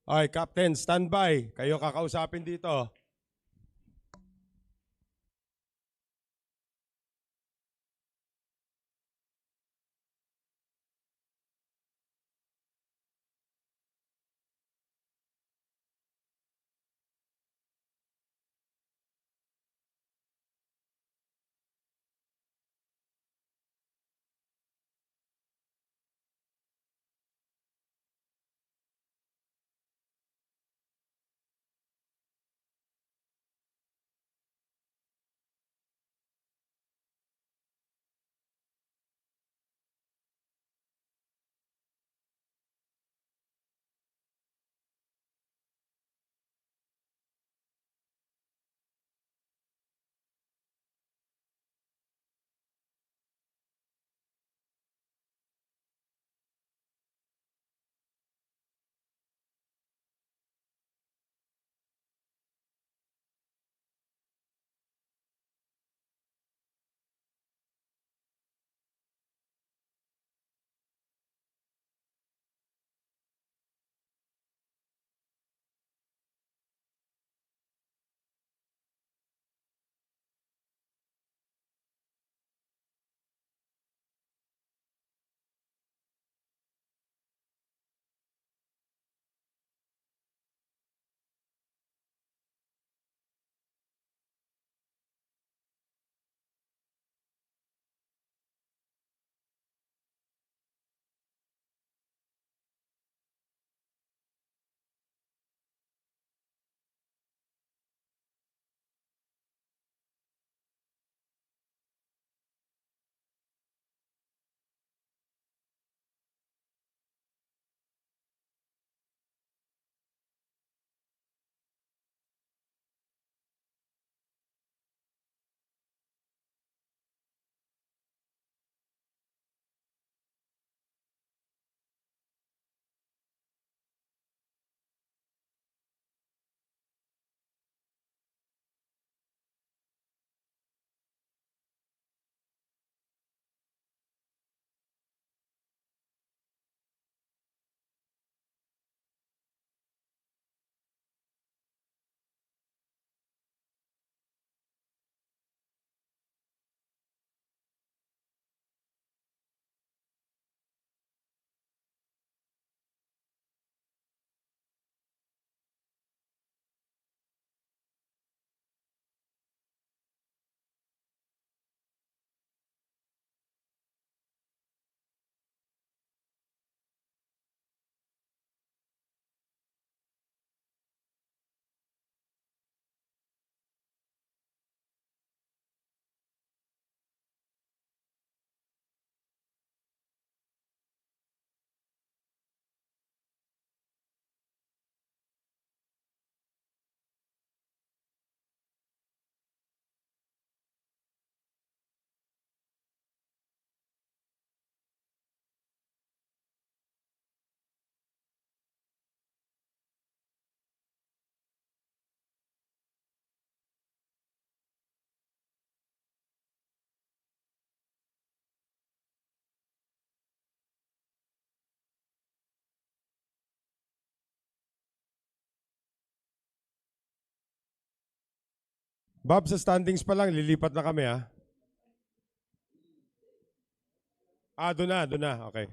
Okay, Captain, standby. Kayo kakausapin dito. Bob, sa standings pa lang, lilipat na kami ha. Doon na. Okay.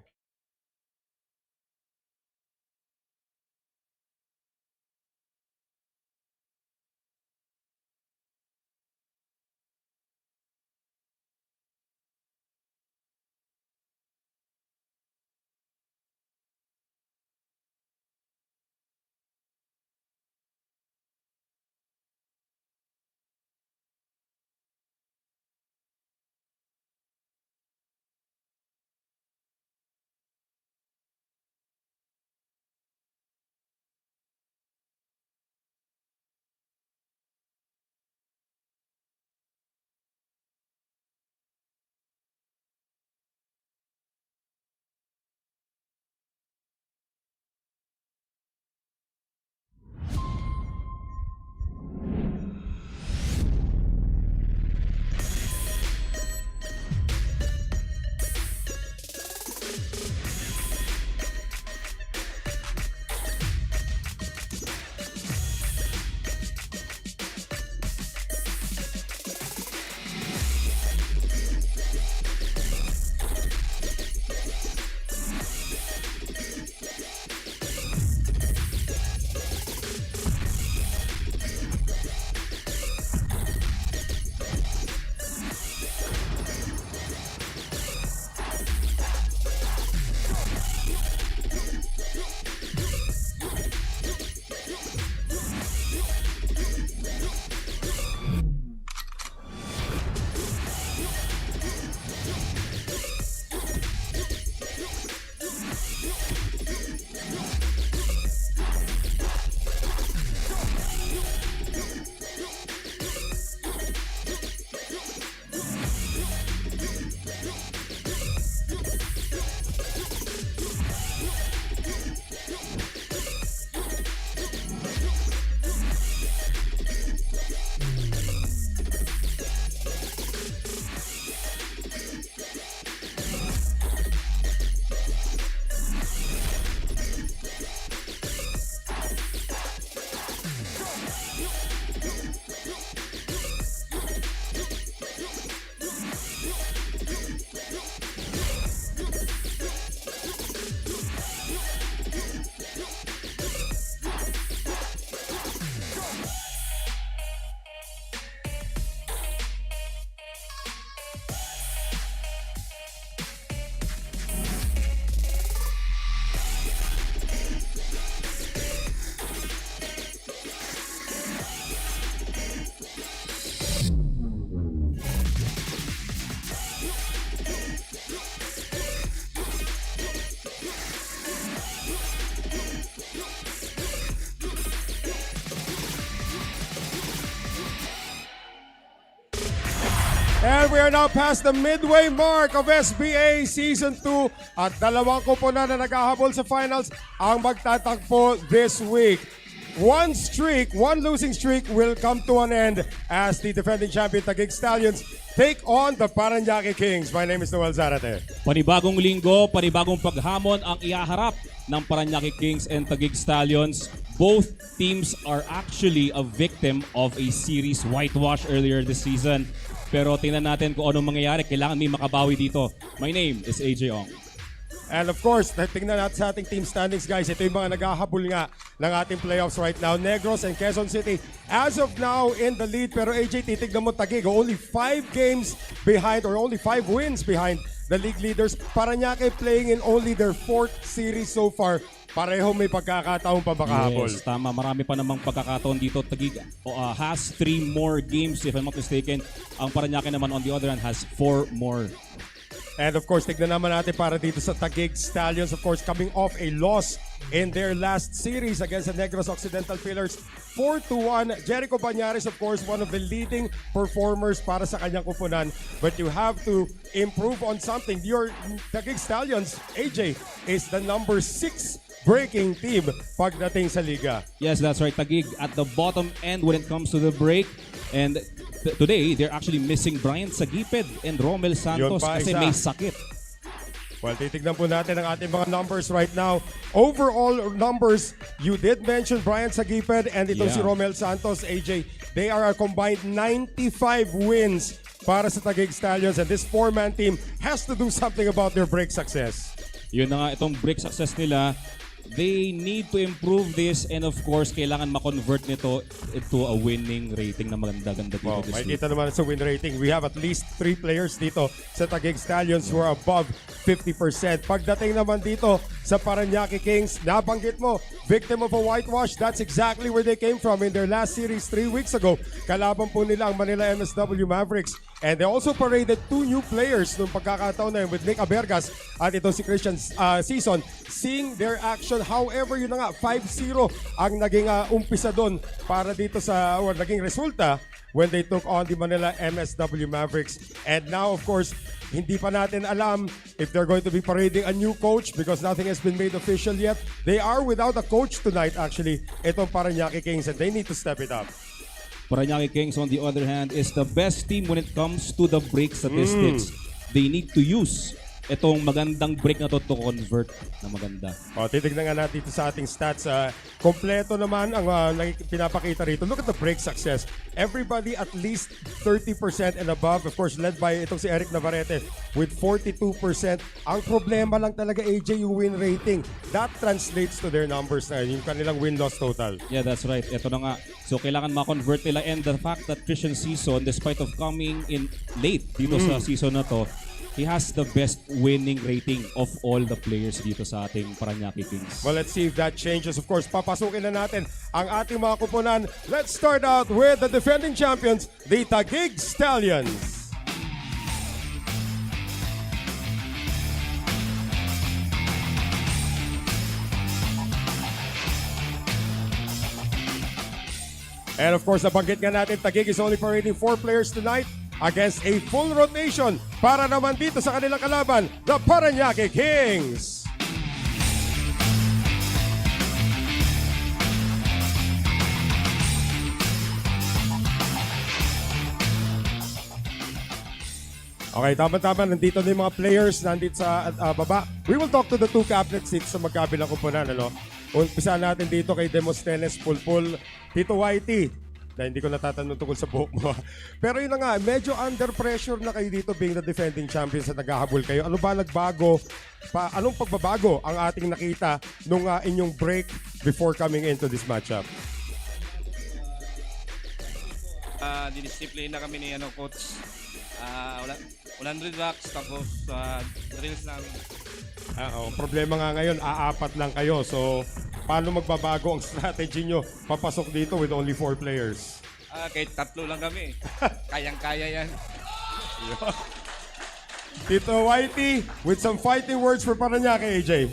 And we are now past the midway mark of SBA Season 2 at dalawang kuponan na naghahabol sa finals ang magtatagpo this week. One losing streak will come to an end as the defending champion Taguig Stallions take on the Parañaque Kings. My name is Noel Zarate. Panibagong linggo, panibagong paghamon ang ihaharap ng Parañaque Kings and Taguig Stallions. Both teams are actually a victim of a series whitewash earlier this season. Pero tingnan natin kung anong mangyayari. Kailangan may makabawi dito. My name is EJ Ong. And of course, tingnan natin sa ating team standings, guys. Ito yung mga naghahabol nga ng ating playoffs right now. Negros and Quezon City as of now in the lead. Pero AJ, titignan mo Taguig, only 5 games behind or only 5 wins behind the league leaders. Parañaque playing in only their 4th series so far. Pareho may pagkakataon pa makahabol. Yes, tama. Marami pa namang pagkakataon dito. Taguig has 3 more games if I'm not mistaken. Ang Parañaque naman on the other hand has 4 more. And of course, tignan naman natin para dito sa Taguig Stallions. Of course, coming off a loss in their last series against the Negros Occidental Pillars. 4-1. Jericho Banyares, of course, one of the leading performers para sa kanyang kupunan. But you have to improve on something. Your Taguig Stallions, AJ, is the number 6 breaking team pagdating sa liga. Yes, that's right. Taguig at the bottom end when it comes to the break. And today, they're actually missing Brian Sagiped and Romel Santos kasi may sakit. Well, titignan po natin ang ating mga numbers right now. Overall numbers, you did mention Brian Sagiped and ito si Romel Santos, AJ. They are a combined 95 wins para sa Taguig Stallions, and this 4-man team has to do something about their break success. Yun na nga, itong break success nila. They need to improve this, and of course, kailangan ma-convert nito into a winning rating na maganda-ganda dito this week. Makikita naman sa win rating. We have at least 3 players dito sa Taguig Stallions who are above 50%. Pagdating naman dito sa Parañaque Kings, nabanggit mo, victim of a whitewash. That's exactly where they came from in their last series 3 weeks ago. Kalaban po nila ang Manila MSW Mavericks. And they also paraded 2 new players nung pagkakataon na yun with Nick Abergas at ito si Christian Season. Seeing their action, however, yun na nga, 5-0 ang naging umpisa doon para dito sa naging resulta when they took on the Manila MSW Mavericks. And now, of course, hindi pa natin alam if they're going to be parading a new coach because nothing has been made official yet. They are without a coach tonight, actually, itong Parañaque Kings, and they need to step it up. Parañaque Kings, on the other hand, is the best team when it comes to the break statistics. They need to use itong magandang break na to convert na maganda. Titignan nga natin dito sa ating stats. Kompleto naman ang pinapakita rito. Look at the break success. Everybody at least 30% and above. Of course, led by itong si Eric Navarete with 42%. Ang problema lang talaga, AJ, yung win rating. That translates to their numbers na yung kanilang win-loss total. Yeah, that's right. Ito na nga. So, kailangan ma-convert nila. And the fact that Christian Season, despite of coming in late dito sa season na to, he has the best winning rating of all the players dito sa ating Parañaque Kings. Well, let's see if that changes. Of course, papasukin na natin ang ating mga kuponan. Let's start out with the defending champions, the Taguig Stallions. And of course, nabanggit nga natin, Taguig is only parading 4 players tonight against a full rotation para naman dito sa kanilang kalaban, the Parañaque Kings. Okay, tama-tama. Nandito na yung mga players nandito sa baba. We will talk to the 2 captains dito sa magkabilang kuponan. Umpisa natin dito kay Demosthenes Pulpool, Tito Whitey. Na hindi ko natatanong tungkol sa buhok mo. Pero yun na nga, medyo under pressure na kayo dito being the defending champions at naghahabol kayo. Ano ba nagbago? Anong pagbabago ang ating nakita nung inyong break before coming into this matchup? Didiscipline na kami ni coach. 100 bucks tapos drills namin. Problema nga ngayon, aapat lang kayo. So, paano magbabago ang strategy nyo papasok dito with only 4 players? Kahit 3 lang kami. Kayang-kaya yan. Tito Whitey with some fighting words for Parañaque, AJ.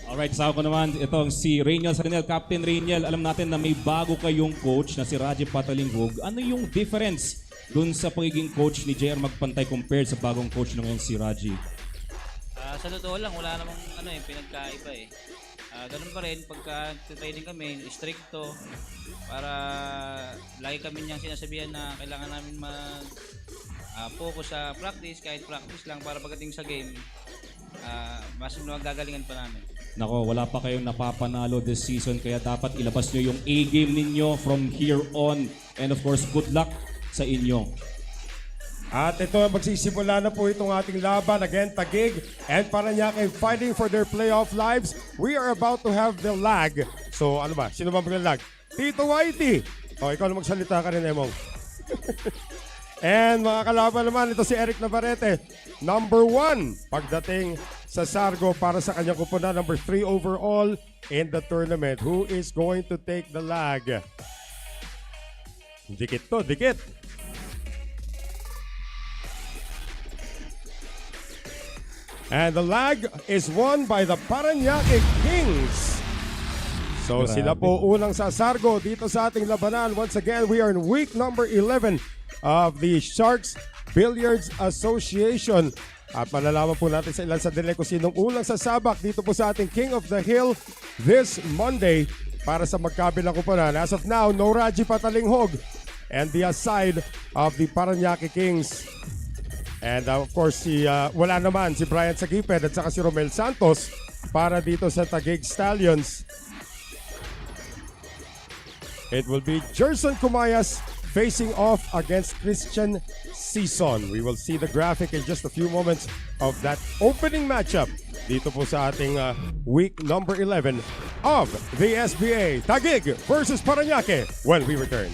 Alright, sa ako naman, itong si Rainiel Salinel, Captain Rainiel. Alam natin na may bago kayong coach na si Raji Patalinghog. Ano yung difference dun sa pagiging coach ni JR Magpantay compared sa bagong coach na ngayon si Raji? Sa totoo lang, wala namang pinagkaiba eh. Ganun pa rin, pagka training kami, stricto, para lagi kami niyang sinasabihan na kailangan namin focus sa practice, kahit practice lang, para pagdating sa game, mas magagalingan pa namin. Nako, wala pa kayong napapanalo this season, kaya dapat ilabas nyo yung A-game ninyo from here on. And of course, good luck sa inyo. At ito, magsisimula na po itong ating laban. Again, Taguig and Parañaque fighting for their playoff lives. We are about to have the lag. So ano ba? Sino ba mag-lag? Tito Whitey! O, ikaw na magsalita ka rin, Emong. And mga kalaban naman, ito si Eric Navarete. Number 1 pagdating sa Sargo para sa kanyang kupunan. Number 3 overall in the tournament. Who is going to take the lag? Dikit to, dikit. And the lag is won by the Parañaque Kings. So Grabe. sila po unang sasargo dito sa ating labanan. Once again, we are in week number 11 of the Sharks Billiards Association. At malalaman po natin sa ilan sa delay kung sinong unang sasabak dito po sa ating King of the Hill this Monday para sa magkabilang kupunan. As of now, no Raji Patalinghog and the aside of the Parañaque Kings. And of course, wala naman si Brian Sagiped at saka si Romel Santos para dito sa Taguig Stallions. It will be Jerson Cumayas facing off against Christian Season. We will see the graphic in just a few moments of that opening matchup dito po sa ating week number 11 of the SBA. Taguig versus Parañaque when we return.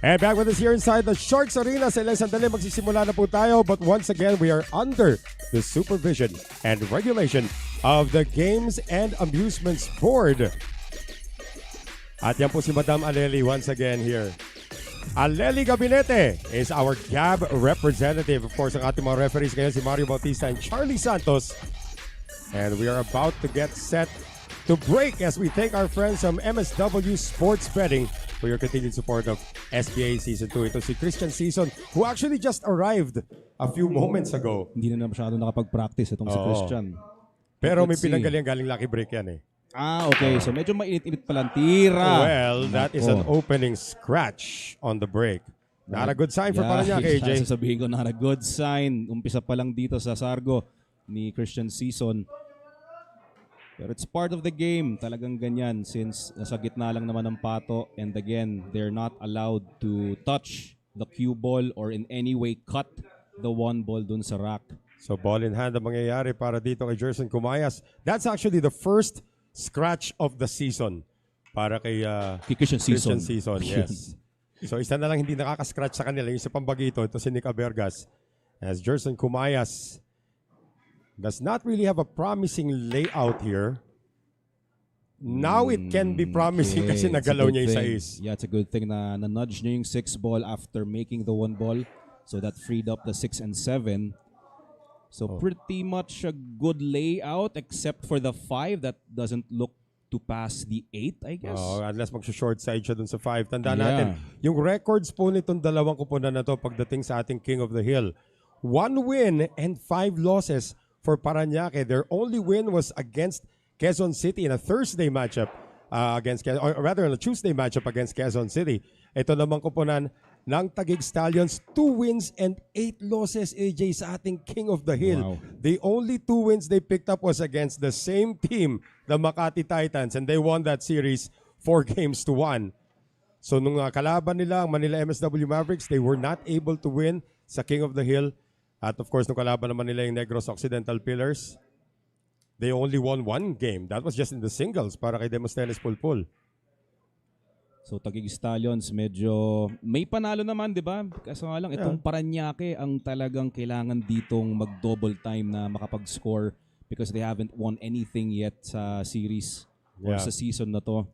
And back with us here inside the Sharks Arena. Sa ilang sandali magsisimula na po tayo. But once again, we are under the supervision and regulation of the Games and Amusements Board. At yan po si Madam Aleli once again here. Aleli Gabinete is our GAB representative. Of course, ang ating mga referees ngayon si Mario Bautista and Charlie Santos. And we are about to get set to break as we thank our friends from MSW Sports Betting for your continued support of SBA Season 2. Ito si Christian Season, who actually just arrived a few moments ago. Hindi na masyado nakapag-practice itong si Oo. Christian. Pero may Let's see. pinanggalingan galing lucky break yan eh. Okay. So medyo mainit-init pala ang tira. Well, that is an Nako. opening scratch on the break. Not a good sign for Parañaque, AJ. Sasabihin ko, not a good sign. Umpisa pa lang dito sa Sargo ni Christian Season. Pero it's part of the game. Talagang ganyan since nasa gitna lang naman ng pato. And again, they're not allowed to touch the cue ball or in any way cut the one ball dun sa rack. So ball in hand ang mangyayari para dito kay Jerson Kumayas. That's actually the first scratch of the season para kay Christian Season. Yes. So isa na lang hindi nakaka-scratch sa kanila. Yung sa pambagito, ito si Nick Abergas. As Jerson Kumayas does not really have a promising layout here. Now it can be promising kasi it's a nagalaw good niya yung thing. sais. Yeah, it's a good thing na nudge niya yung 6 ball after making the 1 ball. So that freed up the 6 and 7. So pretty much a good layout except for the 5 that doesn't look to pass the 8, I guess. Unless mag-short side siya dun sa 5. Tandaan Yeah. natin, yung records po nitong dalawang kupunan na to pagdating sa ating King of the Hill. 1 win and 5 losses for Parañaque. Their only win was against Quezon City in a Thursday matchup or rather on a Tuesday matchup against Quezon City. Ito naman kupunan ng Taguig Stallions, 2 wins and 8 losses, AJ, sa ating King of the Hill. Wow. The only 2 wins they picked up was against the same team, the Makati Titans, and they won that series 4-1. So nung kalaban nila, ang Manila MSW Mavericks, they were not able to win sa King of the Hill. At of course, nung kalaban naman nila yung Negros Occidental Pillars, they only won 1 game. That was just in the singles para kay Demosteles Pulpool. So Taguig Stallions medyo may panalo naman, 'di ba? Kaso nga lang itong Parañaque ang talagang kailangan ditong mag-double time na makapag-score because they haven't won anything yet sa series or sa season na to.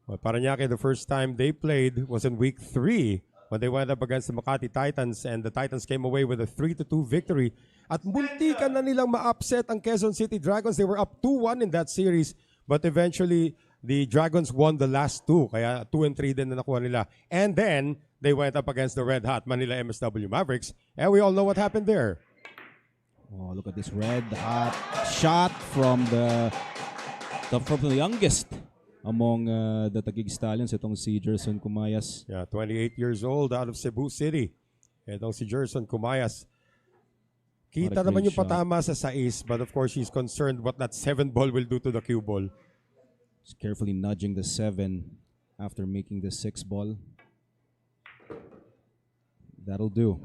Well, Parañaque, the first time they played was in week 3 when they went up against the Makati Titans and the Titans came away with a 3-2 victory. At muntikan na nilang ma-upset ang Quezon City Dragons. They were up 2-1 in that series but eventually the Dragons won the last 2. Kaya 2 and 3 din na nakuha nila. And then they went up against the Red Hot Manila MSW Mavericks and we all know what happened there. Oh, look at this red hot shot from the youngest among the Taguig Stallions, itong si Jerson Kumayas. Yeah, 28 years old out of Cebu City. Itong si Jerson Kumayas. Kita What a naman great yung patama sa sais, but of course he's concerned what that 7 ball will do to the cue ball. Just carefully nudging the 7 after making the 6 ball. That'll do.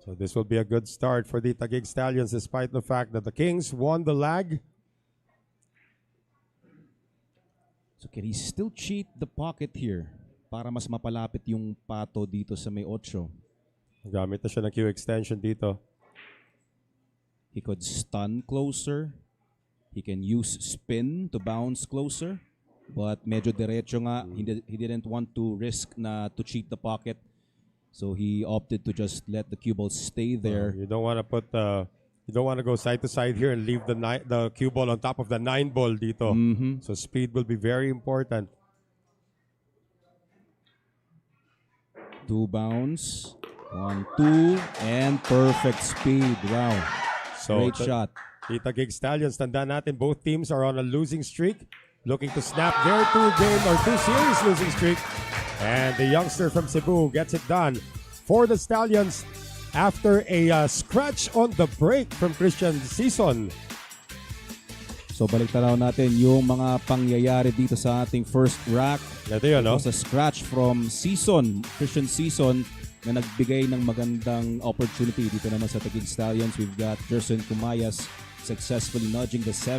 So this will be a good start for the Taguig Stallions despite the fact that the Kings won the lag. So can he still cheat the pocket here para mas mapalapit yung pato dito sa may 8? Gamit na siya ng Q extension dito. He could stun closer. He can use spin to bounce closer. But medyo diretso nga. He didn't want to risk na to cheat the pocket. So he opted to just let the cue ball stay there. You don't want to put you don't want to go side to side here and leave the cue ball on top of the 9 ball dito. So speed will be very important. 2 bounce. 1, 2, and perfect speed. Wow. So Great shot. The Taguig Stallions, tandaan natin, both teams are on a losing streak, looking to snap their 2-series losing streak. And the youngster from Cebu gets it done for the Stallions after a scratch on the break from Christian Season. So balik tanaw natin yung mga pangyayari dito sa ating first rack. Ito yun, no? It was a scratch from Christian Season na nagbigay ng magandang opportunity dito naman sa Taguig Stallions. We've got Jerson Kumayas successfully nudging the 6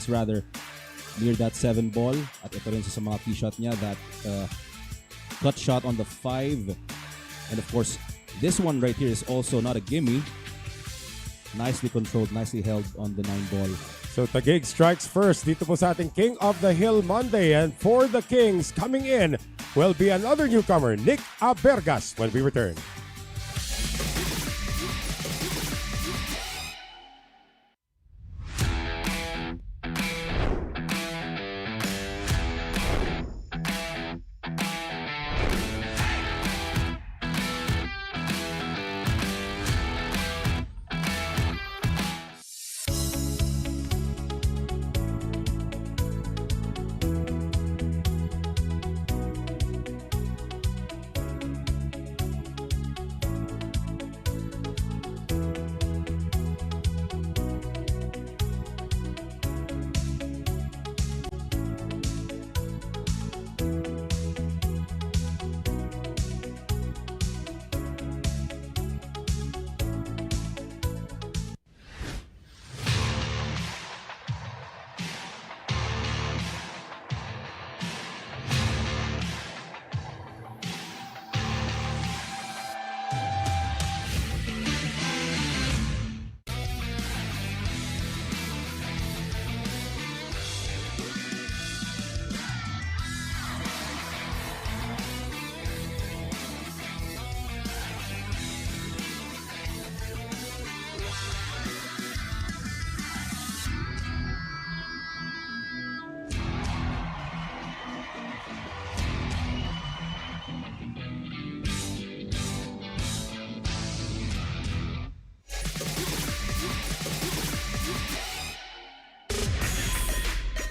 rather, near that 7 ball. At ito rin sa mga key shot niya, that cut shot on the 5. And of course, this one right here is also not a gimme. Nicely controlled, nicely held on the 9 ball. So Taguig strikes first dito po sa ating King of the Hill Monday. And for the Kings, coming in will be another newcomer, Nick Abergas, when we return.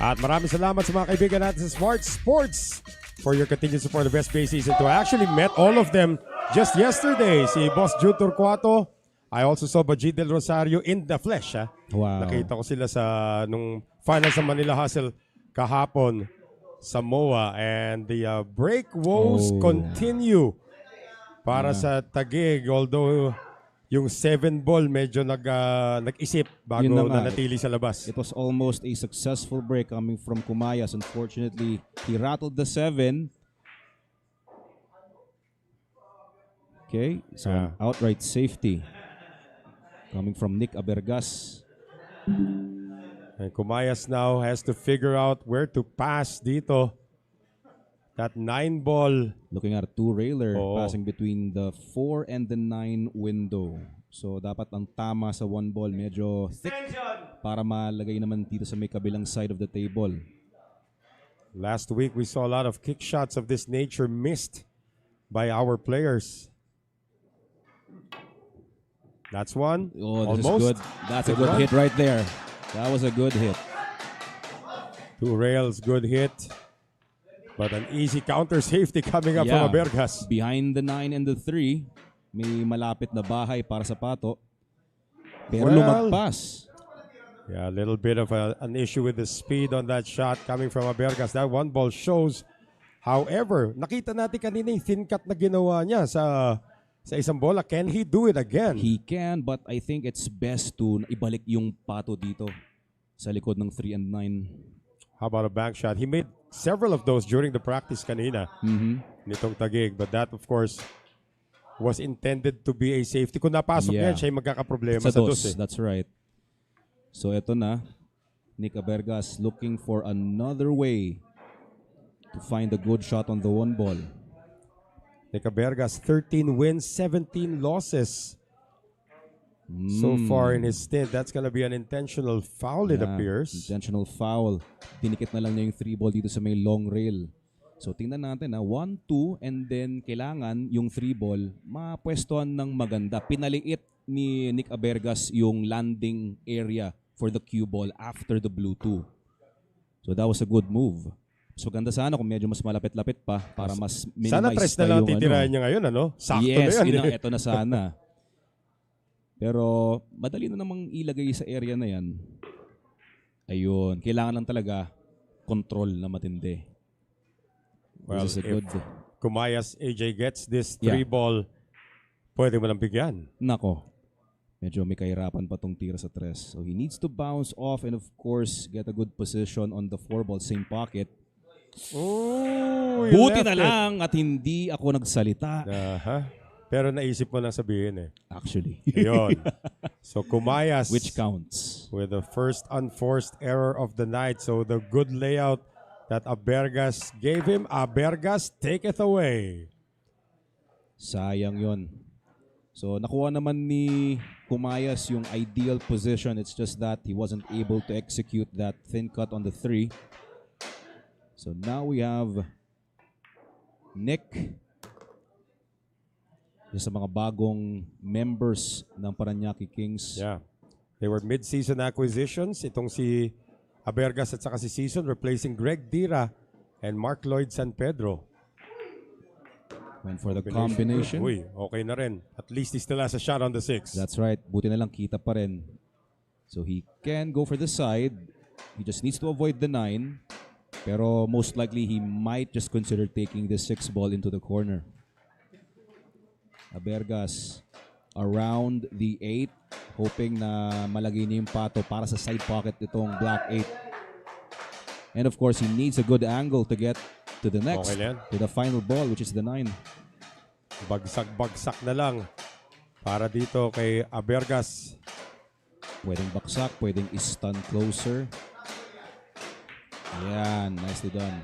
At maraming salamat sa mga kaibigan natin sa Smart Sports for your continued support of SBA Season 2. I actually met all of them just yesterday. Si Boss Jude Torcuato. I also saw Baji Del Rosario in the flesh. Wow. Nakita ko sila sa nung final sa Manila Hustle kahapon sa MOA. And the break woes continue para sa Taguig. Although yung 7 ball medyo nag-isip bago Yun na nga. nanatili sa labas. It was almost a successful break coming from Kumayas. Unfortunately, he rattled the 7. Okay, so an outright safety coming from Nick Abergas. And Kumayas now has to figure out where to pass dito. That 9 ball. Looking at a 2-railer passing between the 4 and the 9 window. So dapat ang tama sa 1 ball medyo thick para malagay naman dito sa may kabilang side of the table. Last week we saw a lot of kick shots of this nature missed by our players. That's one. Oh, this Almost. is good. That's a good hit right there. That was a good hit. 2 rails, good hit. But an easy counter safety coming up from Abergas. Behind the 9 and the 3, may malapit na bahay para sa Pato. Pero Well, lumagpas. Yeah, a little bit of an issue with the speed on that shot coming from Abergas. That 1 ball shows. However, nakita natin kanina yung thin cut na ginawa niya sa isang bola. Can he do it again? He can, but I think it's best to ibalik yung Pato dito sa likod ng 3 and 9. How about a bank shot? He made several of those during the practice kanina nitong Taguig. But that, of course, was intended to be a safety. Kung napasok yan, siya yung magkakaproblema sa dos. That's right. So eto na, Nick Abergas looking for another way to find a good shot on the 1 ball. Nick Abergas, 13 wins, 17 losses. So far in his stint, that's going to be an intentional foul, it appears. Intentional foul. Dinikit na lang niya yung 3 ball dito sa may long rail. So tingnan natin 1, 2, and then kailangan yung 3 ball mapwestuhan ng maganda. Pinaliit ni Nick Abergas yung landing area for the cue ball after the blue 2. So that was a good move. So maganda sana kung medyo mas malapit-lapit pa para mas minimize sana tres na lang titirahan niya ngayon, ano? Sakto yes, na yan. Ito na sana. Pero madali na namang ilagay sa area na yan. Ayun. Kailangan lang talaga control na matindi. Well, this is a good... Kumayas AJ gets this 3 ball, pwede mo nang bigyan. Nako. Medyo may kahirapan pa tong tira sa 3. So he needs to bounce off and of course get a good position on the 4 ball, same pocket. Oh, Buti na lang at hindi ako nagsalita. Pero naisip mo na sabihin Actually. Ayun. So Kumayas. Which counts. With the first unforced error of the night. So the good layout that Abergas gave him, Abergas taketh away. Sayang yon. So nakuha naman ni Kumayas yung ideal position. It's just that he wasn't able to execute that thin cut on the 3. So now we have Nick. Isa sa mga bagong members ng Parañaque Kings. Yeah. They were mid-season acquisitions. Itong si Abergas at saka si Season replacing Greg Dira and Mark Lloyd San Pedro. Went for the combination. Uy, okay na rin. At least he still has a shot on the 6. That's right. Buti na lang kita pa rin. So he can go for the side. He just needs to avoid the 9. Pero most likely he might just consider taking the 6 ball into the corner. Abergas around the 8, hoping na malagay niya yung Pato para sa side pocket itong black 8. And of course, he needs a good angle to get to the next, to the final ball, which is the 9. Bagsak-bagsak na lang para dito kay Abergas. Pwedeng baksak, pwedeng stun closer. Yan, nicely done.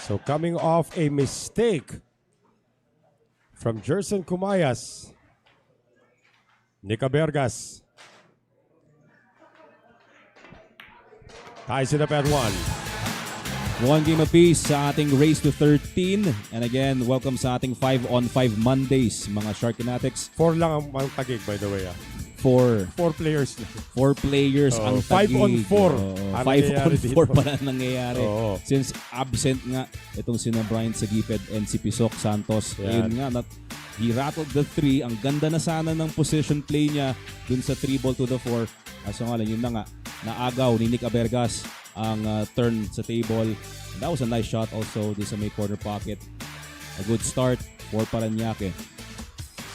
So coming off a mistake from Jerson Kumayas, Nick Abergas ties it up at 1. 1 game apiece sa ating race to 13. And again, welcome sa ating 5-on-5 Mondays, mga Shark Fanatics. 4 lang ang Taguig, by the way. 4 4 players. 4 players ang 5 on Taguig. 4. 5 on 4 pala nangyayari. Oo. Since absent nga itong sina Brian Sagiped and si Pisok Santos. Yan. Ayun nga, he rattled the 3. Ang ganda na sana ng position play niya dun sa 3 ball to the 4. Kaso nga lang, yun na nga, naagaw ni Nick Abergas ang turn sa table. That was a nice shot also dun sa may corner pocket. A good start for Parañaque.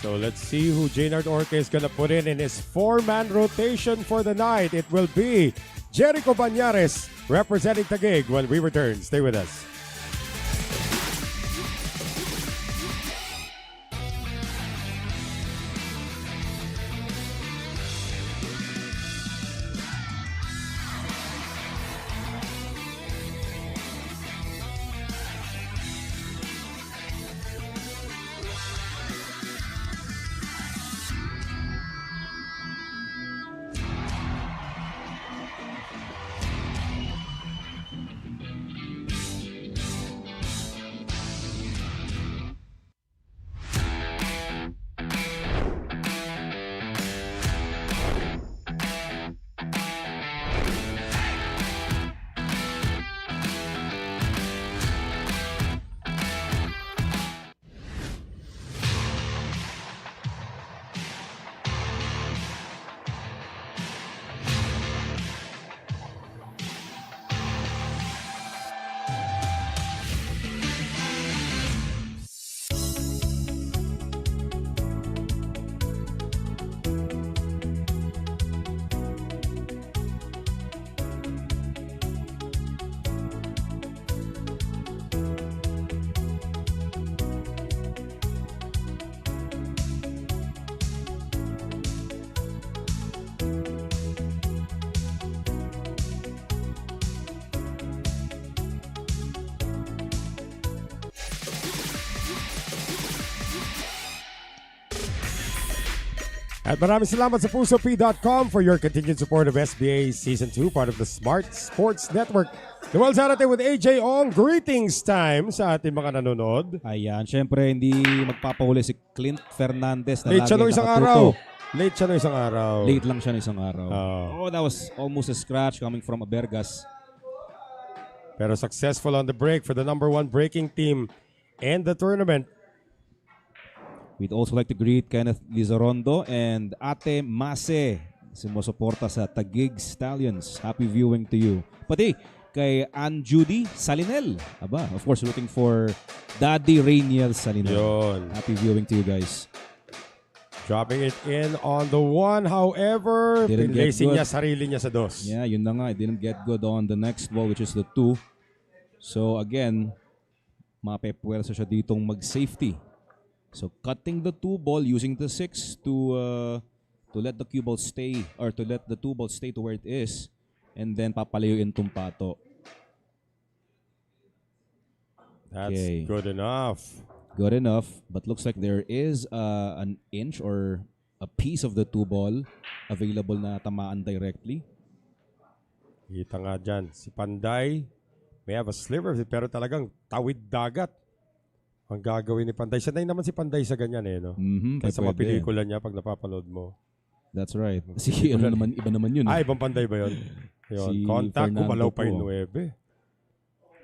So let's see who Jaynard Orque is gonna put in his 4-man rotation for the night. It will be Jericho Banyares representing Taguig when we return. Stay with us. At maraming salamat sa PusoP.com for your continued support of SBA Season 2, part of the Smart Sports Network. Duwal sa natin with AJ Ong. Greetings time sa ating mga nanonood. Ayan, syempre hindi magpapahuli si Clint Fernandez na Late lagi siya no isang nakatuto. araw. Late siya no isang araw. Late lang siya ng isang araw. Oh. That was almost a scratch coming from Abergas. Pero successful on the break for the #1 breaking team in the tournament. We'd also like to greet Kenneth Lizarondo and Ate Mase, sumusuporta sa Taguig Stallions. Happy viewing to you. Pati kay Ann Judy Salinel. Aba, of course, looking for Daddy Rainiel Salinel. Yun. Happy viewing to you guys. Dropping it in on the 1, however, Didn't get pinlacing good. niya sarili niya sa 2. Yeah, yun na nga. It didn't get good on the next ball, which is the 2. So again, mapepwersa siya ditong mag-safety. So cutting the 2 ball, using the 6 to let the cue ball stay, or to let the 2 ball stay to where it is, and then papalayuin tong pato. That's Okay. good enough. Good enough, but looks like there is an inch or a piece of the 2 ball available na tamaan directly. Kita nga dyan, si Panday may have a sliver, pero talagang tawid dagat ang gagawin ni Panday. Sanay naman si Panday sa ganyan no? Kaysa mga pwede. pelikula niya pag napapanood mo. That's right. Si ano naman, iba naman yun. Ibang Panday ba yun? Yun. Si Contact, Fernando gumalaw pa yung po. 9.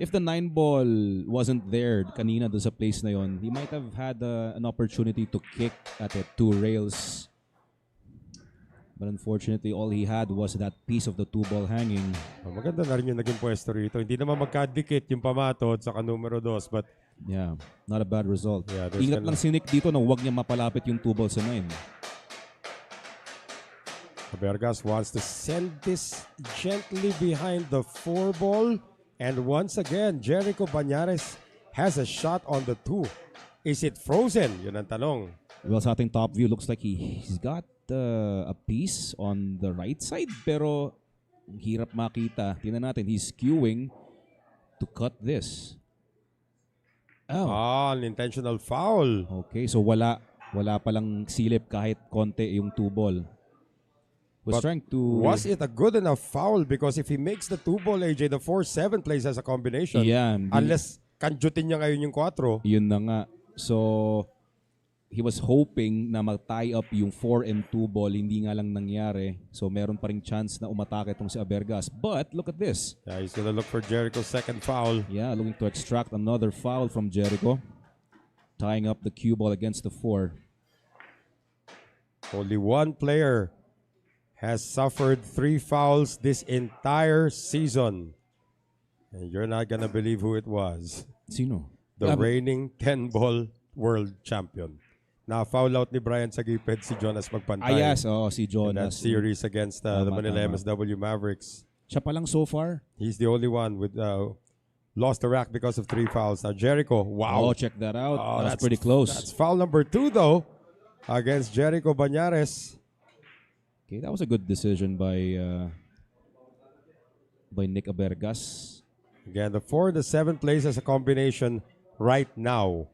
If the 9 ball wasn't there kanina doon sa place na yon, he might have had an opportunity to kick at it 2 rails. But unfortunately, all he had was that piece of the 2 ball hanging. Maganda na rin yung naging pwesto rito. Hindi naman magkadikit yung pamatod sa numero 2, but Yeah, not a bad result. Yeah, there's Ingat gonna- lang si Nick dito na huwag niya mapalapit yung 2 ball sa 9. Abergas wants to send this gently behind the 4 ball. And once again, Jericho Banyares has a shot on the 2. Is it frozen? Yun ang tanong. Well, sa ating top view, looks like he's got a piece on the right side, pero hirap makita. Tingnan natin, he's skewing to cut this. Oh. An intentional foul. Okay, so wala palang silip kahit konti yung 2 ball. Was But trying to... Was it a good enough foul? Because if he makes the 2 ball, AJ, the 4-7 plays as a combination. Yeah. Unless kanjutin niya ngayon yung 4. Yun na nga. So, he was hoping na mag-tie up yung 4 and 2 ball. Hindi nga lang nangyari. So meron pa ring chance na umatake itong si Abergas. But look at this. Yeah, he's gonna look for Jericho's second foul. Yeah, looking to extract another foul from Jericho. Tying up the cue ball against the 4. Only one player has suffered 3 fouls this entire season. And you're not gonna believe who it was. Sino? The reigning 10-ball world champion. Na-foul out ni Brian sa giped si Jonas Magpantay. Yes, si In that Jonas. series against the Manila MSW Mavericks. Siya pa lang so far. He's the only one with lost the rack because of 3 fouls. Now Jericho, wow. Oh, check that out. That's pretty close. That's foul number 2 though against Jericho Banyares. Okay, that was a good decision by Nick Abergas. Again, the 4 and the 7 plays as a combination right now.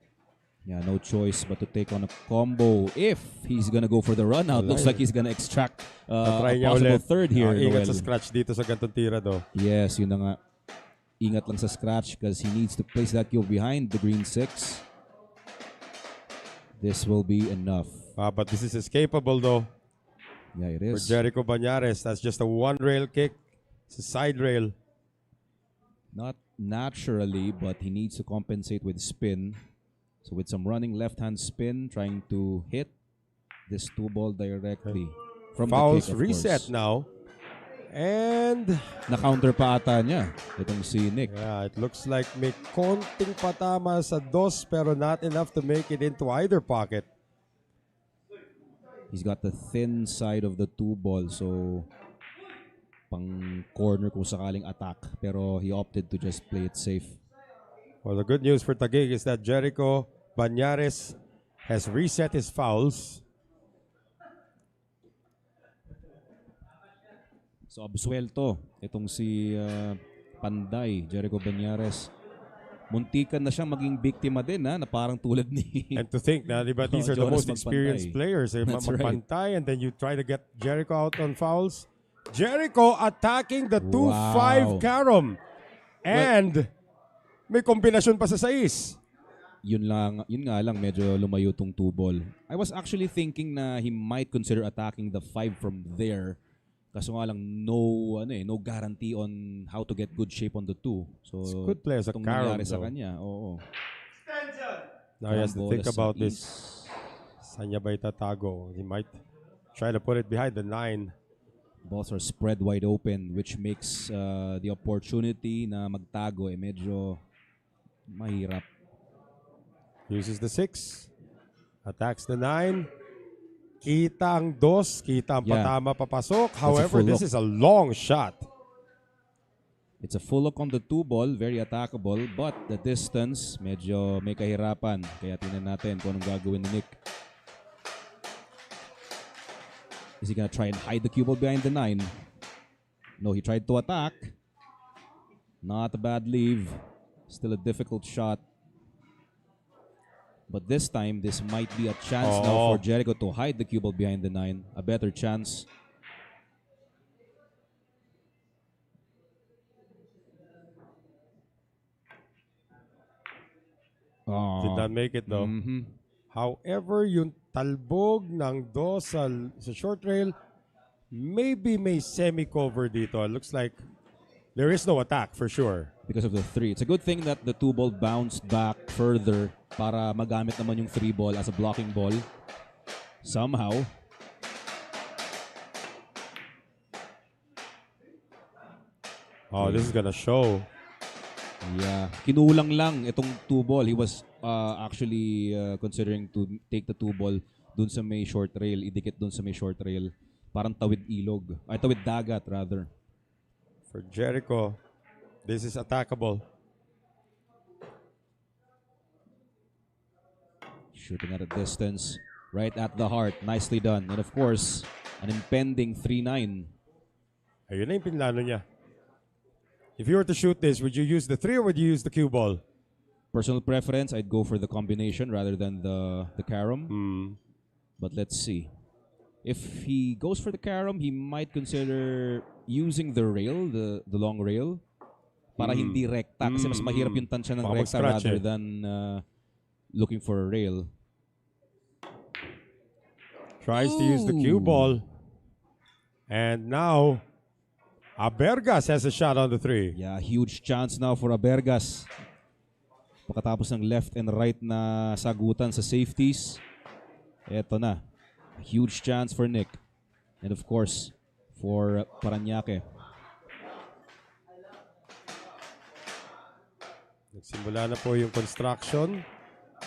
Yeah, no choice but to take on a combo if he's gonna go for the run out. Looks like he's gonna extract a possible third here. Ingat sa scratch dito sa gantong tira do. Yes, yun na nga. Ingat lang sa scratch because he needs to place that cue behind the green 6. This will be enough. But this is escapable though. Yeah, it For is. Jericho Banyares, that's just a 1-rail kick. It's a side rail. Not naturally, but he needs to compensate with spin. So with some running left-hand spin, trying to hit this 2 ball directly from Fouls the kick, of reset course. now. And Na-counter pa ata niya itong si Nick. yeah, it looks like may konting patama sa 2 pero not enough to make it into either pocket. He's got the thin side of the 2 ball, so pang corner kung sakaling attack. Pero he opted to just play it safe. Well, the good news for Taguig is that Jericho Banyares has reset his fouls. So absuelto itong si Panday, Jericho Banyares. Muntikan na siyang maging biktima din na parang tulad ni And to think na, di ba, these are the Jonas most experienced Magpantay. players. Eh, That's right. Magpantay, and then you try to get Jericho out on fouls. Jericho attacking the 2-5 Wow. carom. And may kombinasyon pa sa 6. yun nga lang medyo lumayo tong 2 ball. I was actually thinking na he might consider attacking the 5 from there. Kaso nga lang no guarantee on how to get good shape on the 2. So It's a good play as a itong carom, nangyari sa though. kanya. Oo. Now he has to think Bola sa about this. east. Saan niya ba itatago? He might try to put it behind the 9. Balls are spread wide open, which makes the opportunity na magtago medyo mahirap. Uses the 6. Attacks the 9. Kita ang 2. Kita ang Yeah. patama papasok. However, full this look. is a long shot. It's a full look on the 2 ball, very attackable, but the distance medyo may kahirapan. Kaya tingnan natin kung anong gagawin ni Nick. Is he gonna try and hide the cue ball behind the 9? No, he tried to attack. Not a bad leave. Still a difficult shot. But this time, this might be a chance now for Jericho to hide the cue ball behind the 9. A better chance. Did not make it though. However, yung talbog ng 2 sa short rail, maybe may semi-cover dito. It looks like there is no attack for sure. Because of the 3. It's a good thing that the 2 ball bounced back further para magamit naman yung 3 ball as a blocking ball. Somehow. Oh, this is gonna show. Yeah. Kinulang lang itong 2 ball. He was actually considering to take the 2 ball dun sa may short rail. Idikit dun sa may short rail. Parang tawid ilog. Ay, tawid dagat rather. For Jericho, this is attackable. Shooting at a distance. Right at the heart. Nicely done. And of course, an impending 3-9. Ayun na yung pinlano niya. If you were to shoot this, would you use the 3 or would you use the cue ball? Personal preference, I'd go for the combination rather than the carom. But let's see. If he goes for the carom, he might consider using the rail, the long rail, para hindi rekta. Kasi mas mahirap yung tansya ng Baka rekta mag-scratch rather eh. than looking for a rail. Tries to use the cue ball. And now, Abergas has a shot on the 3. Yeah, huge chance now for Abergas. Pagkatapos ng left and right na sagutan sa safeties, eto na. Huge chance for Nick. And of course, for Parañaque. Nagsimula na po yung construction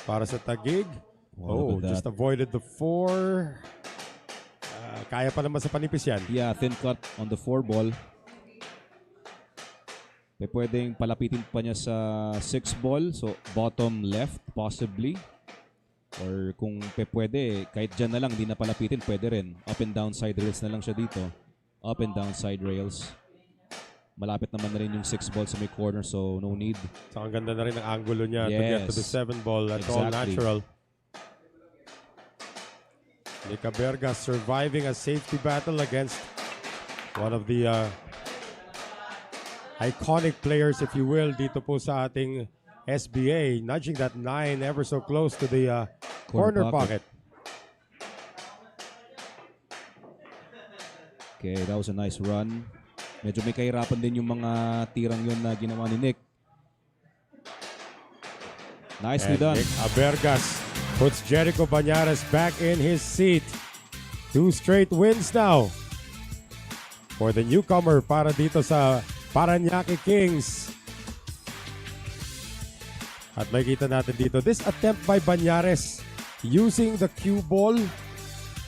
para sa Taguig. Wow, look at just that. avoided the 4. Kaya pa naman sa panipis yan. Yeah, thin cut on the 4 ball. Pwedeng palapitin pa niya sa 6 ball. So, bottom left, possibly. Or kung pwede, kahit dyan na lang, di na palapitin, pwede rin. Up and down side rails na lang siya dito. Up and down side rails. Malapit naman na rin yung 6 ball sa may corner, so no need. So, ang ganda na rin ang angulo niya to get to the 7 ball. That's all Exactly. natural. Nick Abergas surviving a safety battle against one of the iconic players, if you will, dito po sa ating SBA, nudging that 9 ever so close to the corner pocket. Okay, that was a nice run. Medyo may kahirapan din yung mga tirang yun na ginawa ni Nick. Nicely And done. Nick Abergas puts Jericho Banyares back in his seat. 2 straight wins now for the newcomer para dito sa Parañaque Kings. At makikita natin dito, this attempt by Banyares using the cue ball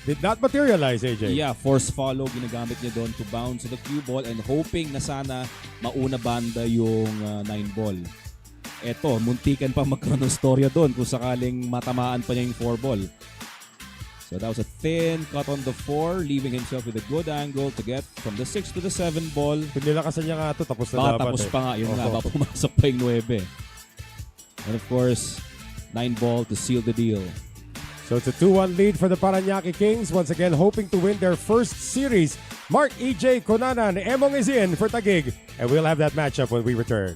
did not materialize, AJ. Yeah, force follow ginagamit niya doon to bounce the cue ball and hoping na sana mauna banda yung 9 ball. Eto, muntikan pa magkaroon ng storya doon kung sakaling matamaan pa niya yung 4 ball. So that was a thin cut on the 4, leaving himself with a good angle to get from the 6 to the 7 ball. Kung nilakasan niya nga ito, tapos na Baka dapat. tapos pa nga, yun nga, baka pumasok pa yung 9. And of course, 9 ball to seal the deal. So it's a 2-1 lead for the Parañaque Kings. Once again, hoping to win their first series. Mark EJ Kunanan, Emong is in for Taguig. And we'll have that matchup when we return.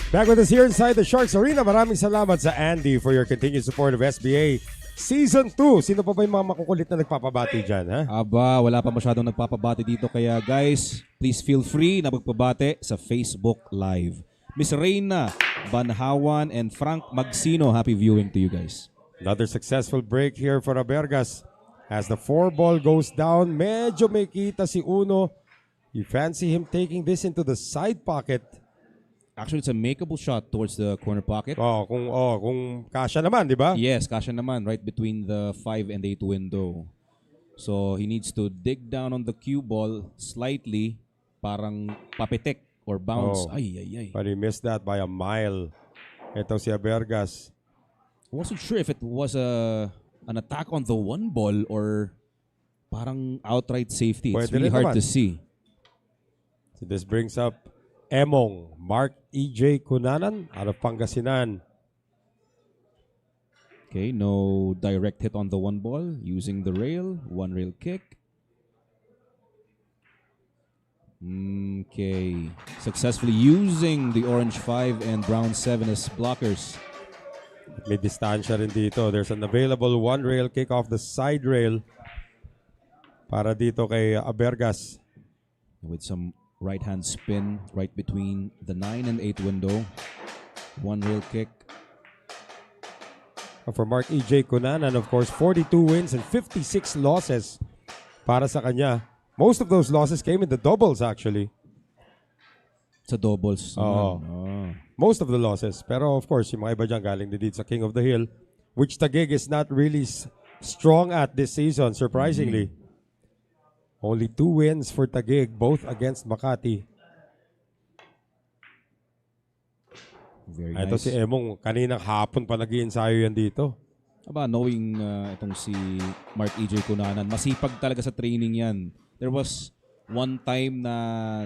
Back with us here inside the Sharks Arena. Maraming salamat sa Andy for your continued support of SBA Season 2. Sino pa ba yung mga makukulit na nagpapabati dyan, ha? Aba, wala pa masyadong nagpapabati dito. Kaya guys, please feel free na magpabate sa Facebook Live. Miss Reyna Banhawan and Frank Magsino, happy viewing to you guys. Another successful break here for Abergas. As the 4 ball goes down, medyo may kita si Uno. You fancy him taking this into the side pocket. Actually, it's a makeable shot towards the corner pocket. Kung kasya naman, di ba? Yes, kasya naman, right between the 5 and 8 window. So, he needs to dig down on the cue ball slightly, parang papitik or bounce. Ay. But he missed that by a mile. Ito si Abergas. I wasn't sure if it was an attack on the 1 ball or parang outright safety. It's Pwede really rin hard naman. to see. So this brings up Emong. Mark EJ Kunanan out of Pangasinan. Okay, no direct hit on the 1 ball. Using the rail. 1 rail kick. Okay. Successfully using the orange 5 and brown 7 as blockers. May distansya rin dito. There's an available 1 rail kick off the side rail para dito kay Abergas. With some right hand spin right between the 9 and 8 window. 1 rail kick. For Mark EJ Kunanan, of course, 42 wins and 56 losses para sa kanya. Most of those losses came in the doubles actually. Sa doubles. Oo. Most of the losses. Pero of course, yung mga iba dyan galing din dito sa King of the Hill, which Taguig is not really strong at this season, surprisingly. Only 2 wins for Taguig, both against Makati. Very Ito nice. si Emong, kaninang hapon pa nag-iensayo yan dito. Aba, knowing itong si Mark EJ Kunanan, masipag talaga sa training yan. There was one time na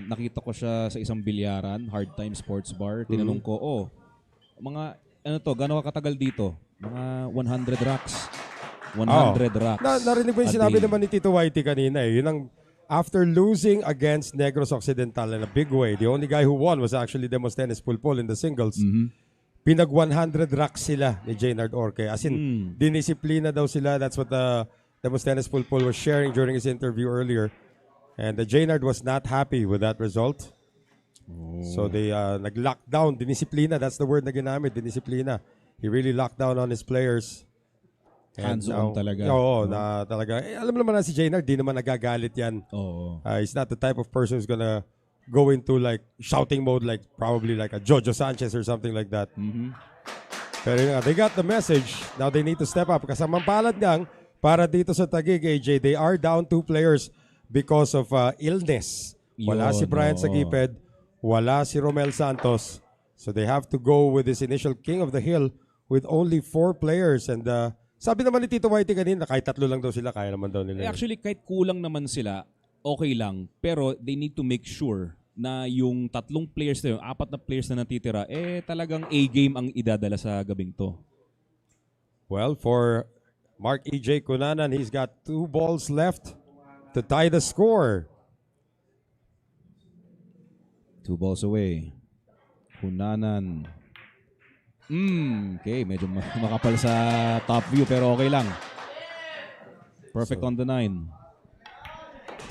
nakita ko siya sa isang bilyaran, Hard Time Sports Bar. Tinanong ko, mga, gano'n katagal dito? Mga 100 racks. 100 racks. Narinig mo yung a sinabi day. naman ni Tito Whitey kanina eh. Yun ang, after losing against Negros Occidental in a big way, the only guy who won was actually Demosthenes Pulpool in the singles. Pinag 100 racks sila ni Jaynard Orque. As in, dinisiplina daw sila. That's what Demosthenes Pulpool was sharing during his interview earlier. And the Jaynard was not happy with that result. So they nag-lockdown. Dinisiplina, that's the word na ginamit. Dinisiplina. He really locked down on his players. Hands-on talaga. Oo, na talaga. Alam naman na si Jaynard, di naman nagagalit yan. Oo. He's not the type of person who's gonna go into like shouting mode, like probably like a Jojo Sanchez or something like that. Pero yun nga, they got the message. Now they need to step up. Kasamampalad ngang para dito sa Taguig, AJ, they are down 2 players because of illness. Wala si Brian Sagiped, wala si Romel Santos. So they have to go with this initial King of the Hill with only 4 players. And sabi naman ni Tito Whitey kanina, kahit 3 lang daw sila, kaya naman daw nila. Actually, kahit kulang naman sila, okay lang. Pero they need to make sure na yung 3 players na yun, 4 na players na natitira, talagang A-game ang idadala sa gabing to. Well, for Mark EJ Kunanan, he's got 2 balls left to tie the score. 2 balls away. Kunanan. Okay, medyo makapal sa top view pero okay lang. Perfect on the 9.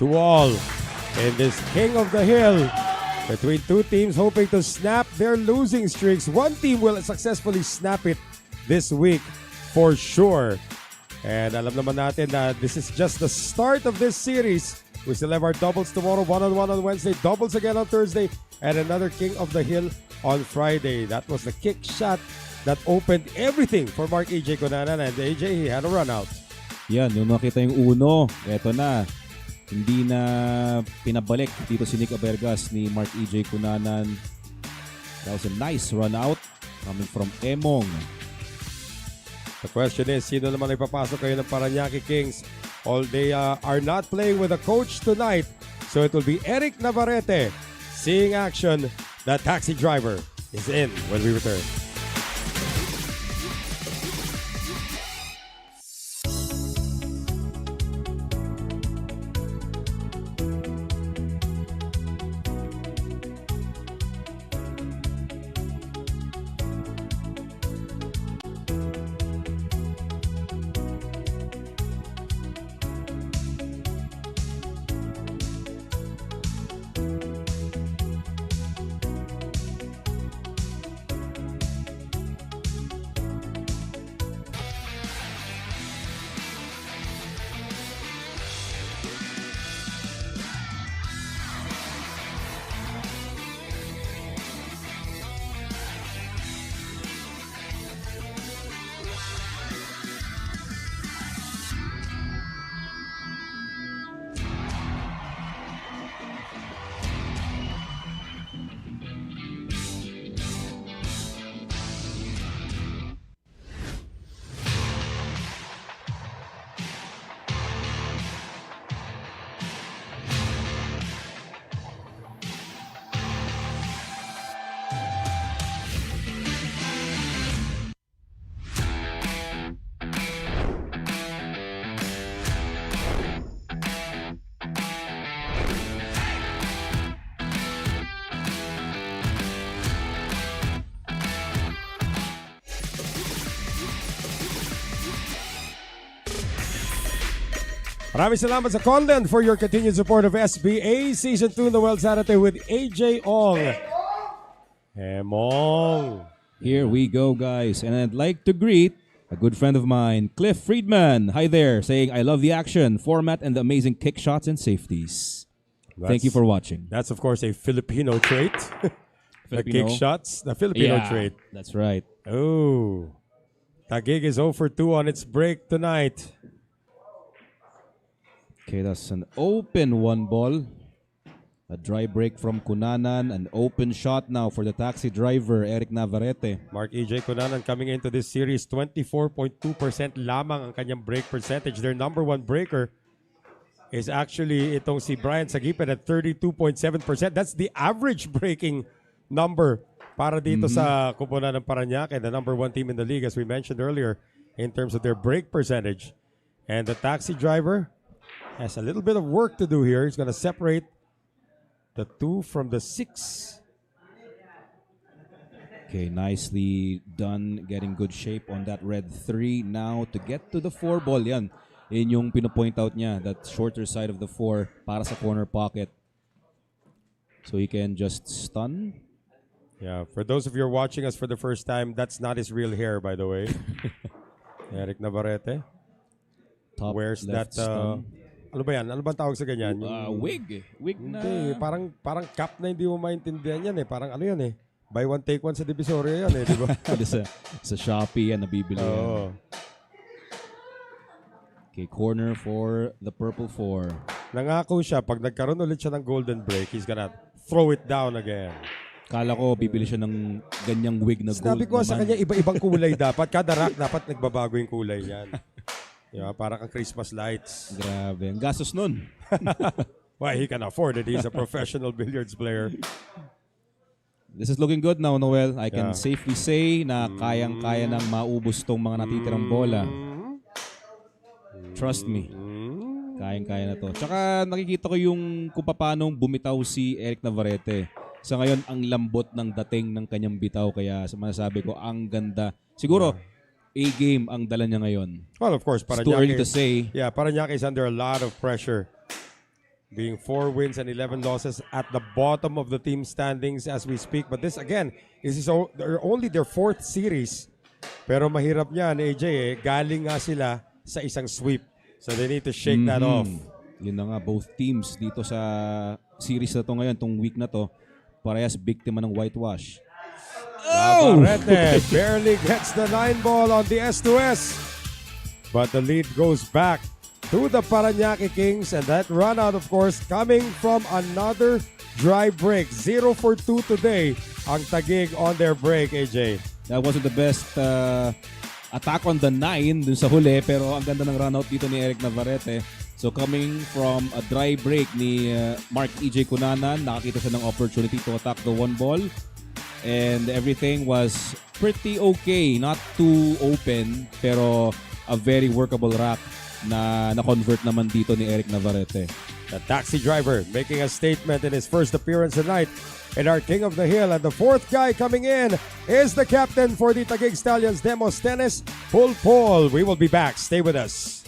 2-all in this King of the Hill between 2 teams hoping to snap their losing streaks. One team will successfully snap it this week for sure. And alam naman natin na this is just the start of this series. We still have our doubles tomorrow, 1-on-1 on Wednesday, doubles again on Thursday, and another King of the Hill on Friday. That was the kick shot that opened everything for Mark EJ Kunanan, and AJ, he had a run out. Yan, yung nakita yung uno, eto na. Hindi na pinabalik dito si Nick Abergas ni Mark EJ Kunanan. That was a nice run out coming from Emong. The question is, sino naman ipapasok kayo ng Parañaque Kings? They are not playing with a coach tonight, so it will be Eric Navarete seeing action. The taxi driver is in when we return. Maraming salamat sa content for your continued support of SBA Season 2 Noel Zarate with AJ Ong. Emong. Here we go, guys. And I'd like to greet a good friend of mine, Cliff Friedman. Hi there, saying, I love the action, format, and the amazing kick shots and safeties. Thank you for watching. That's, of course, a Filipino trait. The kick shots, the Filipino trait. That's right. Oh. Taguig is 0 for 2 on its break tonight. Okay, that's an open one ball. A dry break from Kunanan. An open shot now for the taxi driver, Eric Navarete. Mark EJ Kunanan coming into this series, 24.2% lamang ang kanyang break percentage. Their number one breaker is actually itong si Brian Sagipin at 32.7%. That's the average breaking number para dito sa kupunan ng Parañaque, the number one team in the league, as we mentioned earlier, in terms of their break percentage. And the taxi driver has a little bit of work to do here. He's going to separate the 2 from the 6. Okay, nicely done. Getting good shape on that red 3. Now to get to the 4 ball. Yan yung pinopoint out niya. That shorter side of the 4 para sa corner pocket. So he can just stun. Yeah, for those of you who are watching us for the first time, that's not his real hair, by the way. Eric Navarete. Top Where's that? left stun. Ano ba yan? Ano bang tawag sa ganyan? Wig. Wig na. Hindi, parang cap na hindi mo maintindihan yan eh. Parang ano yan eh. Buy one, take one sa Divisoria yan eh, di ba? sa Shopee yan, nabibili yan. Oo. Okay, corner for the purple 4. Nangako siya, pag nagkaroon ulit siya ng golden break, he's gonna throw it down again. Kala ko bibili siya ng ganyang wig na gold. Sinabi ko sa kanya, iba-ibang kulay dapat. Kada rack dapat nagbabago yung kulay niyan. Yeah, para kang Christmas lights. Grabe. Ang gastos nun. Why, he can afford it. He's a professional billiards player. This is looking good now, Noel. I can safely say na kayang-kaya nang maubos tong mga natitirang bola. Trust me. Kayang-kaya na to. Tsaka nakikita ko yung kung paano bumitaw si Eric Navarete. Sa ngayon, ang lambot ng dating ng kanyang bitaw. Kaya masasabi ko, ang ganda. Siguro, A-game ang dala niya ngayon. Well, of course, It's too early to say. Yeah, Parañaque is under a lot of pressure. Being 4 wins and 11 losses at the bottom of the team standings as we speak. But this, again, is only their 4th series. Pero mahirap niyan, AJ, eh. Galing nga sila sa isang sweep. So they need to shake that off. Yun na nga, both teams dito sa series na to ngayon, tong week na to, parehas biktima ng whitewash. Navarete barely gets the 9 ball on the S2S. But the lead goes back to the Parañaque Kings. And that run out, of course, coming from another dry break. 0 for 2 today ang Taguig on their break, AJ. That wasn't the best attack on the 9 dun sa huli, pero ang ganda ng run out dito ni Eric Navarete. So coming from a dry break ni Mark EJ Kunanan, nakakita siya ng opportunity to attack the 1 ball. And everything was pretty okay. Not too open, pero a very workable rack na na-convert naman dito ni Eric Navarete. The taxi driver making a statement in his first appearance tonight in our King of the Hill. And the 4th guy coming in is the captain for the Taguig Stallions Demos Tennis, Pulpool. We will be back. Stay with us.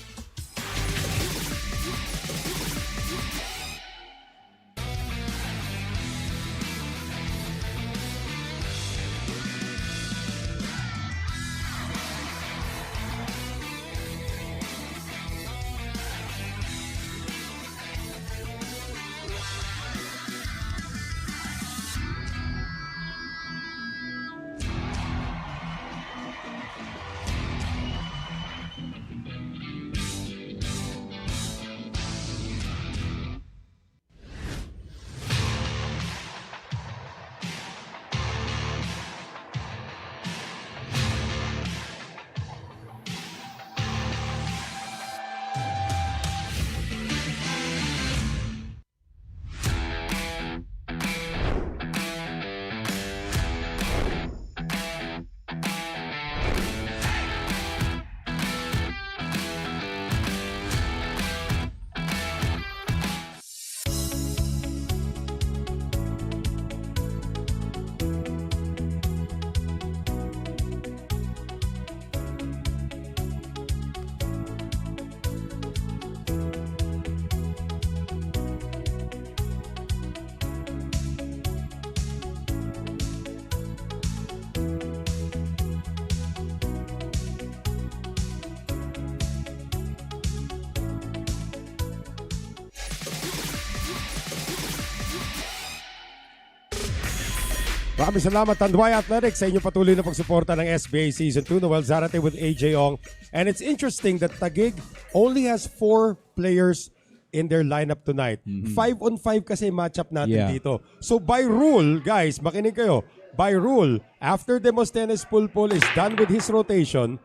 Maraming salamat, Tanduay Athletics, sa inyong patuloy na pagsuporta ng SBA Season 2. Noel Zarate with AJ Ong. And it's interesting that Taguig only has 4 players in their lineup tonight. 5-on-5 kasi matchup natin dito. So by rule, guys, makinig kayo. By rule, after Demosthenes Pulpool is done with his rotation,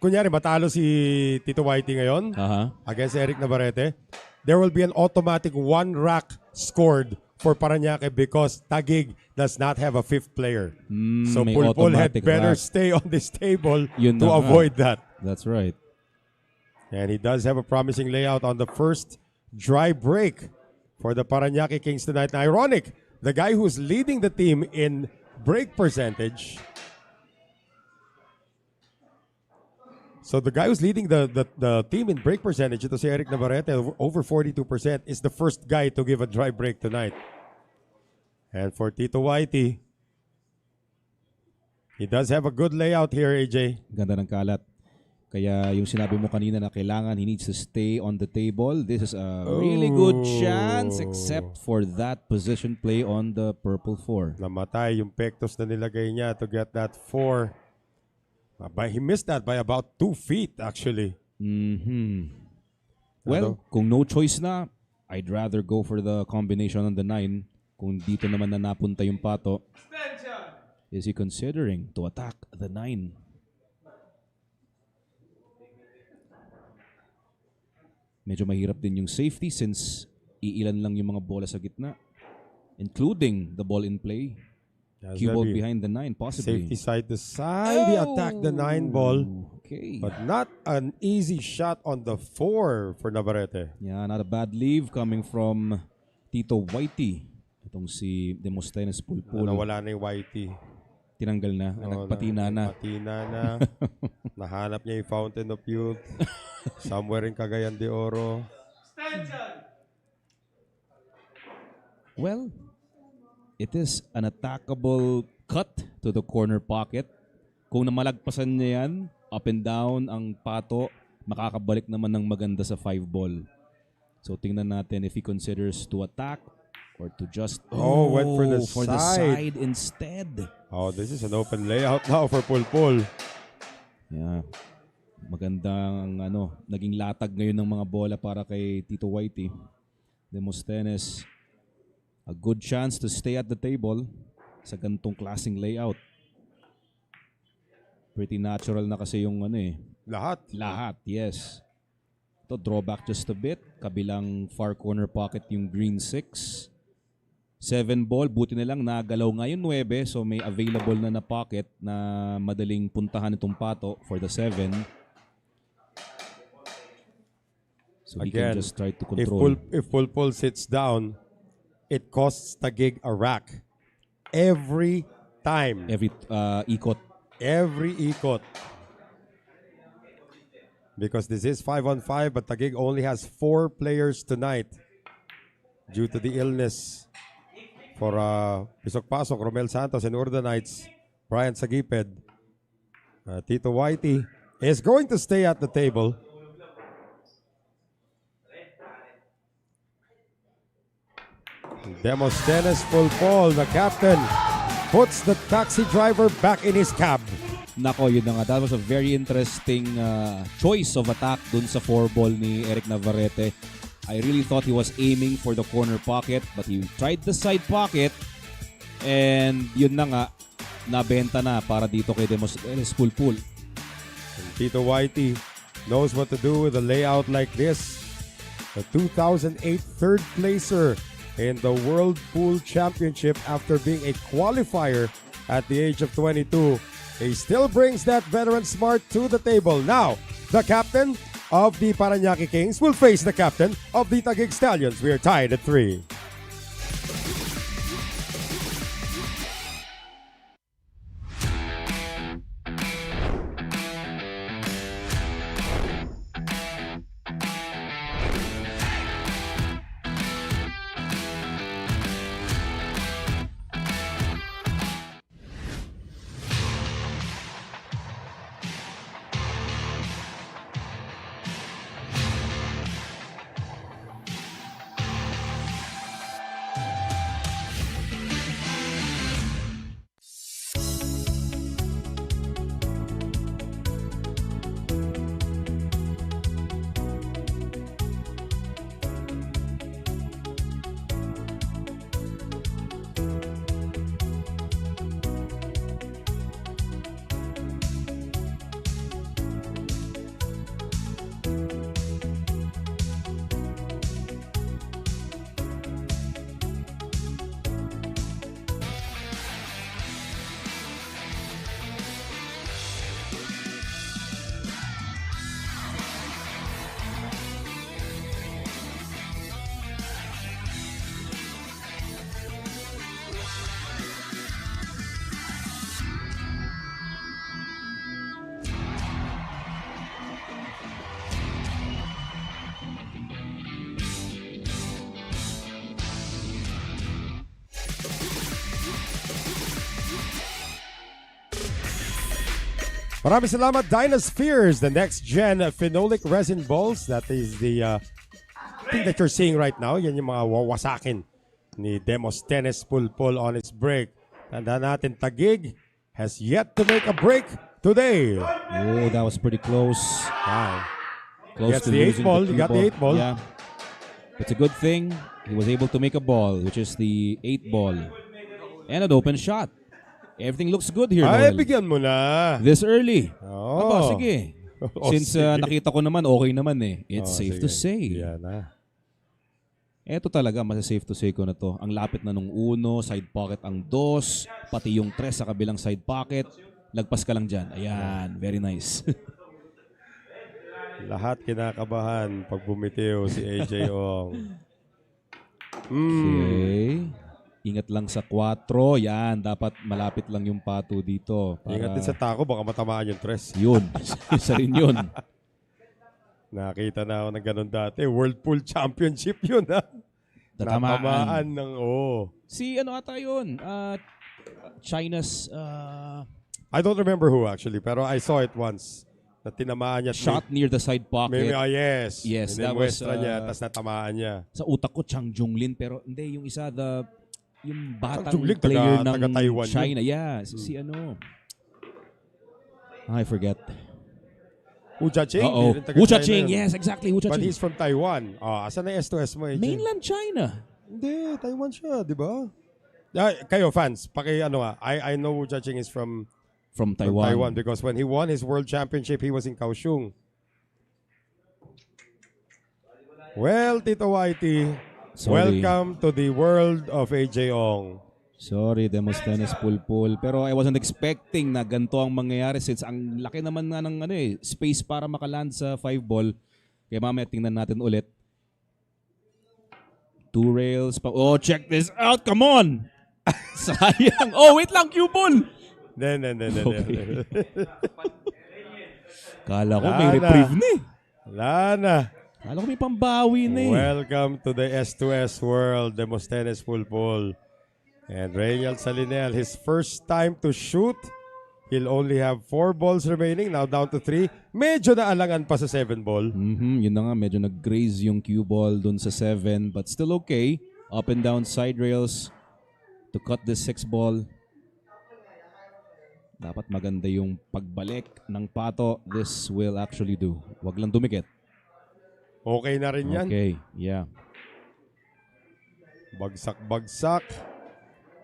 kunyari matalo si Tito Whitey ngayon against Eric Navarete, there will be an automatic 1 rack scored for Parañaque because Taguig does not have a 5th player. So Pulpul had better stay on this table to avoid that. That's right. And he does have a promising layout on the first dry break for the Parañaque Kings tonight. Now, ironic, the guy who's leading the team in break percentage. So the guy who's leading the team in break percentage, ito si Eric Navarete, over 42%, is the first guy to give a dry break tonight. And for Tito Whitey, he does have a good layout here, AJ. Ganda ng kalat. Kaya yung sinabi mo kanina na kailangan he needs to stay on the table. This is a really good chance except for that position play on the purple 4. Namatay yung pectus na nilagay niya to get that 4. He missed that by about 2 feet actually. Well, kung no choice na, I'd rather go for the combination on the 9. Kung dito naman na napunta yung pato, is he considering to attack the 9? Medyo mahirap din yung safety since iilan lang yung mga bola sa gitna, including the ball in play. Cue ball behind the 9, possibly. Safety side to side. He attacked the 9 ball. Okay. But not an easy shot on the 4 for Navarete. Yeah, not a bad leave coming from Tito Whitey. Itong si Demosthenes Pulpool. Nawala na yung Whitey. Tinanggal na. Nagpatina na. Patina na. Nahanap niya yung Fountain of Youth. Somewhere in Cagayan de Oro. Well, it is an attackable cut to the corner pocket. Kung namalagpasan niya yan, up and down ang pato, makakabalik naman ng maganda sa 5 ball. So tingnan natin if he considers to attack or to just went for the side instead. Oh, this is an open layout now for Pulpul. Yeah. Magandang naging latag ngayon ng mga bola para kay Tito Whitey. Demosthenes, a good chance to stay at the table sa ganitong klaseng layout. Pretty natural na kasi yung Lahat, yes. Ito, drawback just a bit. Kabilang far corner pocket yung green 6. 7 ball, buti na lang nagalaw nga yung 9, so may available na pocket na madaling puntahan itong pato for the 7. So he can just try to control. If Pulpul sits down, it costs Taguig a rack. Every time. Every ikot. Every ikot. Because this is 5-on-5, but Taguig only has 4 players tonight due to the illness for Pisok Pasok, Romel Santos, and Urda Knights, Brian Sagiped. Tito Whitey is going to stay at the table. Demosthenes Pulpol, the captain, puts the taxi driver back in his cab. Nako, yun na nga. That was a very interesting choice of attack dun sa 4 ball ni Eric Navarete. I really thought he was aiming for the corner pocket, but he tried the side pocket. And yun na nga, nabenta na para dito kay Demosthenes Pulpul. Tito Whitey knows what to do with a layout like this. The 2008 third placer in the World Pool Championship after being a qualifier at the age of 22. He still brings that veteran smart to the table. Now, the captain of the Parañaque Kings will face the captain of the Taguig Stallions. We are tied at 3. Maraming salamat, Dynaspheres, the next-gen phenolic resin balls. That is the thing that you're seeing right now. Yan yung mga wawasakin ni Demosthenes Pulpool on its break. Tandaan natin, Taguig has yet to make a break today. Oh, that was pretty close. Wow. Close Gets to the 8 losing ball. the You cue got the 8 ball. Yeah. It's a good thing he was able to make a ball, which is the 8 ball. And an open shot. Everything looks good here, Ay, Noel. bigyan mo na. This early. Oh. Aba, sige. Oh, Since sige. nakita ko naman, okay naman eh. It's Oh, safe sige. to say. Yan na. Eto talaga, safe to say ko na to. Ang lapit na nung 1, side pocket ang 2, pati yung 3 sa kabilang side pocket. Lagpas ka lang dyan. Ayan, very nice. Lahat kinakabahan pag bumitiw si AJ Ong. Okay. Ingat lang sa 4. Yan, dapat malapit lang yung pato dito. Ingat din sa tako, baka matamaan yung tres. Yun. Isa rin yun. Nakita na ako ng ganun dati. World Pool Championship yun, ha? Natamaan ng, Si ano ata yun? China's I don't remember who actually, pero I saw it once. Na tinamaan niya. shot near the side pocket. Yes. Yes, And then that was, muestra niya, tapos natamaan niya. Sa utak ko, Chang Junglin. Pero hindi, yung isa, yung batang Junglin, player ng taga-Taiwan China. Yeah, si ano. I forget. Wu Ching. Uh-oh. Wu Ching, yes, exactly. Wu But Ching. he's from Taiwan. Asan na S2S mo, AJ? Mainland China. Hindi, Taiwan siya, di ba? Kayo fans, ano nga, I know Wu Ching is from Taiwan. because when he won his world championship, he was in Kaohsiung. Well, Tito Whitey, Sorry. welcome to the world of AJ Ong. Sorry, Demosthenes Pulpool. Pero I wasn't expecting na ganito ang mangyayari since ang laki naman nga ng space para makaland sa 5 ball. Kaya mamaya tingnan natin ulit. 2 rails pa. Oh, check this out. Come on! Sayang. Oh, wait lang. Cue ball! Then. Okay. Kala ko may Wala na. reprieve na eh. Wala na. Kala ko may pambawi na eh. Welcome to the S2S world, Demosthenes Pulpool. And Reynald Salinel, his first time to shoot. He'll only have 4 balls remaining, now down to 3. Medyo naalangan pa sa 7 ball. Yun na nga, medyo nag-graze yung cue ball dun sa 7, but still okay. Up and down side rails to cut this 6 ball. Dapat maganda yung pagbalik ng pato. This will actually do. Wag lang dumikit. Okay na rin yan. Okay, yeah. Bagsak.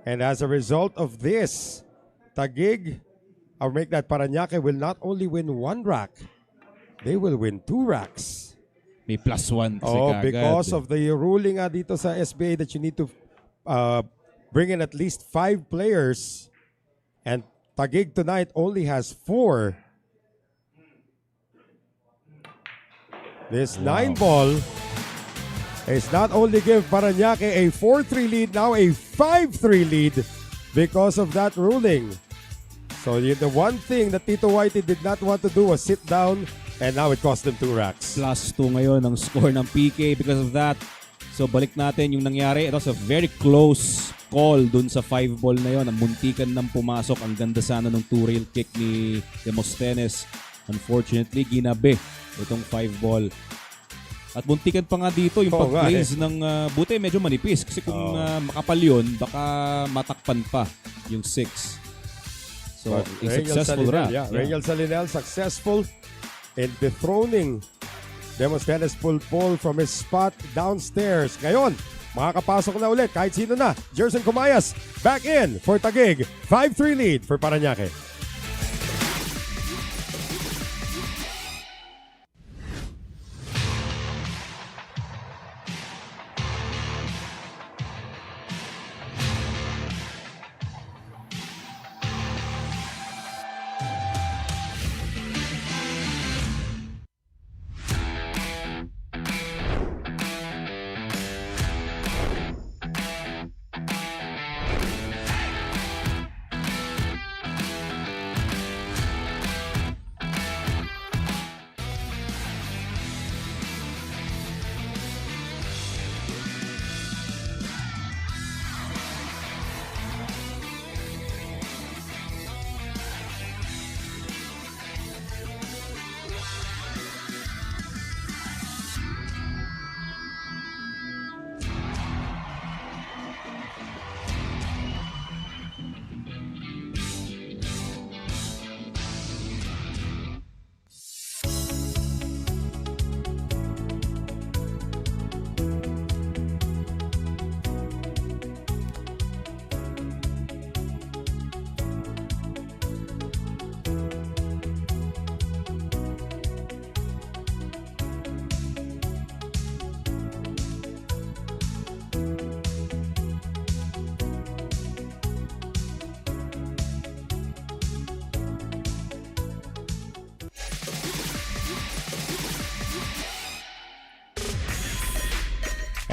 And as a result of this, Taguig, or make that Parañaque, will not only win 1 rack, they will win 2 racks. May +1 kasi kagad. Because of the ruling dito sa SBA that you need to bring in at least 5 players. And Taguig tonight only has 4. This 9 ball is not only give Parañaque a 4-3 lead, now a 5-3 lead because of that ruling. So the one thing that Tito Whitey did not want to do was sit down, and now it cost them 2 racks. +2 ngayon ang score ng PK because of that. So balik natin yung nangyari. It was a very close call dun sa 5 ball na yon. Ang muntikan ng pumasok. Ang ganda sana ng 2-rail kick ni Demosthenes. Unfortunately, ginabi itong 5 ball. At buntikan pa nga dito yung pag-glaze ng buti medyo manipis. Kasi kung makapal yun, baka matakpan pa yung 6. So, a successful run. Yeah. Reynald Salinel successful in dethroning Demosthenes Pulpool from his spot downstairs. Ngayon, makakapasok na ulit kahit sino na. Jerson Cumayas back in for Taguig. 5-3 lead for Parañaque.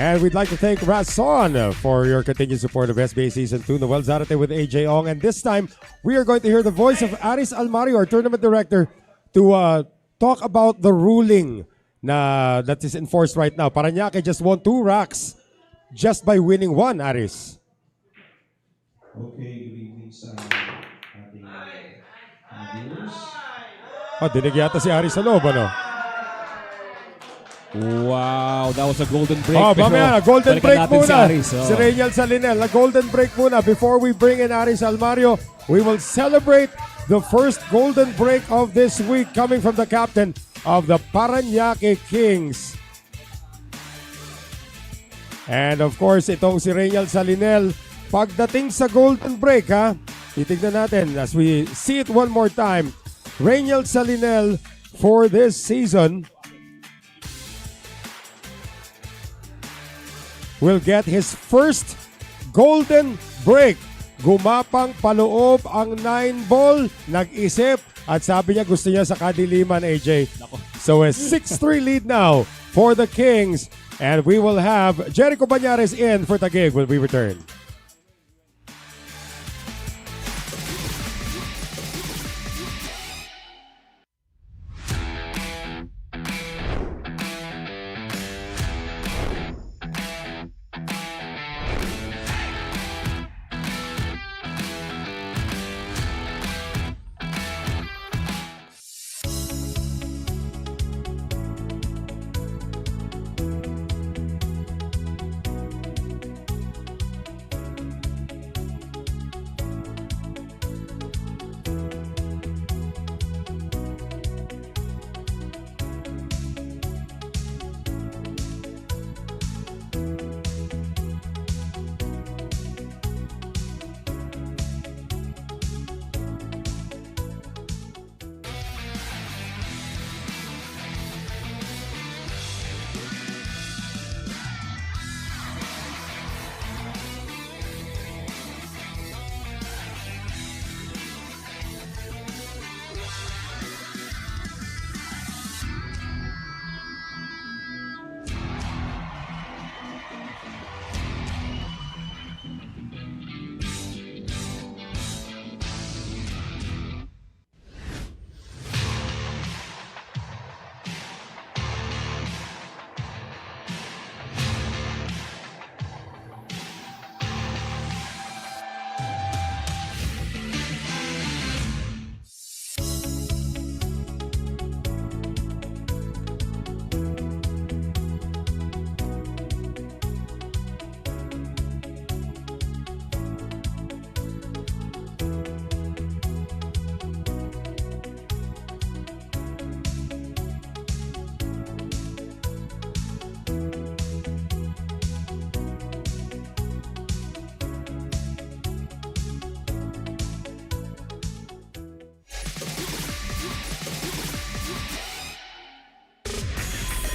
And we'd like to thank Rason for your continued support of SBA Season 2, Noel Zarate with AJ Ong. And this time, we are going to hear the voice of Aris Almario, our tournament director, to talk about the ruling that is enforced right now. Parañaque just won 2 racks just by winning 1, Aris. Okay, good evening sa ating viewers. Dinig yata si Aris sa loob, ano? Wow, that was a golden break. Mamaya, golden balikan break natin muna. Si Aris, Si Reynel Salinel, a golden break muna. Before we bring in Aris Almario, we will celebrate the first golden break of this week coming from the captain of the Parañaque Kings. And of course, itong si Reynel Salinel, pagdating sa golden break, titignan natin as we see it one more time. Reynel Salinel for this season will get his first golden break. Gumapang paloob ang 9-ball, nag-isip, at sabi niya gusto niya sa kadiliman, AJ. So a 6-3 lead now for the Kings. And we will have Jericho Banyares in for Taguig when we return.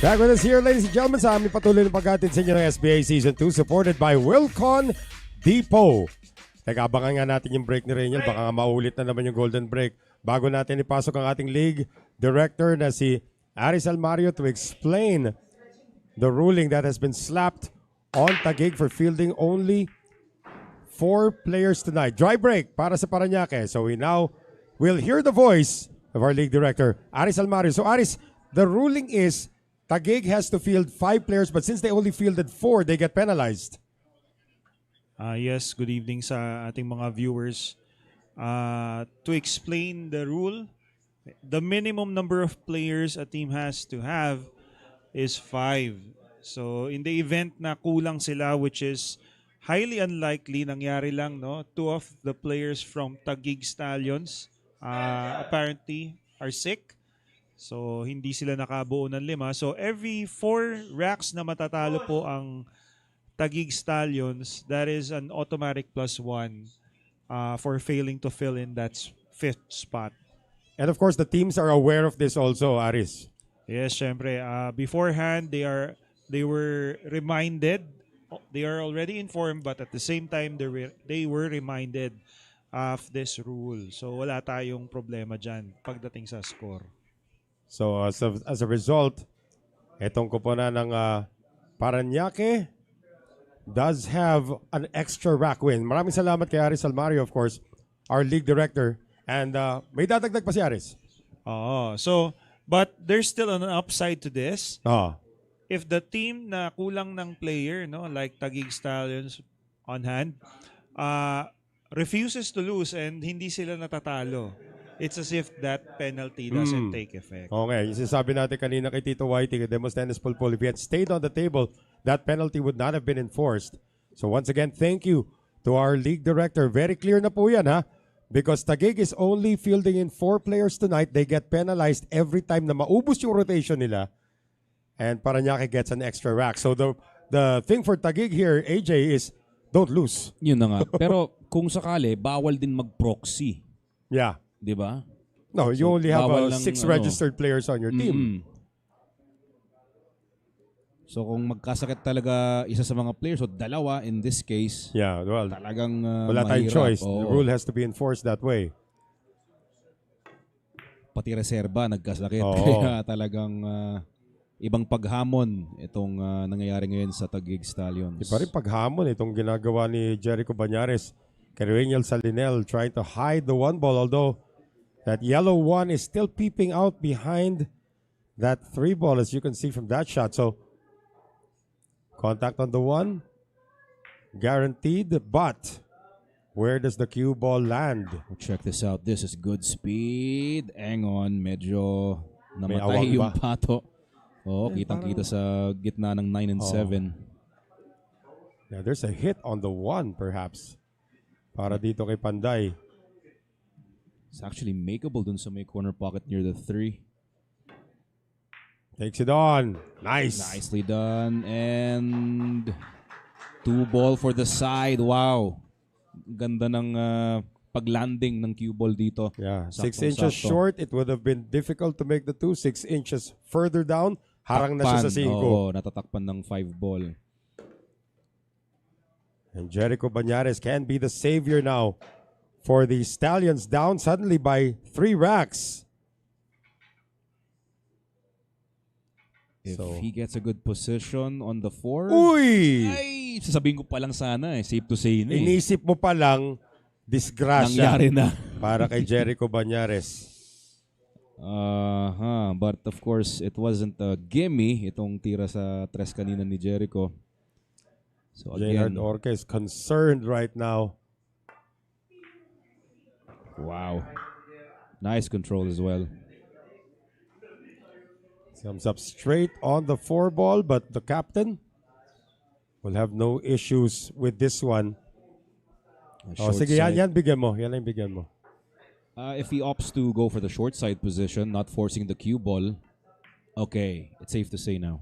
Back with us here, ladies and gentlemen, sa aming patuloy na paghatid sa inyo ng SBA Season 2, supported by Wilcon Depot. Teka, abangan nga natin yung break ni Reynel. Baka nga maulit na naman yung golden break. Bago natin ipasok ang ating league director na si Aris Almario to explain the ruling that has been slapped on Taguig for fielding only 4 players tonight. Dry break para sa Parañaque. So we now will hear the voice of our league director, Aris Almario. So Aris, the ruling is Taguig has to field 5 players, but since they only fielded 4, they get penalized. Yes, good evening sa ating mga viewers. To explain the rule, the minimum number of players a team has to have is 5. So in the event na kulang sila, which is highly unlikely, nangyari lang, no? 2 of the players from Taguig Stallions apparently are sick. So, hindi sila nakabuo ng 5. So, every 4 racks na matatalo po ang Taguig Stallions, that is an automatic +1 for failing to fill in that 5th spot. And of course, the teams are aware of this also, Aris. Yes, syempre. Beforehand, they were reminded. They are already informed, but at the same time, they were reminded of this rule. So, wala tayong problema dyan pagdating sa score. So as a result, itong koponan ng Parañaque does have an extra rack win. Maraming salamat kay Aris Almario, of course, our league director. And may dadagdag pa si Aris. So, but there's still an upside to this. Oh. If the team na kulang ng player, no, like Taguig Stallions on hand, refuses to lose and hindi sila natatalo, it's as if that penalty doesn't take effect. Okay, yung sinasabi natin kanina kay Tito Whitey, kay Demosthenes Pulpool, if he had stayed on the table, that penalty would not have been enforced. So once again, thank you to our league director. Very clear na po yan, ha? Because Taguig is only fielding in 4 players tonight. They get penalized every time na maubos yung rotation nila. And Parañaque gets an extra rack. So the thing for Taguig here, AJ, is don't lose. Yun na nga. Pero kung sakali, bawal din mag-proxy. Yeah. Di ba? No, you only have bawal lang, 6 registered players on your team. So kung magkasakit talaga isa sa mga players o dalawa in this case, Yeah, well, talagang wala tayong mahirap. choice. Oo. The rule has to be enforced that way. Pati reserba nagkasakit. Oo. Kaya talagang ibang paghamon itong nangyayari ngayon sa Taguig Stallions. Iba rin paghamon itong ginagawa ni Jericho Banyares kay Salinel, trying to hide the 1 ball, although that yellow 1 is still peeping out behind that 3 ball, as you can see from that shot. So contact on the 1 guaranteed, but where does the cue ball land? Check this out. This is good speed. Hang on. Medyo May namatay awang yung ba? pato. Oo, kitang-kita sa gitna ng 9 and 7. Yeah, there's a hit on the 1 perhaps para dito kay Panday. It's actually makeable dun sa may corner pocket near the 3. Takes it on. Nice. Nicely done. And 2 ball for the side. Wow. Ganda ng paglanding ng cue ball dito. Yeah, 6 Saktong-sakto. inches short. It would have been difficult to make the 2. 6 inches further down. Harang na siya sa 5. Oo, natatakpan ng 5 ball. And Jericho Banyares can be the savior now for the Stallions, down suddenly by 3 racks. If So- he gets a good position on the 4, Uy! ay, sasabihin ko pa lang sana safe to say na Inisip mo pa lang, disgrasya nangyari na. para kay Jericho Banyares. But of course, it wasn't a gimme itong tira sa tres kanina ni Jericho. So Jaynard again, Orca is concerned right now. wow. Nice control as well. Comes up straight on the 4 ball, but the captain will have no issues with this one. Oh, Short sige, side. yan bigyan mo. Yan ang bigyan mo. If he opts to go for the short side position, not forcing the cue ball, okay, it's safe to say now.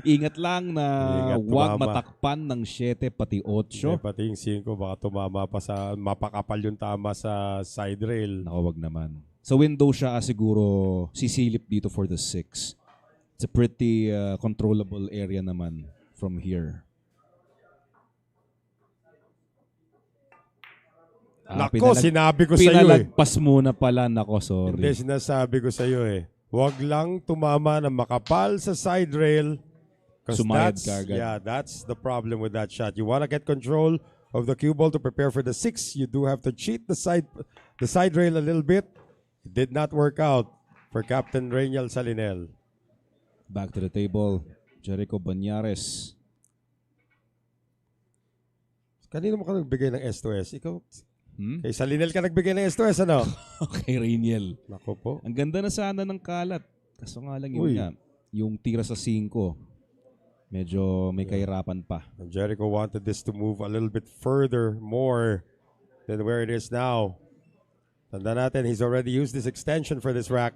Ingat lang na Ingat, huwag tumama. matakpan ng 7 pati 8. Pati yung 5, baka tumama pa sa, mapakapal yung tama sa side rail. Naku, wag naman. Sa window siya siguro sisilip dito for the 6. It's a pretty controllable area naman from here. Nako, sinabi ko sa iyo eh. Pinalagpas muna pala. Nako, sorry. Hindi, sinasabi ko sa iyo eh. Huwag lang tumama na makapal sa side rail. 'Cause Sumayad that's- ka agad. Yeah, that's the problem with that shot. You want to get control of the cue ball to prepare for the 6. You do have to cheat the side rail a little bit. It did not work out for Captain Reynal Salinel. Back to the table. Jericho Banyares. Kanino mo ka nagbigay ng S2S? Ikaw? Hmm? Kay Salinel ka nagbigay ng S2S, ano? Okay, Rainiel. Nako po. Ang ganda na sana ng kalat. Kaso nga lang Uy. yun nga. Yung tira sa 5. Medyo may kahirapan pa. And Jericho wanted this to move a little bit further, more than where it is now. Tanda natin, he's already used this extension for this rack.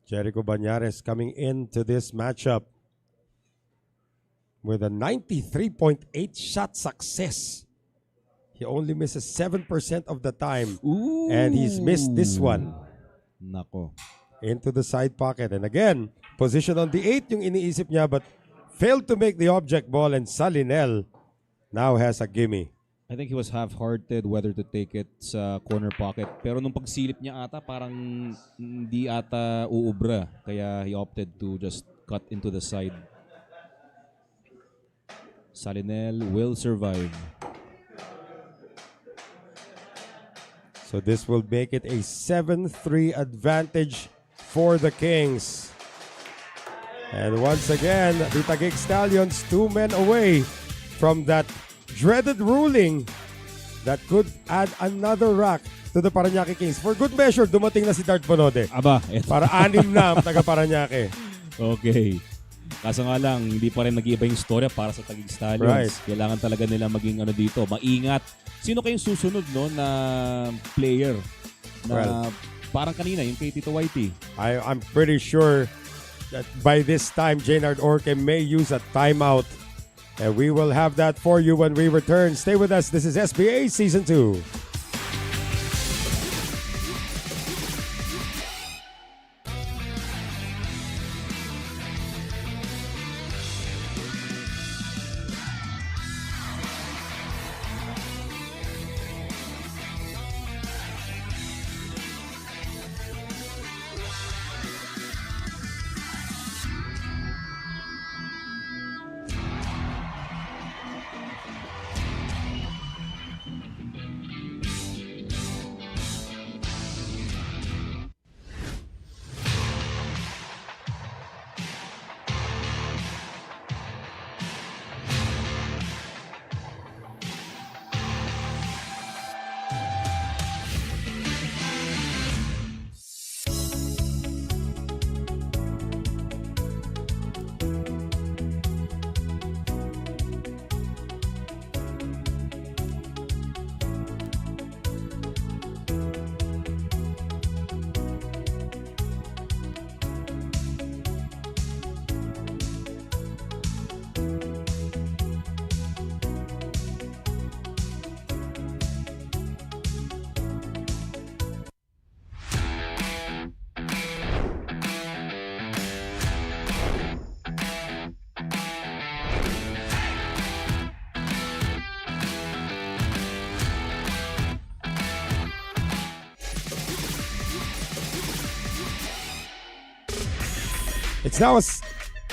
Jericho Banyares coming into this matchup with a 93.8 shot success. He only misses 7% of the time. Ooh. And he's missed this one Nako. into the side pocket. And again, position on the 8 yung iniisip niya, but failed to make the object ball, and Salinel now has a gimme. I think he was half-hearted whether to take it sa corner pocket. Pero nung pagsilip niya ata, parang hindi ata uubra. Kaya he opted to just cut into the side. Salinel will survive. So this will make it a 7-3 advantage for the Kings. And once again, the Taguig Stallions 2 men away from that dreaded ruling that could add another rack to the Parañaque Kings. For good measure, dumating na si Dart Bonode. Aba, eto. Para 6 na ang taga Parañaque. Okay. Kaso nga lang, hindi pa rin nag-iiba yung storya para sa Taguig Stallions. Right. Kailangan talaga nila maging dito, maingat. Sino kayong susunod na player na parang kanina, yung kay Tito Whitey? I'm pretty sure that by this time, Jaynard Orque may use a timeout. And we will have that for you when we return. Stay with us. This is SBA Season 2.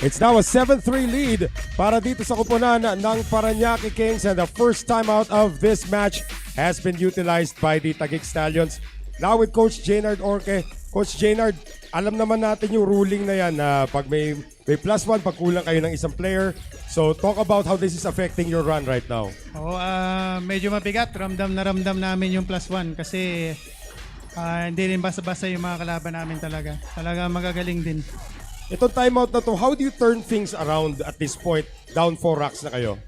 It's now a 7-3 lead para dito sa kupunan ng Parañaque Kings, and the first time out of this match has been utilized by the Taguig Stallions. Now with Coach Jaynard Orque. Coach Jaynard, alam naman natin yung ruling na yan na pag may +1, pag kulang kayo ng isang player. So talk about how this is affecting your run right now. Medyo mabigat. Ramdam namin yung +1 kasi hindi rin basta-basta yung mga kalaban namin talaga. Talaga magagaling din. Itong timeout na to, how do you turn things around at this point? Down 4 racks na kayo.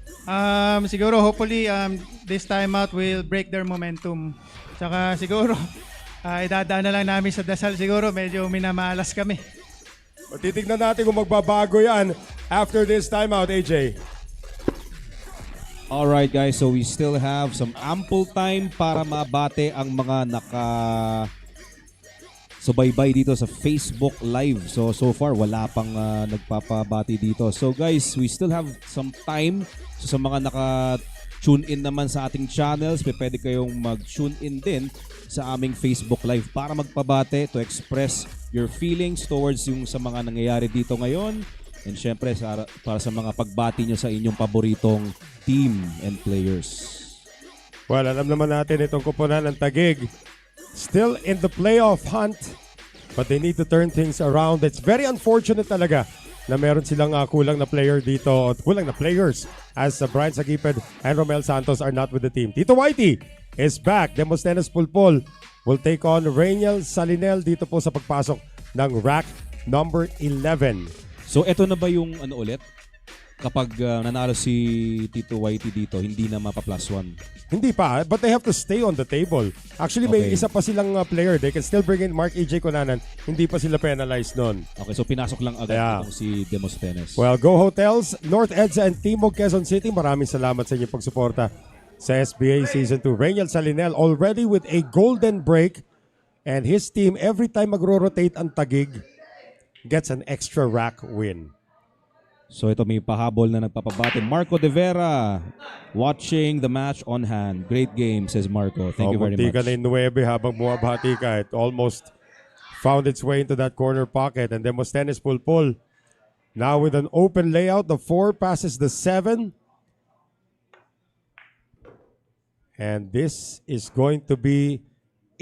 Siguro hopefully this timeout will break their momentum. Tsaka siguro idadaan na lang namin sa dasal. Siguro medyo minamalas kami. Titignan natin kung magbabago yan after this timeout, AJ. Alright guys, so we still have some ample time para mabate ang mga subaybay dito sa Facebook Live. So far, wala pang nagpapabati dito. So guys, we still have some time. So sa mga naka-tune in naman sa ating channels, pwede kayong mag-tune in din sa aming Facebook Live para magpabate, to express your feelings towards yung sa mga nangyayari dito ngayon. And syempre, para sa mga pagbati nyo sa inyong paboritong team and players. Well, alam naman natin itong kupunan ng Taguig. Still in the playoff hunt, but they need to turn things around. It's very unfortunate talaga na meron silang kulang na player dito, o kulang na players, as Brian Sagiped and Romel Santos are not with the team. Tito Whitey is back. Demosthenes Pulpool will take on Rainiel Salinel dito po sa pagpasok ng rack number 11. So eto na ba yung ulit? Kapag nanalo si Tito Whitey dito, hindi na mapa+1? Hindi pa, but they have to stay on the table. Actually, may isa pa silang player. They can still bring in EJ Kunanan. Hindi pa sila penalized nun. Okay, so pinasok lang agad itong si Demosthenes. Well, Go Hotels, North EDSA and Timog Quezon City, maraming salamat sa inyong pagsuporta sa SBA Season 2. Rainiel Salinel already with a golden break, and his team, every time magro-rotate ang Taguig, gets an extra rack win. So ito may pahabol na nagpapabati. Marco De Vera watching the match on hand. Great game, says Marco. Thank you very munti ka much. na yung 9 habang bumabati ka. It almost found its way into that corner pocket. And Demosthenes Pulpool now with an open layout. The 4 passes the 7. And this is going to be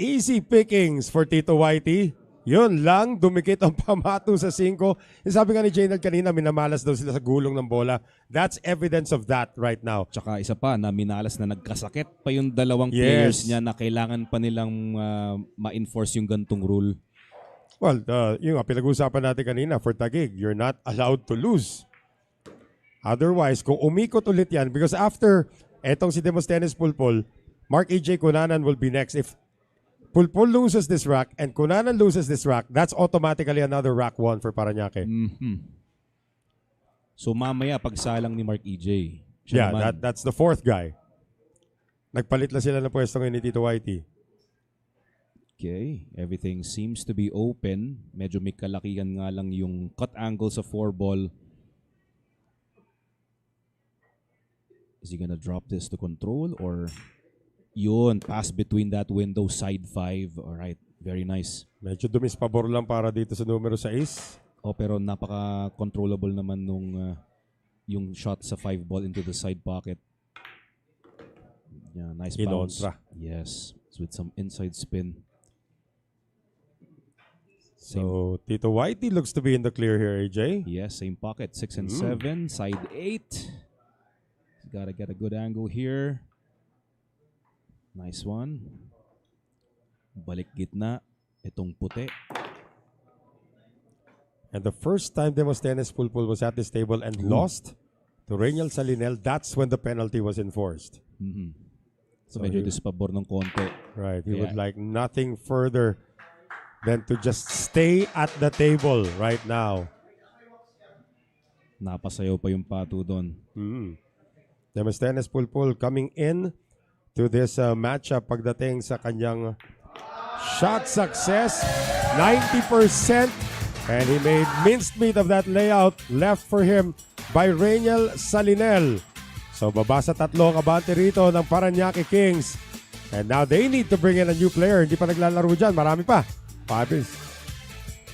easy pickings for Tito Whitey. Yun lang, dumikit ang pamato sa 5. Sabi nga ni Jaynald kanina, minamalas daw sila sa gulong ng bola. That's evidence of that right now. Tsaka isa pa na minalas na nagkasakit pa yung dalawang Yes. players niya na kailangan pa nilang ma-enforce yung gantong rule. Well, yung pinag-usapan natin kanina for Taguig, you're not allowed to lose. Otherwise, kung umikot ulit yan, because after etong si Demosthenes Pulpol, Mark EJ Kunanan will be next. If Pulpol loses this rack and Kunanan loses this rack, that's automatically another rack 1 for Parañaque. So mamaya pagsalang ni Mark EJ. Yeah, that's the 4th guy. Nagpalit lang sila ng pwesto ngayon ni Tito Whitey. Okay, everything seems to be open. Medyo may kalakihan nga lang yung cut angle sa 4-ball. Is he gonna drop this to control or... Yun, pass between that window, side 5. Alright, very nice. Medyo dumis pabor lang para dito sa numero 6. Oh, pero napaka-controllable naman nung yung shot sa 5-ball into the side pocket. Yeah, nice bounce. Inontra. Yes, with some inside spin. So, Tito Whitey looks to be in the clear here, AJ. Yes, same pocket. 6 and 7, side 8. He's gotta get a good angle here. Nice one. Balik gitna. Itong puti. And the first time Demosthenes Pulpul was at this table and lost to Reynald Salinel, that's when the penalty was enforced. So medyo dispabor ng konti. Right. He would like nothing further than to just stay at the table right now. Napasayaw pa yung pato doon. Demosthenes Pulpul coming in to this matchup pagdating sa kanyang shot success, 90%. And he made minced meat of that layout left for him by Reynald Salinel. So baba sa 3 kabante rito ng Parañaque Kings. And now they need to bring in a new player. Hindi pa naglalaro dyan. Marami pa. Papis.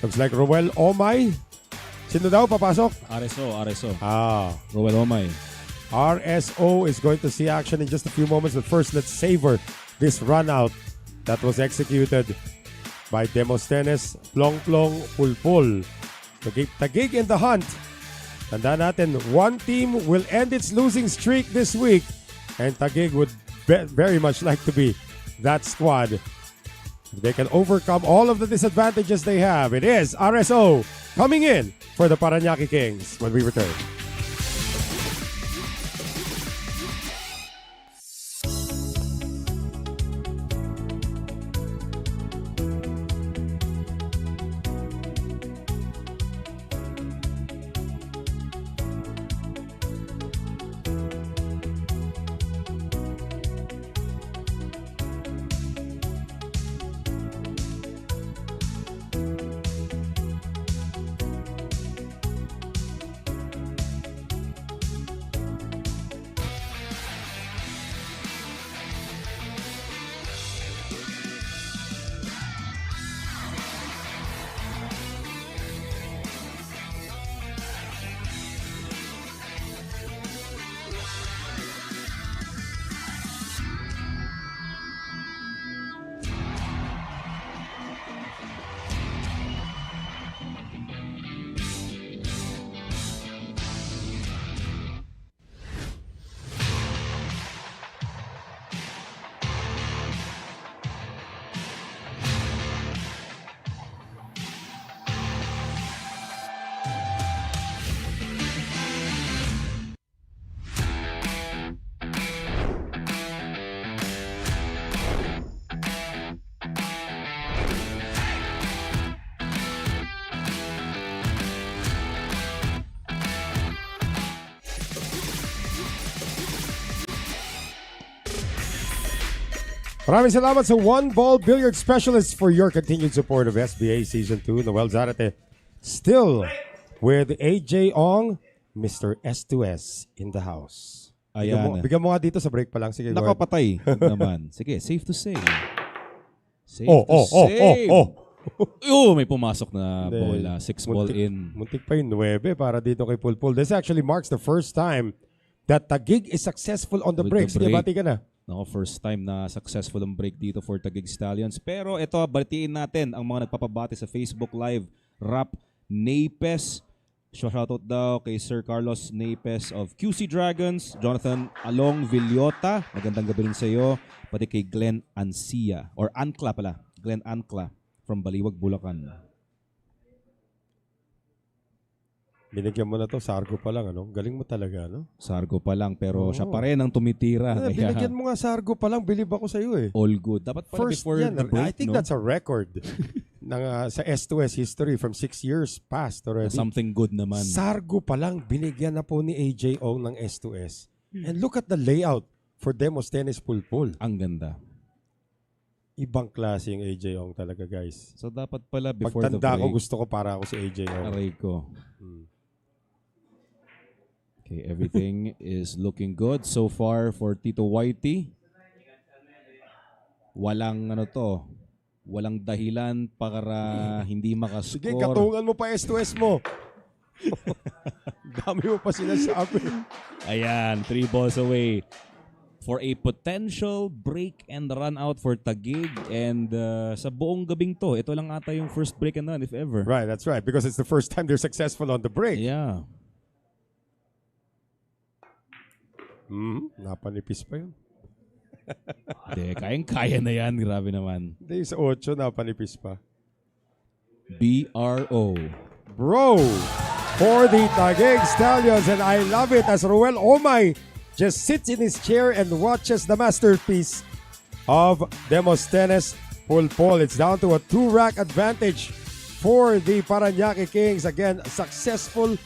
Looks like Roel Omay. Sino daw papasok? RSO. Roel Omay. RSO is going to see action in just a few moments. But first, let's savor this run out that was executed by Demosthenes Plong Pulpul to keep Taguig in the hunt. Tandaan natin, one team will end its losing streak this week, and Taguig would very much like to be that squad. If they can overcome all of the disadvantages they have, it is RSO coming in for the Parañaque Kings when we return. Maraming salamat sa One Ball Billiard Specialists for your continued support of SBA Season 2. Noel Zarate still with AJ Ong, Mr. S2S in the house. Ayan. Bigyan mo nga dito sa break pa lang. Sige, go ahead. Nakapatay naman. Sige, safe to say. Safe Oh, to save. oh. May pumasok na bola. 6 ball in. Muntik pa yung 9 para dito kay Pulpool. This actually marks the first time that Taguig is successful on the With break. the Sige, break. bati ka na. Nako, first time na successful ang break dito for Taguig Stallions. Pero ito, batiin natin ang mga nagpapabati sa Facebook Live. Rap Napes. Shoutout daw kay Sir Carlos Napes of QC Dragons. Jonathan Along Villota. Magandang gabi rin sa iyo. Pati kay Glenn Ancia. Or Ancla pala. Glenn Ancla from Baliwag, Bulacan. Binigyan mo na to, Sargo pa lang, ano? Galing mo talaga, no? Sargo pa lang, pero Oo. siya pa rin ang tumitira. Kaya Binigyan mo nga Sargo pa lang, believe ako sa iyo eh. all good. Dapat pala First before yan, the break, I think no? that's a record ng, sa S2S history from 6 years past already. Something good naman. Sargo pa lang, binigyan na po ni EJ Ong ng S2S. And look at the layout for Demosthenes Pulpool. Ang ganda. Ibang klase yung EJ Ong talaga, guys. So dapat pala before the Pagtanda ko, break. gusto ko para ako si EJ Ong. Aray ko. Okay, everything is looking good so far for Tito Whitey. Walang walang dahilan para hindi makascore. Sige, katungan mo pa S2S mo. Dami mo pa sinasabi. Ayan, 3 balls away for a potential break and run out for Taguig. And sa buong gabing to, ito lang ata yung first break and run if ever. Right, that's right. Because it's the first time they're successful on the break. Yeah. Napanipis pa yun. Hindi, kayang-kaya na yan. Grabe naman. Hindi, sa 8, napanipis pa. BRO. Bro, for the Taguig Stallions, and I love it as Ruel Omay just sits in his chair and watches the masterpiece of Demosthenes Pulpool. It's down to a 2-rack advantage for the Parañaque Kings. Again, successful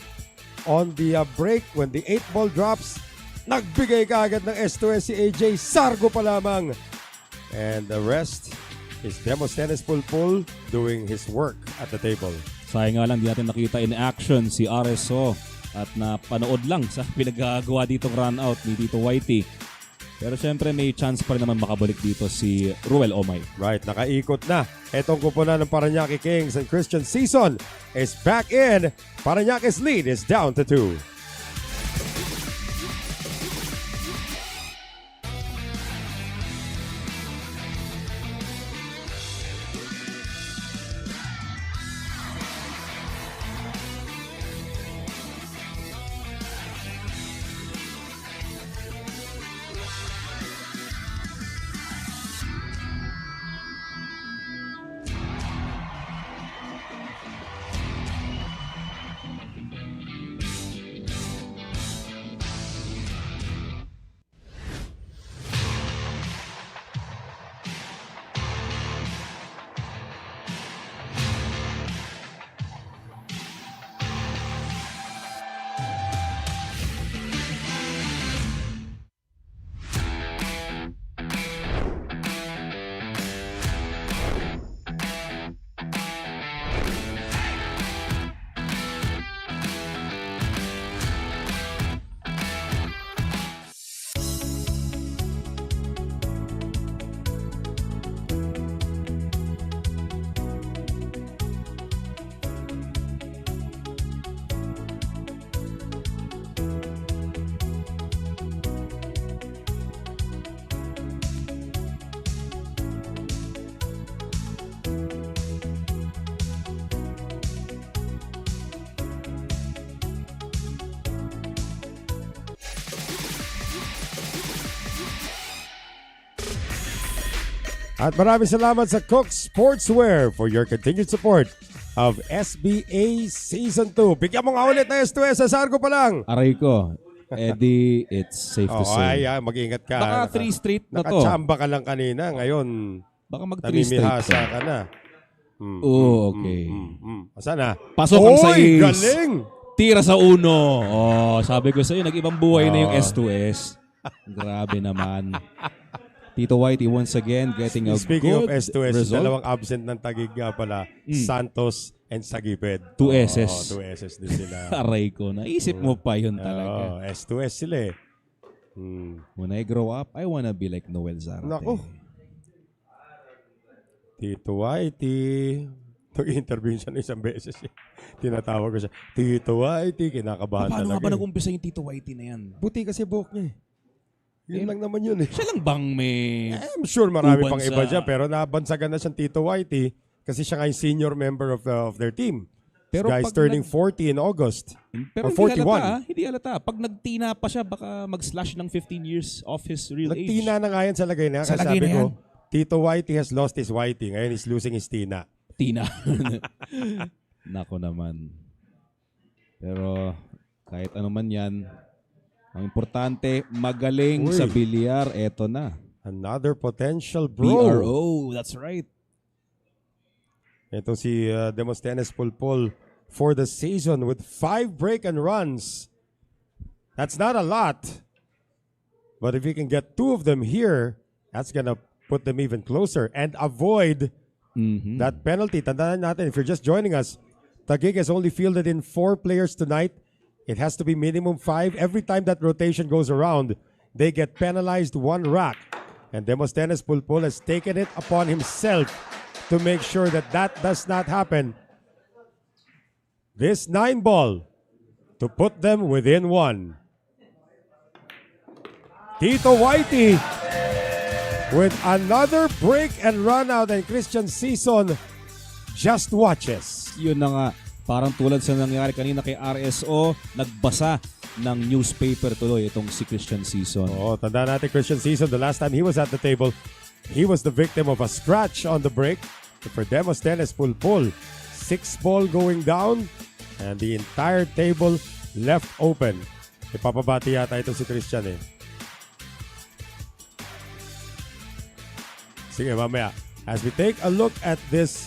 on the break when the 8-ball drops. Nagbigay ka agad ng S2S si AJ. Sargo pa lamang. And the rest is Demosthenes Pulpool doing his work at the table. Sayang nga lang, di natin nakita in action si RSO at napanood lang sa pinagagawa ditong run out ni Tito Whitey. Pero syempre may chance pa rin naman makabalik dito si Ruel Omay. Right, nakaikot na. Etong kupunan ng Parañaque Kings and Christian Season is back in. Parañaque's lead is down to 2. At maraming salamat sa Cook Sportswear for your continued support of SBA Season 2. Bigyan mo nga ulit na S2S sa Sargo pa lang. Aray ko, Eddie, it's safe to say. Mag-ingat ka. Baka 3 straight na to. Nakachamba ka lang kanina. Ngayon, Baka mag 3 straight namimihasa to. ka na. Oh, okay. Asan na? Pasok ang Oy, 6. galing! Tira sa 1. Oh, sabi ko sa'yo, nag-ibang buhay na yung S2S. Grabe naman. Tito Whitey once again getting a Speaking good of S2S, result. dalawang absent ng Taguig nga pala, Santos and sa gipid. 2 S's. 2 S's din sila. Aray ko, naisip mo pa yun talaga. S2S sila eh. When I grow up, I wanna be like Noel Zarate. Nako. Tito Whitey. Nag-interview siya ng isang beses. Tinatawag ko siya, Tito Whitey, kinakabahan Paano talaga. nga ba nag-umpisa yung Tito Whitey na yan? Buti kasi buhok niya eh. Yun lang naman yun eh. Siya lang bang may... I'm sure marami pang Ubansa. iba dyan, pero nabansagan na siyang Tito Whitey kasi siya nga yung senior member of their team. Pero This guy's pag turning 40 in August. Pero Or 41. Hindi halata. Pag nagtina pa siya, baka mag-slash ng 15 years off his real age. Nagtina na nga yan sa lagay na. Sa Kasi lagay sabi na ko, yan. Tito Whitey has lost his Whitey. Ngayon he's losing his Tina. Tina. Nako naman. Pero kahit ano man yan, ang importante, magaling Uy. sa bilyar. Eto na. Another potential bro. BRO. That's right. Ito si Demosthenes Pulpool for the season with 5 break and runs. That's not a lot. But if you can get 2 of them here, that's gonna put them even closer and avoid that penalty. Tandaan natin, if you're just joining us, Taguig has only fielded in 4 players tonight. It has to be minimum 5. Every time that rotation goes around, they get penalized 1 rack. And Demosthenes Pulpool has taken it upon himself to make sure that that does not happen. This 9 ball to put them within 1. Tito Whitey with another break and run out, and Christian Season just watches. Yun na nga. Parang tulad sa nangyari kanina kay RSO, nagbasa ng newspaper tuloy itong si Christian Season. Oh, tanda natin Christian Season, the last time he was at the table, he was the victim of a scratch on the break. For Demosthenes Pulpool, 6 ball going down and the entire table left open. Ipapabati yata ito si Christian eh. Sige, mamaya. As we take a look at this,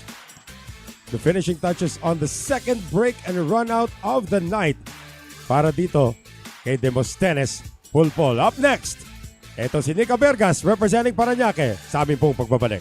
the finishing touches on the second break and run out of the night para dito kay Demosthenes Pulpool. Up next, ito si Nika Bergas representing Parañaque sa aming pong pagbabalik.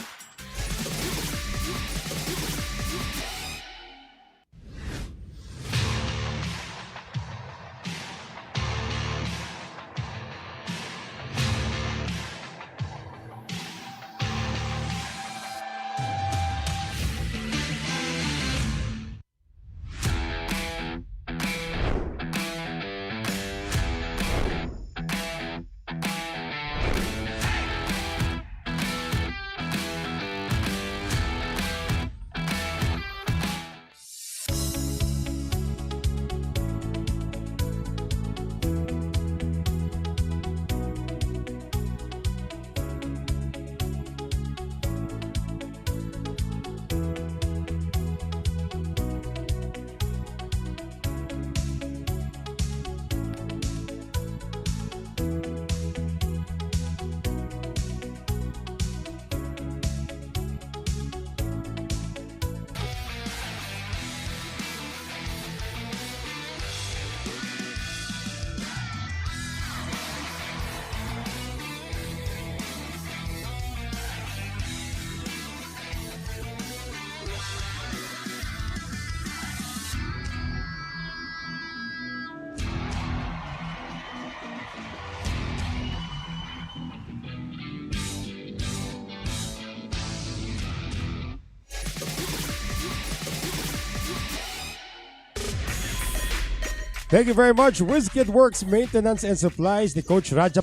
Thank you very much. WizKid Works Maintenance and Supplies, the Coach Raji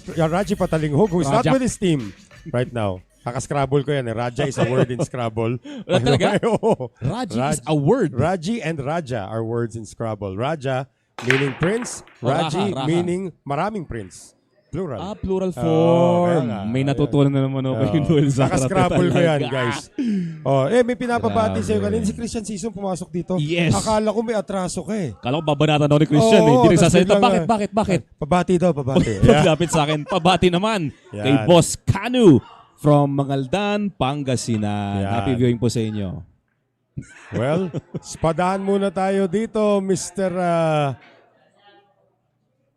Patalinghog, who is not Raja. with his team right now. Kaka-scrabble ko yan. Raja is a word in Scrabble. Wala talaga? Oo. Raji is a word. Raji and Raja are words in Scrabble. Raja meaning prince. Raji Raha. meaning maraming prince. Plural. Plural kaya form. nga. May natutunan na naman ako kay Noel Zarate. Kaka-scrabble ko yan, talaga. guys. May pinapabati Grabe. sa'yo kanina. Si Christian Season pumasok dito. Yes. Akala ko may atraso ka eh. Kala ko babanatan ako ni Christian. Oo, Hindi tas nagsasalita. biglang, Bakit? Pabati daw, pabati. Paglapit sa akin, pabati naman Yan. kay Boss Kanu from Mangaldan, Pangasinan. Yan. Happy viewing po sa inyo. Well, spadahan muna tayo dito, Mr.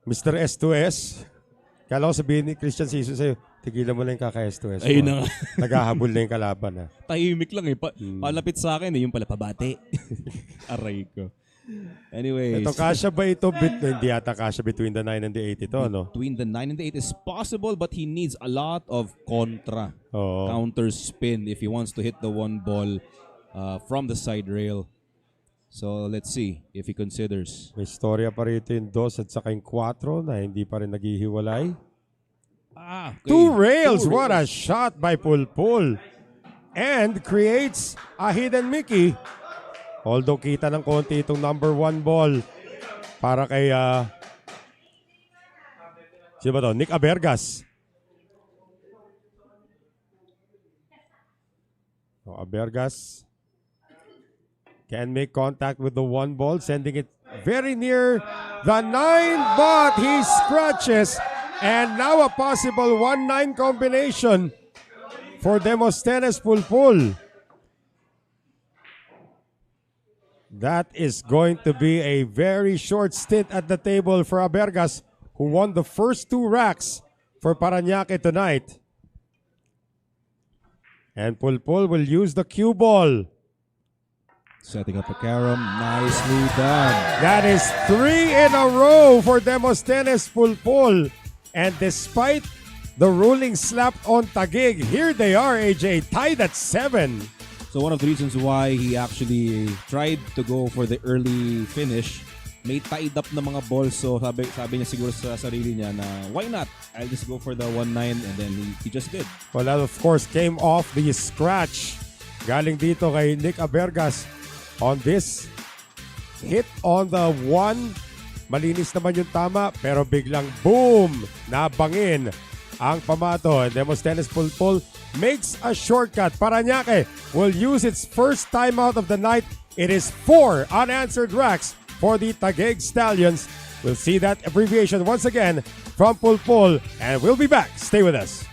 Mr. S2S. Kala ko sabihin ni Christian Season sa'yo, Tigilan mo na yung kaka-S2S. Ayun na nga. Naghahabol na yung kalaban. Ha? Tahimik lang eh. Palapit sa akin eh. Yung pala pabate. Aray ko. Anyways. Ito, kasya ba ito? Hindi yata kasya between the 9 and the 8 ito, no? Between the 9 and the 8 is possible, but he needs a lot of contra. Oo. Counter spin if he wants to hit the one ball from the side rail. So let's see if he considers. May storya pa rito yung 2 at saka yung 4 na hindi pa rin naghihiwalay. Okay. Two rails. What a shot by Pulpool. And creates a hidden Mickey. Although kita ng konti itong number 1 ball para kay sino ba to? Nick Abergas. So Abergas can make contact with the 1 ball, sending it very near the 9, but he scratches. And now a possible 1-9 combination for Demosthenes Pulpool. That is going to be a very short stint at the table for Abergas, who won the first 2 racks for Parañaque tonight. And Pulpool will use the cue ball. Setting up a carom. Nicely done. That is 3 in a row for Demosthenes Pulpool. And despite the ruling slapped on Taguig, here they are, AJ, tied at 7. So one of the reasons why he actually tried to go for the early finish, may tied up na mga balls. So sabi niya siguro sa sarili niya na why not? I'll just go for the 1-9, and then he just did. Well, that of course came off the scratch. Galing dito kay Nick Abergas on this hit on the 1. Malinis naman yung tama, pero biglang boom! Nabangin ang pamato. Demosthenes Pulpool makes a shortcut. Parañaque will use its first timeout of the night. It is 4 unanswered racks for the Taguig Stallions. We'll see that abbreviation once again from Pulpool, and we'll be back. Stay with us.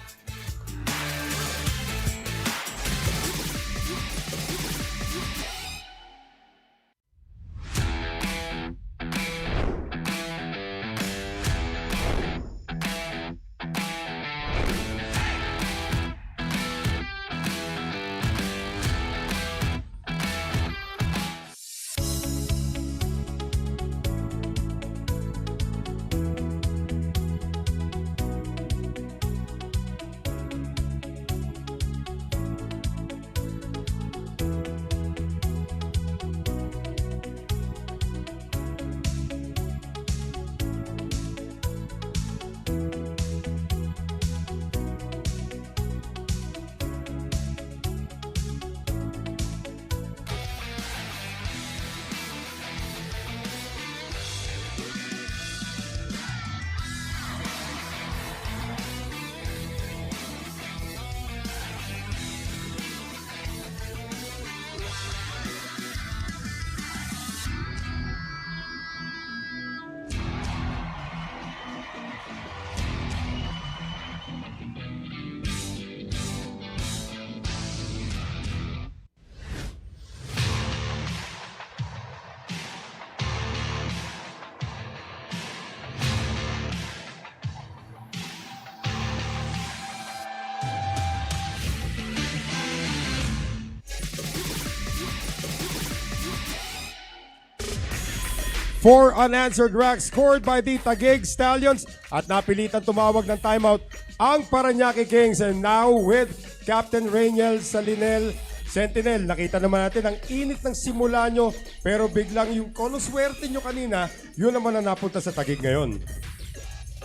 Four unanswered racks scored by the Taguig Stallions at napilitan tumawag ng timeout ang Parañaque Kings. And now with Captain Rainiel Salinel, Sentinel, nakita naman natin ang init ng simula nyo, pero biglang yung konuswerte nyo kanina, yun naman ang napunta sa Taguig ngayon.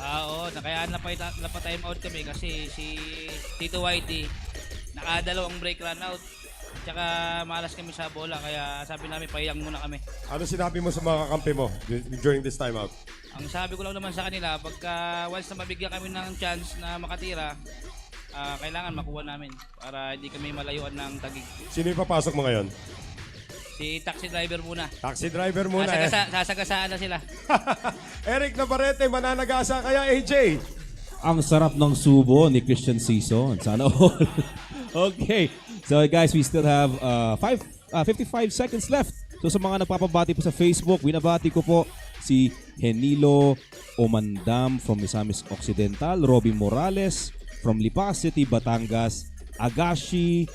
Oo, kaya napa-time out kami kasi si Tito Whitey nakadalawang break run out. Tsaka malas kami sa bola, kaya sabi namin pahiyang muna kami. Ano sinabi mo sa mga kakampi mo during this timeout? Ang sabi ko lang naman sa kanila, pagka once na mabigyan kami ng chance na makatira, kailangan makuha namin para hindi kami malayuan ng Taguig. Sino yung papasok mo ngayon? Si taxi driver muna. Taxi driver muna Sasagasaan na sila. Eric Navarete, mananagasa kaya AJ? Ang sarap ng subo ni Christian Season. Sana all. Okay. So guys, we still have 55 seconds left. So sa mga nagpapabati po sa Facebook, winabati ko po si Henilo Omandam from Misamis Occidental, Robby Morales from Lipa City, Batangas, Agashi,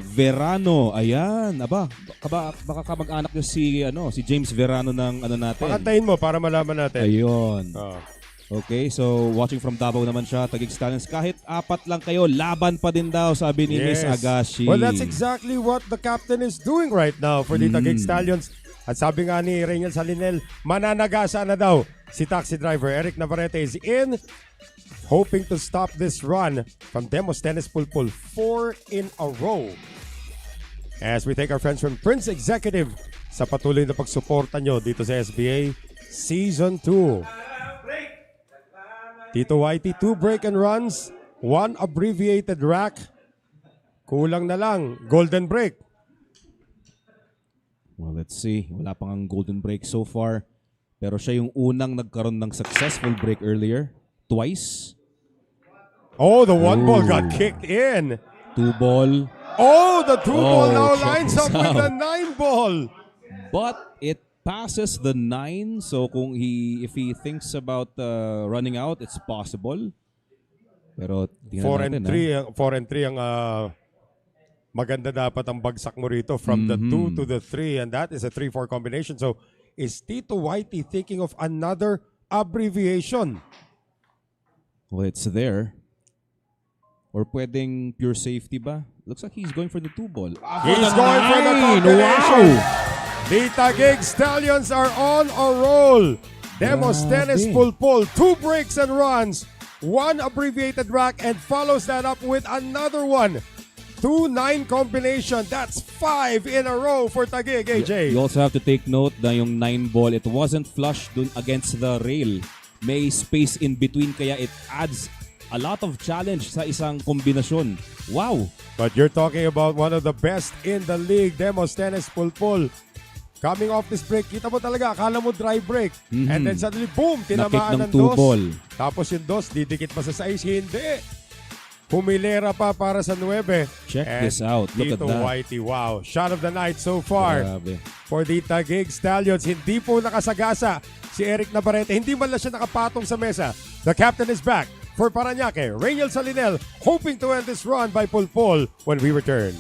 Verano. Ayan, baka kamag-anak niya si James Verano ng natin. Pakantayin mo para malaman natin. Ayun. Oh. Okay, so watching from Davao naman siya, Taguig Stallions. Kahit 4 lang kayo, laban pa din daw, sabi ni Miss Agashi. Well, that's exactly what the captain is doing right now for the Taguig Stallions. At sabi nga ni Reynel Salinel, mananagasa na daw si taxi driver Eric Navarete is in, hoping to stop this run from Demos Tennis Pulpool 4 in a row. As we thank our friends from Prince Executive sa patuloy na pagsuporta nyo dito sa SBA Season 2. Tito Whitey, 2 break and runs, 1 abbreviated rack. Kulang na lang, golden break. Well, let's see. Wala pang ang golden break so far. Pero siya yung unang nagkaroon ng successful break earlier. Twice. Oh, the 1 ball got kicked in. 2 ball. Oh, the 2 ball now check lines this up with the out. 9 ball. But it passes the 9. So if he thinks about running out, it's possible. Pero 4 and 3 ang maganda dapat ang bagsak mo rito from the 2 to the 3, and that is a 3-4 combination. So is Tito Whitey thinking of another abbreviation? Well, it's there. Or pwedeng pure safety ba? Looks like he's going for the 2 ball. He's going for the combination. The Taguig Stallions are on a roll. Demos Tennis Pulpool, 2 breaks and runs, 1 abbreviated rack, and follows that up with another one. 2-9 combination. That's 5 in a row for Taguig, AJ. You also have to take note na yung 9 ball, it wasn't flush dun against the rail. May space in between kaya it adds a lot of challenge sa isang kombinasyon. Wow! But you're talking about one of the best in the league, Demos Tennis Pulpool. Coming off this break, kita mo talaga, akala mo dry break. And then suddenly, boom, tinamaan ng Nakik ng 2 dos. ball. Tapos yung dos, didikit pa sa 6, hindi. Humilera pa para sa 9. Check this out. Look at Tito that. Whitey, wow. Shot of the night so far. Grabe. For the Taguig Stallions. Hindi po nakasagasa si Eric Navarete. Hindi man lang siya nakapatong sa mesa. The captain is back for Parañaque. Reynel Salinel hoping to end this run by Pulpool when we return.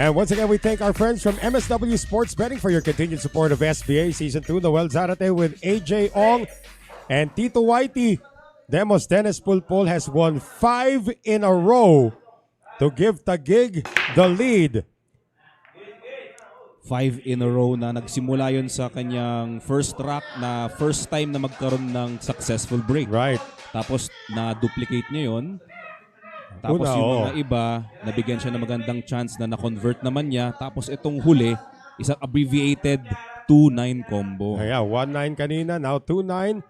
And once again, we thank our friends from MSW Sports Betting for your continued support of SBA Season 2. Noel Zarate with AJ Ong and Tito Whitey. Demos Tennis Pulpool has won 5 in a row to give Taguig the lead. 5 in a row na nagsimula yun sa kanyang first rack na first time na magkaroon ng successful break. Right. Tapos na-duplicate niya yun. Tapos Una, yung mga iba, nabigyan siya ng magandang chance na na-convert naman niya. Tapos itong huli, isang abbreviated 2-9 combo. Yeah, 1-9 kanina, now 2-9.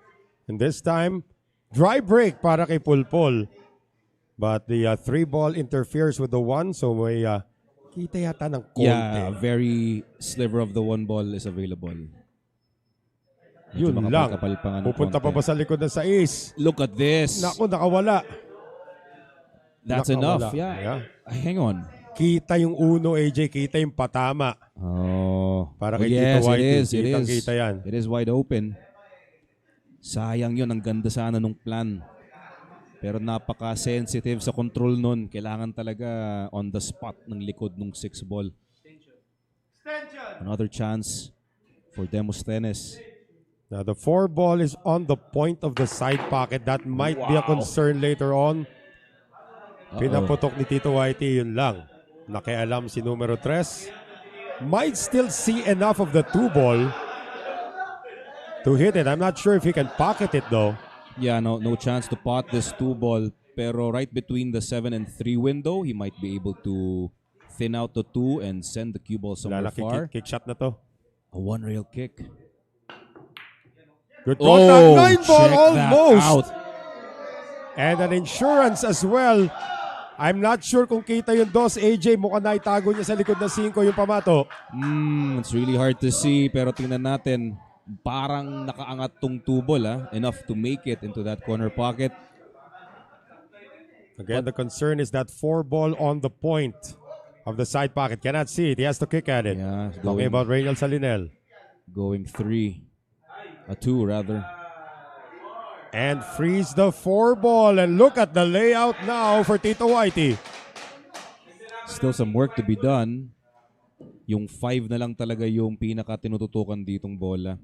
And this time, dry break para kay Pulpol. But the 3-ball interferes with the 1, so may kita yata ng konti. Yeah, very sliver of the 1 ball is available. Yun Medyo lang. makapal pa nga ng Pupunta pa konti. ba sa likod ng 6? Look at this. Naku, nakawala. That's Nakawala. enough. Yeah. Hang on. Kita yung uno, AJ. Kita yung patama. Oh. Para kay yes, Tito Whitey. it is. Kitang-kita yan. It is wide open. Sayang yun. Ang ganda sana nung plan. Pero napaka-sensitive sa control nun. Kailangan talaga on the spot ng likod ng 6 ball. Another chance for Demosthenes. Now the 4 ball is on the point of the side pocket. That might be a concern later on. Pinaputok ni Tito Whitey, yun lang. Nakialam si numero 3. Might still see enough of the 2 ball to hit it. I'm not sure if he can pocket it though. Yeah, no chance to pot this 2 ball. Pero right between the 7 and 3 window, he might be able to thin out the 2 and send the cue ball somewhere Lalaki far. kick shot na to. A 1 rail kick. Good contact. 9 ball check almost. that out. And an insurance as well. I'm not sure kung kita yung dos, AJ. Mukhang naitago niya sa likod ng 5 yung pamato. It's really hard to see, pero tingnan natin. Parang nakaangat tong 2 ball, enough to make it into that corner pocket. Again, the concern is that 4 ball on the point of the side pocket. Cannot see it. He has to kick at it. Yeah, Talking about Reynald Salinel. Going 3. A 2 rather. And frees the 4 ball. And look at the layout now for Tito Whitey. Still some work to be done. Yung 5 na lang talaga yung pinaka-tinututukan ditong bola.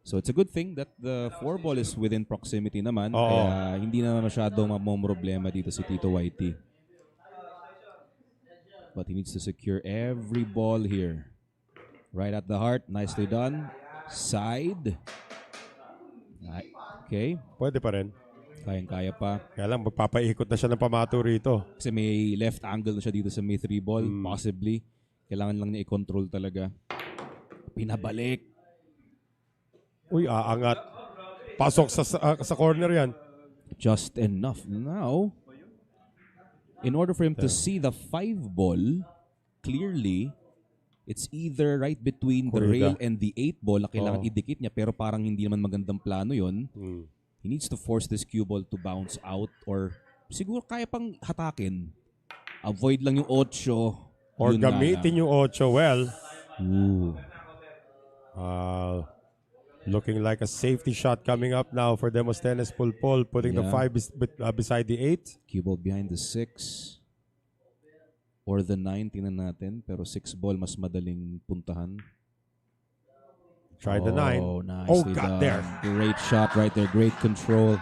So it's a good thing that the 4 ball is within proximity naman. Oo. Kaya hindi na masyadong mamomroblema dito si Tito Whitey. But he needs to secure every ball here. Right at the heart. Nicely done. Side. Okay. Pwede pa rin. Kayang-kaya pa. Kaya lang, magpapaikot na siya ng pamato rito. Kasi may left angle na siya dito sa may 3 ball. Possibly. Kailangan lang niya i-control talaga. Pinabalik. Uy, aangat. Pasok sa corner yan. Just enough. Now, in order for him to see the 5 ball clearly, it's either right between the rail and the 8 ball na kailangan idikit niya, pero parang hindi naman magandang plano yon. He needs to force this cue ball to bounce out, or siguro kaya pang hatakin. Avoid lang yung 8. Or Yun nga gamitin lang. yung 8 well. Ooh. Looking like a safety shot coming up now for Demosthenes Pulpool, putting the 5 beside the 8. Cue ball behind the 6. Or the 9, tingnan natin. Pero 6 ball, mas madaling puntahan. Try the 9. Oh, nicely got done. there. Great shot right there. Great control.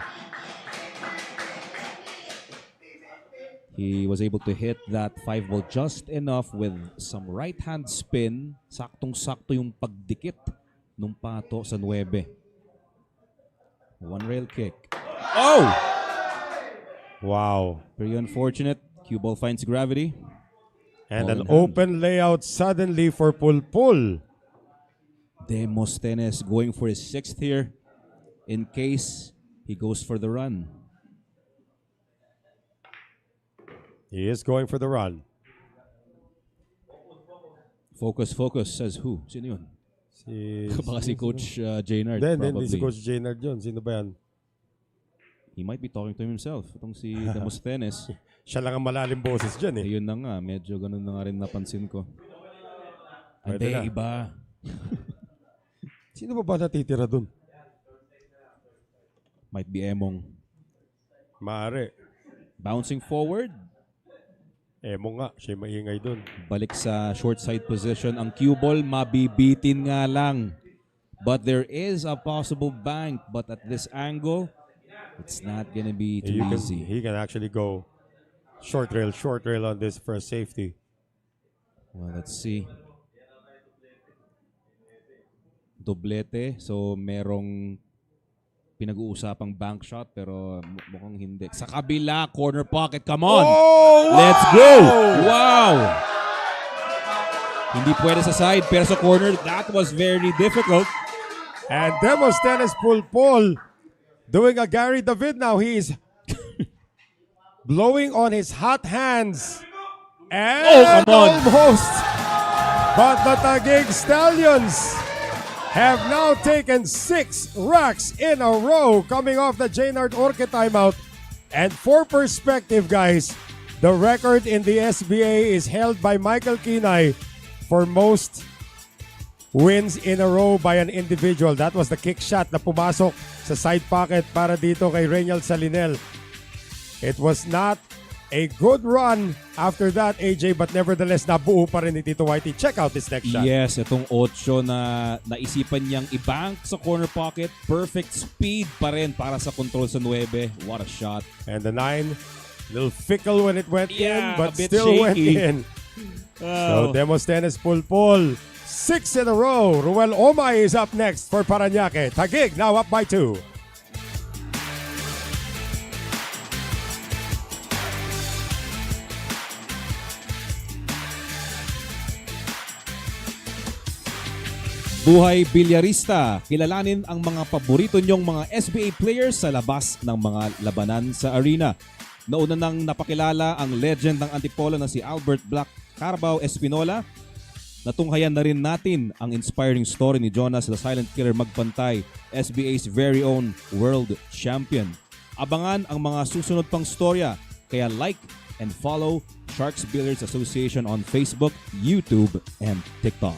He was able to hit that 5 ball just enough with some right-hand spin. Saktong-sakto yung pagdikit nung pato sa 9. 1 rail kick. Oh! Wow. Very unfortunate. Cue ball finds gravity. And Ball an in hand. open layout suddenly for Pulpool. Demosthenes going for his 6th here in case he goes for the run. He is going for the run. Focus, says who? Sino yun? Baka si Coach Jaynard, Then, probably. si Coach Jaynard yun. Sino ba yan? He might be talking to himself. Itong si Demosthenes. Siya lang ang malalim boses dyan eh. Ayun na nga, medyo ganun na nga rin napansin ko. Pwede Hindi, na. iba. Sino ba natitira dun? Might be Emong. Maaari. Bouncing forward. Emong nga, siya maingay dun. Balik sa short side position. Ang cue ball, mabibitin nga lang. But there is a possible bank. But at this angle, it's not gonna be too easy. He can actually go short rail on this for a safety. Well, let's see. Doblete. So, merong pinag-uusapang bank shot pero mukhang hindi. Sa kabila, corner pocket. Come on! Oh, wow! Let's go! Wow! Hindi pwede sa side pero sa corner, that was very difficult. And Demosthenes Pulpool doing a Gary David now. He is blowing on his hot hands. And come on. almost. But the Taguig Stallions have now taken 6 racks in a row coming off the Jaynard Orque timeout. And for perspective, guys, the record in the SBA is held by Michael Kinay for most wins in a row by an individual. That was the kick shot na pumasok sa side pocket para dito kay Reynald Salinel. It was not a good run after that, AJ, but nevertheless, nabuo pa rin ni Tito Whitey. Check out this next shot. Yes, itong 8 na naisipan niyang i-bank sa corner pocket. Perfect speed pa rin para sa control sa 9. What a shot. And the 9, little fickle when it went in, Yeah, but a bit still went shaky. in. So, Demosthenes Pulpool, 6 in a row. Ruel Omay is up next for Parañaque. Taguig now up by 2. Buhay bilyarista, kilalanin ang mga paborito niyong mga SBA players sa labas ng mga labanan sa arena. Nauna nang napakilala ang legend ng Antipolo na si Albert Black Carabao Espinola. Natunghayan na rin natin ang inspiring story ni Jonas the Silent Killer Magpantay, SBA's very own world champion. Abangan ang mga susunod pang storya, kaya like and follow Sharks Billiards Association on Facebook, YouTube, and TikTok.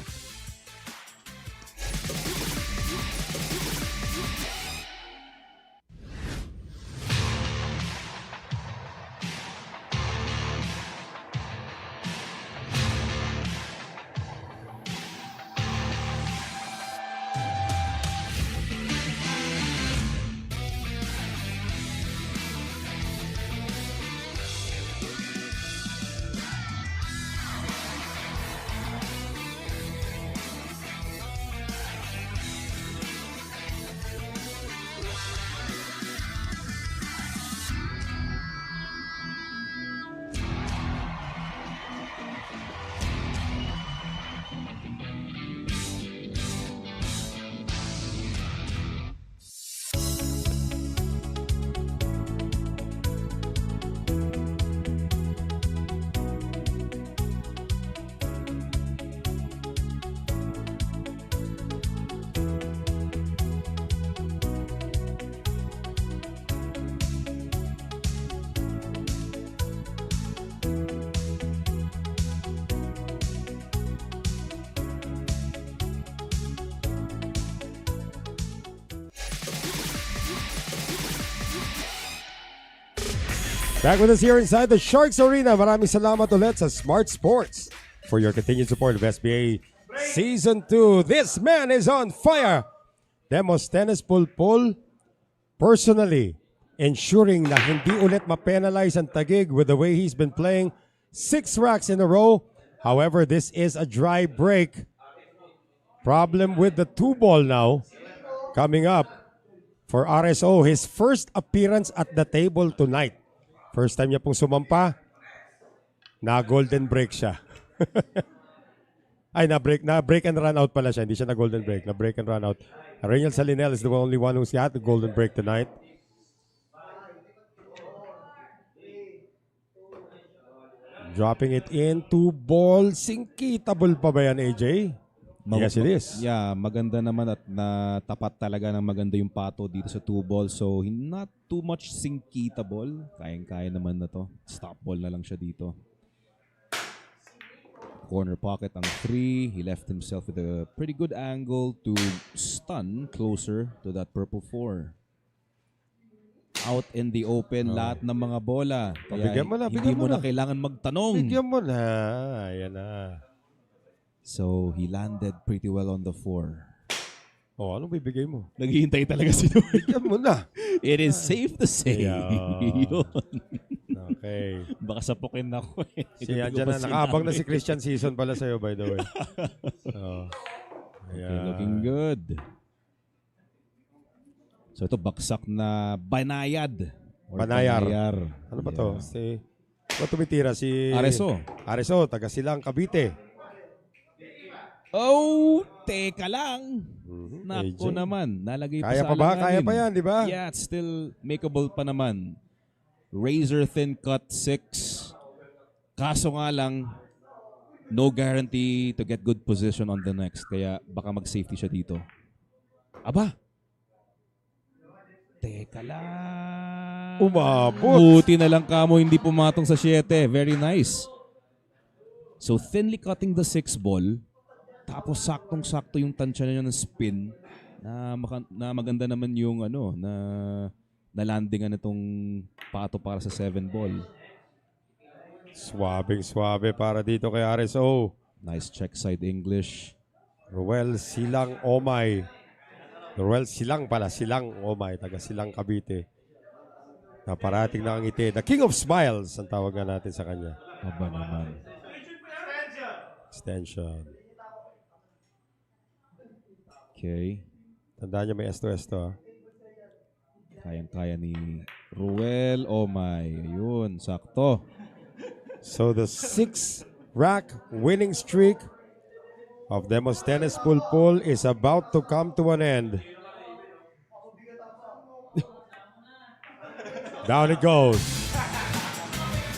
Back with us here inside the Sharks Arena. Maraming salamat ulit sa Smart Sports for your continued support of SBA Season 2. This man is on fire. Demosthenes Pulpool personally ensuring na hindi ulit ma-penalize ang Taguig with the way he's been playing. 6 racks in a row. However, this is a dry break. Problem with the 2-ball now coming up for RSO. His first appearance at the table tonight. First time niya pong sumampa, na-golden break siya. Ay, na-break and run out pala siya. Hindi siya na-golden break. Na-break and run out. Reynald Salinel is the only one who's got the golden break tonight. Dropping it in, 2-ball. Sinkitable pa ba yan, AJ? Yes, it is. Yeah, maganda naman at natapat talaga ng maganda yung pato dito sa 2-ball. So, not too much sinkitable. Kayang-kaya naman na to. Stop ball na lang siya dito. Corner pocket ang 3. He left himself with a pretty good angle to stun closer to that purple 4. Out in the open, lahat ng mga bola. Kaya Bigyan mo na, hindi bigyan mo mo na na. kailangan magtanong. Bigyan mo na. Ayan na. So, he landed pretty well on the 4. Oh, anong bibigay mo? Naghihintay talaga si Noel. Bigyan mo na. It is safe to say. Yeah. Yun. Okay. Baka sapukin ako eh. Si andyan na, nakaabang na si Christian Season pala sa'yo, by the way. Oh. Okay, looking good. So ito, baksak na banayad. Or Banayar. Ano ba to? Si, ano tumitira? Si Areso. Areso, taga Silang, Cavite. Oh, teka lang. AJ. Nako naman. Nalagay Kaya pa sa pa ba? alanganin. Kaya pa yan, di ba? Yeah, it's still makeable pa naman. Razor thin cut 6. Kaso nga lang, no guarantee to get good position on the next. Kaya baka mag-safety siya dito. Aba. Teka lang. Umabot. Buti na lang kamo hindi pumatong sa 7. Very nice. So thinly cutting the 6 ball. Tapos saktong-sakto yung tansya niya ng spin na maganda naman yung na landingan nitong pato para sa 7 ball. Swabing-swabe para dito kay RSO. Nice check side English. Ruel Silang Omay. Ruel Silang pala. Silang Omay. Taga Silang Cavite. Na parating na ang ngiti. The King of Smiles ang tawagan natin sa kanya. Aba naman. Extension. Okay. Tandaan niyo may esto-esto. Ha? Kayang-kaya ni Ruel. Oh my. Ayun. Sakto. So the 6-rack winning streak of Demosthenes Pulpool is about to come to an end. Down it goes.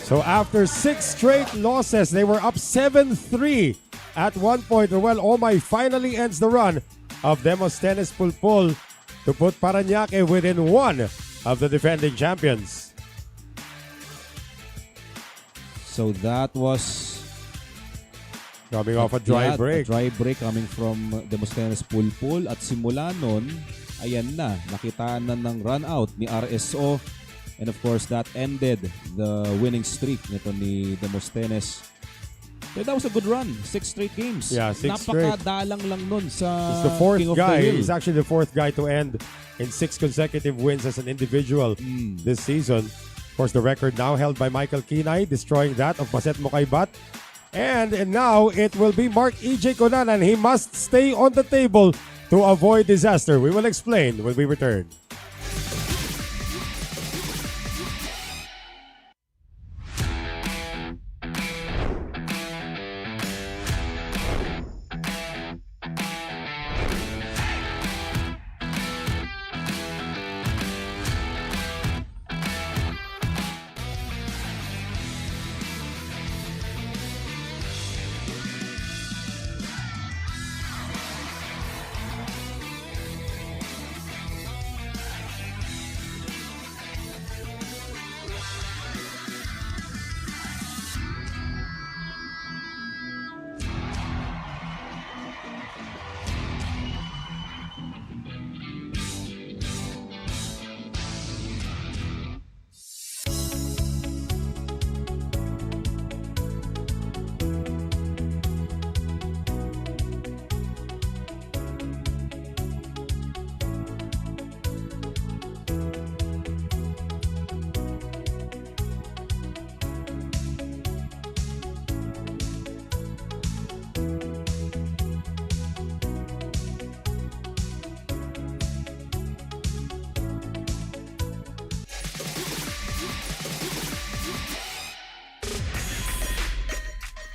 So after 6 straight losses, they were up 7-3 at one point. Ruel Omay finally ends the run of Demosthenes Pulpool to put Parañaque within one of the defending champions. So that was Coming off a dry break. A dry break coming from Demosthenes Pulpool. At simula nun, ayan na, nakitaan na ng run out ni RSO. And of course, that ended the winning streak nito ni Demosthenes. So that was a good run. 6 straight games. Yeah, 6 straight. Napakadalang lang nun sa He's the fourth King of the guy. Hill. He's actually the fourth guy to end in 6 consecutive wins as an individual this season. Of course, the record now held by Michael Kinay, destroying that of Maset Mokaybat. And now it will be Mark EJ Kunanan. He must stay on the table to avoid disaster. We will explain when we return.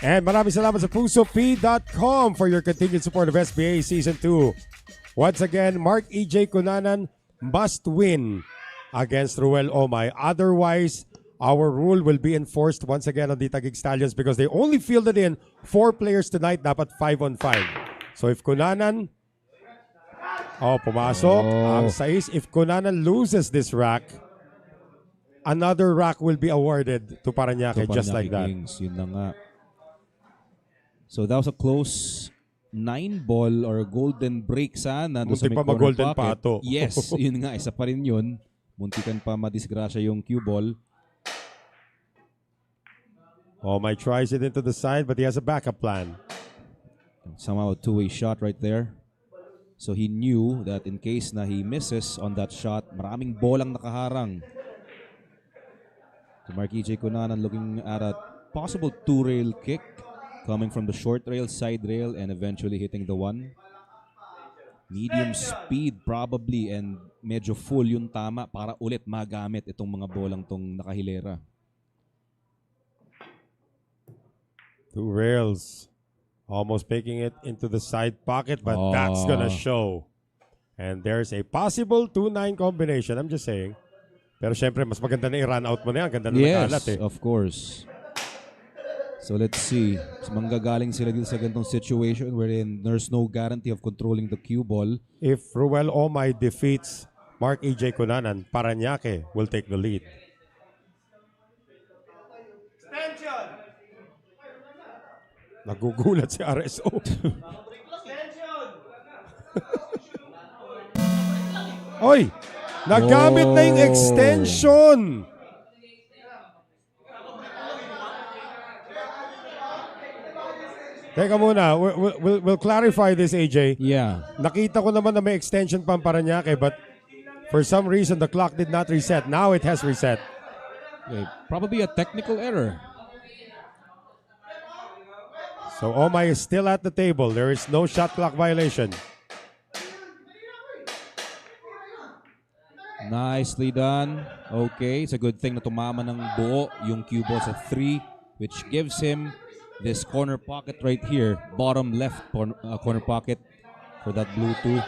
And maraming salamat sa pusop.com for your continued support of SBA Season 2. Once again, Mark EJ Kunanan must win against Ruel Omay. Otherwise, our rule will be enforced once again on the Taguig Stallions because they only fielded in 4 players tonight, dapat 5-on-5. So if Kunanan, pumasok ang 6. If Kunanan loses this rack, another rack will be awarded to Parañaque just like that. Kings, yun na nga. So that was a close 9-ball or golden break sana doon sa Muntik may pa corner mag-golden pocket. pato. Yes, yun nga. Isa pa rin yun. Muntikan pa madisgrasya yung cue ball. Omay tries it into the side but he has a backup plan. Somehow a two-way shot right there. So he knew that in case na he misses on that shot, maraming bolang nakaharang. So Mark EJ Kunanan looking at a possible 2-rail kick coming from the short rail, side rail, and eventually hitting the 1. Medium speed probably and medyo full yung tama para ulit magamit itong mga bolang tong nakahilera. 2 rails. Almost making it into the side pocket, but that's gonna show. And there's a possible 2-9 combination. I'm just saying. Pero syempre, mas maganda na i-run out mo na yan. Ganda na nakalat eh. Of course. So let's see. Manggagaling sila dito sa ganitong situation wherein there's no guarantee of controlling the cue ball. If Ruel Omay defeats Mark EJ Kunanan, Parañaque will take the lead. Nagugulat si RSO. Oy! Nagamit na yung extension! Teka muna, we'll clarify this, AJ. Yeah. Nakita ko naman na may extension pa ang Parañaque, but for some reason the clock did not reset. Now it has reset. Okay. Probably a technical error. So Omay is still at the table. There is no shot clock violation. Nicely done. Okay, it's a good thing na tumama ng buo yung cue ball sa 3, which gives him this corner pocket right here, bottom left corner pocket for that blue 2.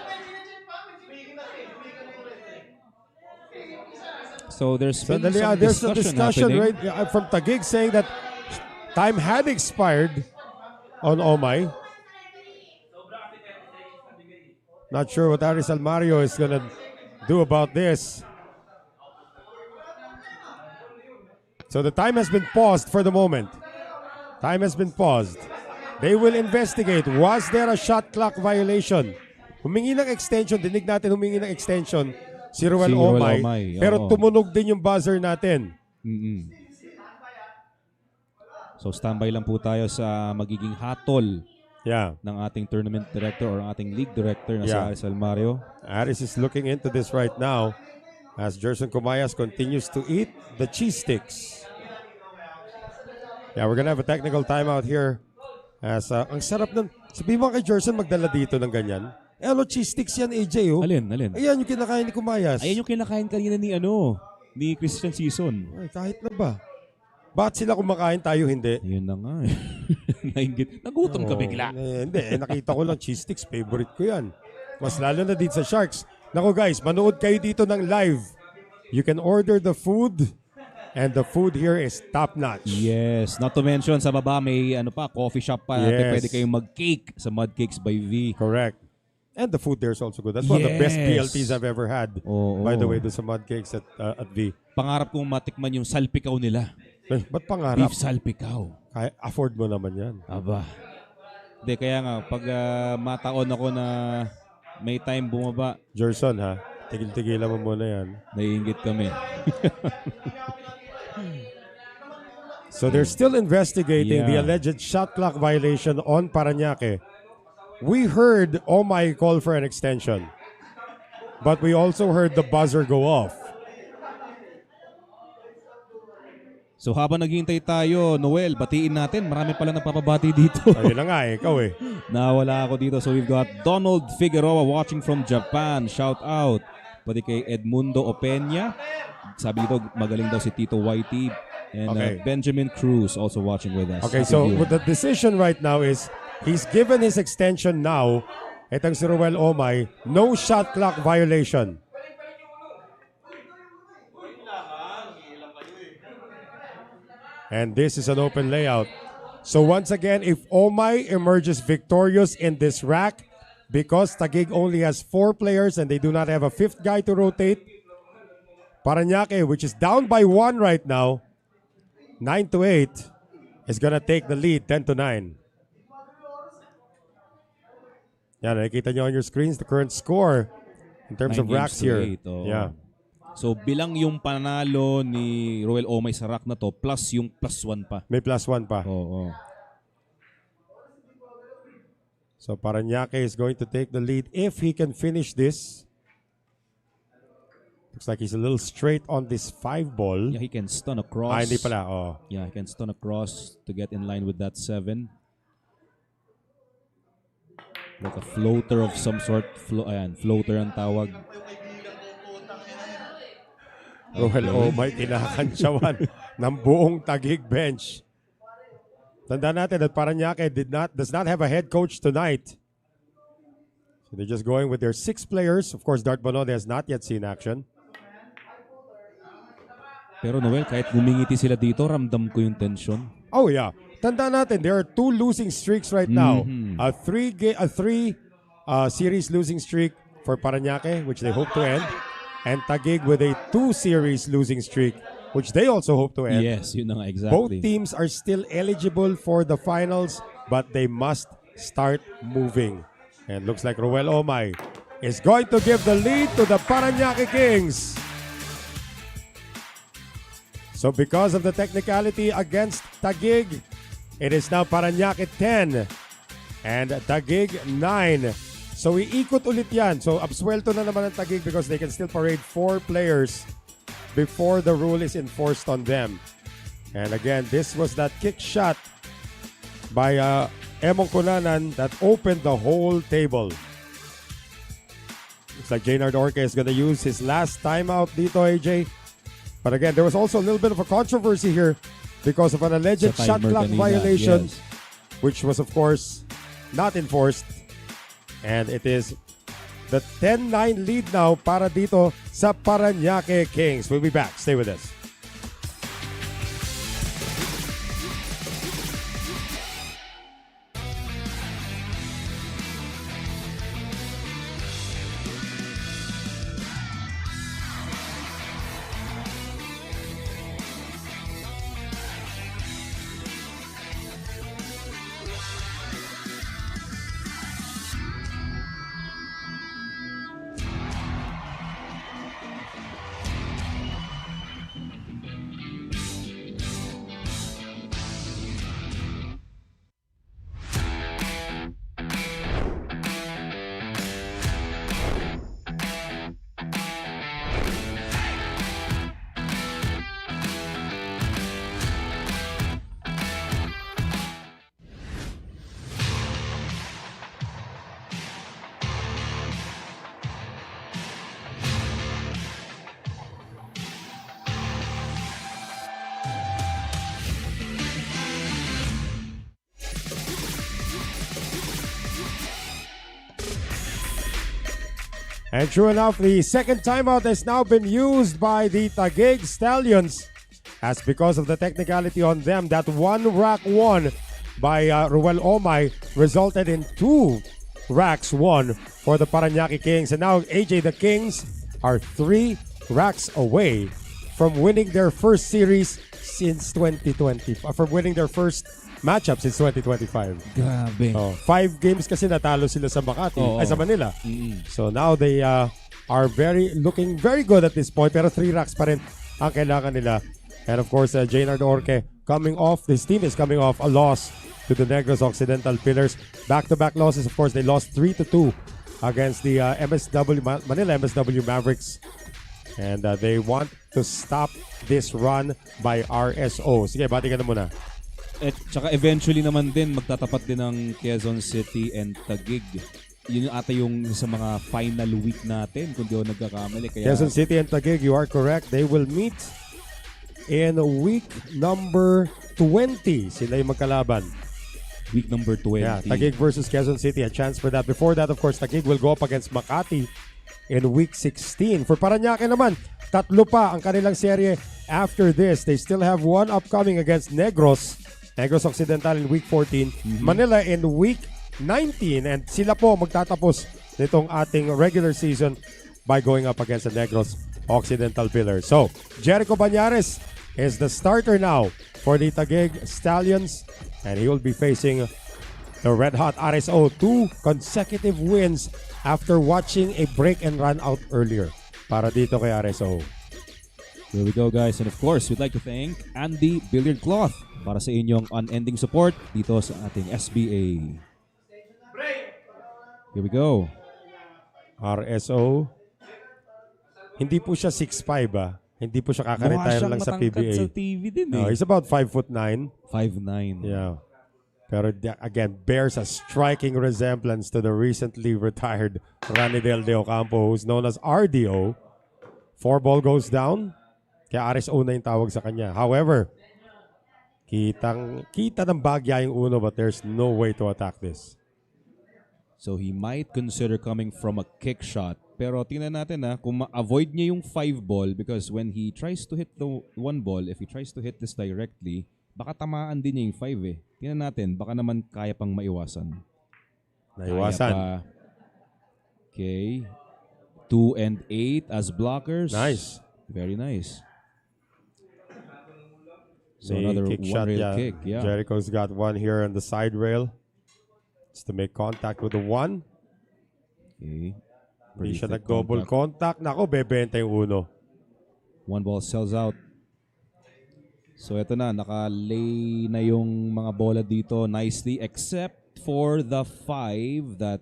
So there's been some There's a discussion happening. right from Taguig saying that time had expired on Omay. Not sure what Arizal Mario is gonna do about this. So the time has been paused for the moment. Time has been paused. They will investigate. Was there a shot clock violation? Humingi ng extension. Dinig natin humingi ng extension si Ruel Omay. Pero oo. tumunog din yung buzzer natin. So standby lang po tayo sa magiging hatol Yeah. ng ating tournament director or ating league director na si Yeah. Arizal Mario. Aris is looking into this right now as Jerson Comayas continues to eat the cheese sticks. Yeah, we're gonna have a technical timeout here. As ang sarap nun. Sabihin mo kay Jerson magdala dito ng ganyan. Eh ano, cheese sticks yan, AJ, oh. Alin? Ayan yung kinakain ni Comayas. Ayan yung kinakain kanina ni Christian Season. Ay, kahit na ba? Bakit sila kumakain, tayo hindi? Ayun na nga eh. Nainggit. Nagutom ka bigla. Hindi, nakita ko lang cheese sticks. Favorite ko yan. Mas lalo na dito sa Sharks. Naku guys, manood kayo dito ng live. You can order the food and the food here is top notch. Yes. Not to mention, sa baba may coffee shop pa. Yes. Pwede kayong mag-cake sa Mud Cakes by V. Correct. And the food there is also good. That's one of the best Yes. BLTs I've ever had. By the way, doon sa Mud Cakes at V. Pangarap kong matikman yung salpikaw nila. Ba't pangarap? Beef salpikaw. Kaya afford mo naman yan. Aba. Hindi, kaya nga, pag mataon ako na may time bumaba, Jerson, ha? Tigil-tigilan mo muna yan. naiinggit kami. So they're still investigating the Yeah. alleged shot clock violation on Parañaque. We heard Omay call for an extension. But we also heard the buzzer go off. So habang naghihintay tayo, Noel, batiin natin. Marami pala nagpapabati dito. Ayun na nga eh, ikaw eh. Nawala ako dito. So we've got Donald Figueroa watching from Japan. Shout out. Pati kay Edmundo Opeña. Sabi dito, magaling daw si Tito Whitey. And Okay. Benjamin Cruz also watching with us. Okay, Happy so viewing. what the decision right now is he's given his extension now. Itong si Ruel Omay, no shot clock violation. And this is an open layout. So once again, if Omay emerges victorious in this rack, because Taguig only has 4 players and they do not have a 5th guy to rotate, Parañaque, which is down by 1 right now, 9-8, is gonna take the lead, 10-9. Yan, nakikita nyo on your screens the current score in terms of 9 games racks to here. 8, oh. Yeah. So bilang yung panalo ni Ruel Omay sa rack na to, plus yung +1 pa. May +1 pa. Oo. So Parañaque is going to take the lead if he can finish this. Looks like he's a little straight on this 5 ball. Yeah, he can stun across. Hindi pala. Oh. Yeah, he can stun across to get in line with that 7. Like a floater of some sort. Ayan, floater ang tawag. Ruel Omay kinakantsawan ng buong Taguig bench. Tandaan natin that Parañaque does not have a head coach tonight. So they're just going with their 6 players. Of course, Dart Bonode has not yet seen action. Pero Noel, kahit bumingiti sila dito, ramdam ko yung tension. Oh yeah. tandaan natin, there are 2 losing streaks right now. A three series losing streak for Parañaque, which they hope to end, and Taguig with a 2-series losing streak, which they also hope to end. Yes, yun na nga, Both exactly. teams are still eligible for the finals, but they must start moving. And looks like Ruel Omay is going to give the lead to the Parañaque Kings. So because of the technicality against Taguig, it is now Parañaque 10 and Taguig 9. So iikot ulit yan. So absuelto na naman ang Taguig because they can still parade 4 players before the rule is enforced on them. And again, this was that kick shot by EJ Kunanan that opened the whole table. Looks like Jaynard Orque is going to use his last timeout dito, AJ. But again, there was also a little bit of a controversy here because of an alleged Sa shot timer clock kanina, violation, yes. which was of course not enforced. And it is the 10-9 lead now para dito sa Parañaque Kings. We'll be back. Stay with us. And true enough, the second timeout has now been used by the Taguig Stallions. As because of the technicality on them, that one rack won by Ruel Omay resulted in 2 racks won for the Parañaque Kings. And now AJ, the Kings are 3 racks away from winning their first series since 2020. From winning their first matchup since 2025. Grabe. 5 games kasi natalo sila sa Makati, ay sa Manila. So now they are looking very good at this point, pero 3 racks pa rin ang kailangan nila. And of course, Jaynard Orque this team is coming off a loss to the Negros Occidental Pillars. Back-to-back losses, of course, they lost 3-2 against the Manila MSW Mavericks. And they want to stop this run by RSO. Sige, bati ka na muna. At saka eventually naman din magtatapat din ng Quezon City and Taguig. Yun ata yung sa mga final week natin kung di ako nagkakamali. Kaya Quezon City and Taguig, you are correct. They will meet in week number 20. Sila yung magkalaban. week number 20. Yeah, Taguig versus Quezon City, a chance for that. Before that, of course, Taguig will go up against Makati in week 16. For Parañaque naman, 3 pa ang kanilang serye after this. They still have 1 upcoming against Negros Occidental in week 14, Manila in week 19, and sila po magtatapos nitong ating regular season by going up against the Negros Occidental Pillars. So, Jericho Banyares is the starter now for the Taguig Stallions, and he will be facing the red-hot RSO. 2 consecutive wins after watching a break and run out earlier para dito kay RSO. Here we go, guys. And of course, we'd like to thank Andy Billiard Cloth para sa inyong unending support dito sa ating SBA. Here we go. RSO. Hindi po siya 6'5", Hindi po siya kaka-retire lang sa PBA. sa TV din No, he's about 5'9". 5'9". Yeah. Pero again, bears a striking resemblance to the recently retired Ranidel De Ocampo, who's known as RDO. 4 ball goes down. Kaya RSO na yung tawag sa kanya. However, kita ng bagya yung uno, but there's no way to attack this. So he might consider coming from a kick shot. Pero tingnan natin kung ma-avoid niya yung 5 ball, because when he tries to hit the 1 ball, if he tries to hit this directly, Baka tamaan din niya yung 5 eh. Tingnan natin, baka naman kaya pang maiwasan. Naiwasan. Kaya pa. Okay. 2 and 8 as blockers. Nice. Very nice. So May another kick one shot, rail yeah. kick. Yeah. Jericho's got one here on the side rail. Just to make contact with the 1. Okay. Hindi siya thick nag-double contact. Nako, bebenta yung 1. One ball sells out. So ito na, naka-lay na yung mga bola dito nicely except for the 5 that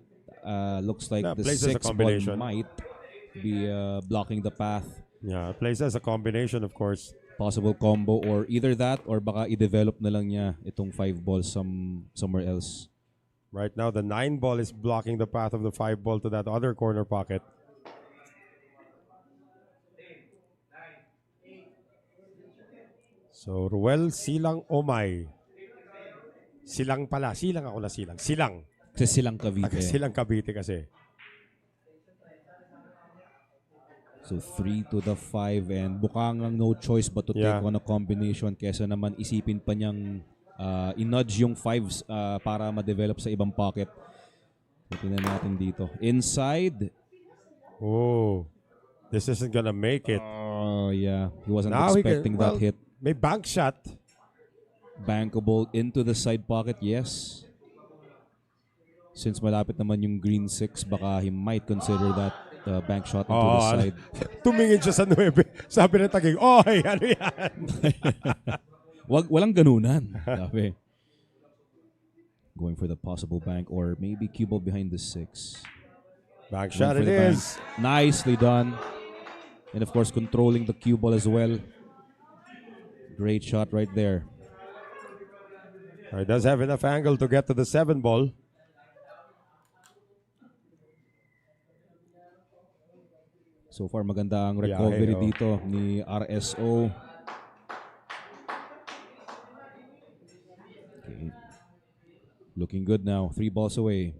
looks like Yeah, the plays as a 6 ball combination. might be blocking the path. Yeah, it plays as a combination, of course. Possible combo or either that or baka i-develop na lang niya itong 5 balls somewhere else. Right now, the 9 ball is blocking the path of the 5 ball to that other corner pocket. So, Ruel, Silang, Omay. Silang pala. Silang ako na silang. Silang. Kasi silang Cavite. Silang Cavite kasi. So 3 to the 5 and Bukangang no choice but to Yeah. take on a combination kesa naman isipin pa niyang i-nudge yung 5s para ma-develop sa ibang pocket. So, tingnan natin dito. Inside. Oh, this isn't gonna make it. Oh, yeah. He wasn't Now he expecting can- that well, hit. May bank shot. Bankable into the side pocket, yes. Since malapit naman yung green 6, baka he might consider that bank shot into the side. Tumingin siya sa 9. Sabi ng Taguig, oy, ano yan? Walang ganunan. Sabi. Going for the possible bank or maybe cue ball behind the 6. Bank Going shot for it the bank. is. Nicely done. And of course, controlling the cue ball as well. Great shot right there. He does have enough angle to get to the 7 ball. So far, maganda ang recovery oh. dito ni RSO. Okay. Looking good now. 3 balls away.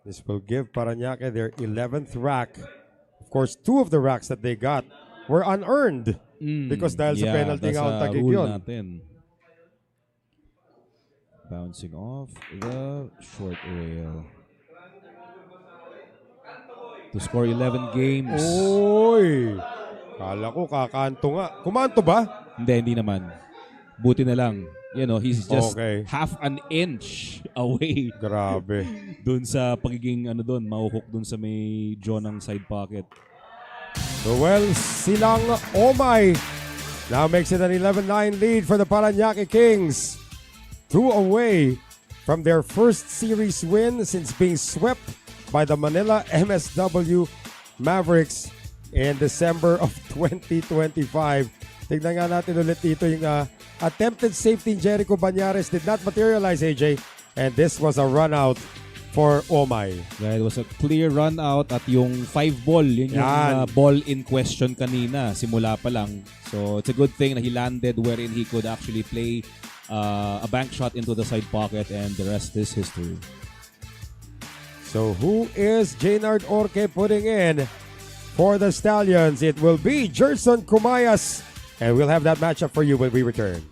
This will give Parañaque their 11th rack. Of course, 2 of the racks that they got were unearned. Because dahil sa penalty nga ang Taguig rule yun. natin. Bouncing off the short rail. To score 11 games. Oy! Kala ko kakanto nga. Kumanto ba? Hindi naman. Buti na lang. You know, he's just Okay. half an inch away Grabe. dun sa pagiging mahuhook dun sa may jaw ng side pocket. Ruel Silang Omay now makes it an 11-9 lead for the Parañaque Kings. 2 away from their first series win since being swept by the Manila MSW Mavericks in December of 2025. Tignan nga natin ulit dito yung attempted safety in Jericho Banyares did not materialize, AJ. And this was a run out for Omay. Yeah, it was a clear run out at yung 5 ball, yun yung Yan. ball in question kanina, simula pa lang. So it's a good thing na he landed wherein he could actually play a bank shot into the side pocket and the rest is history. So who is Jaynard Orque putting in for the Stallions? It will be Jerson Kumayas. And we'll have that matchup for you when we return.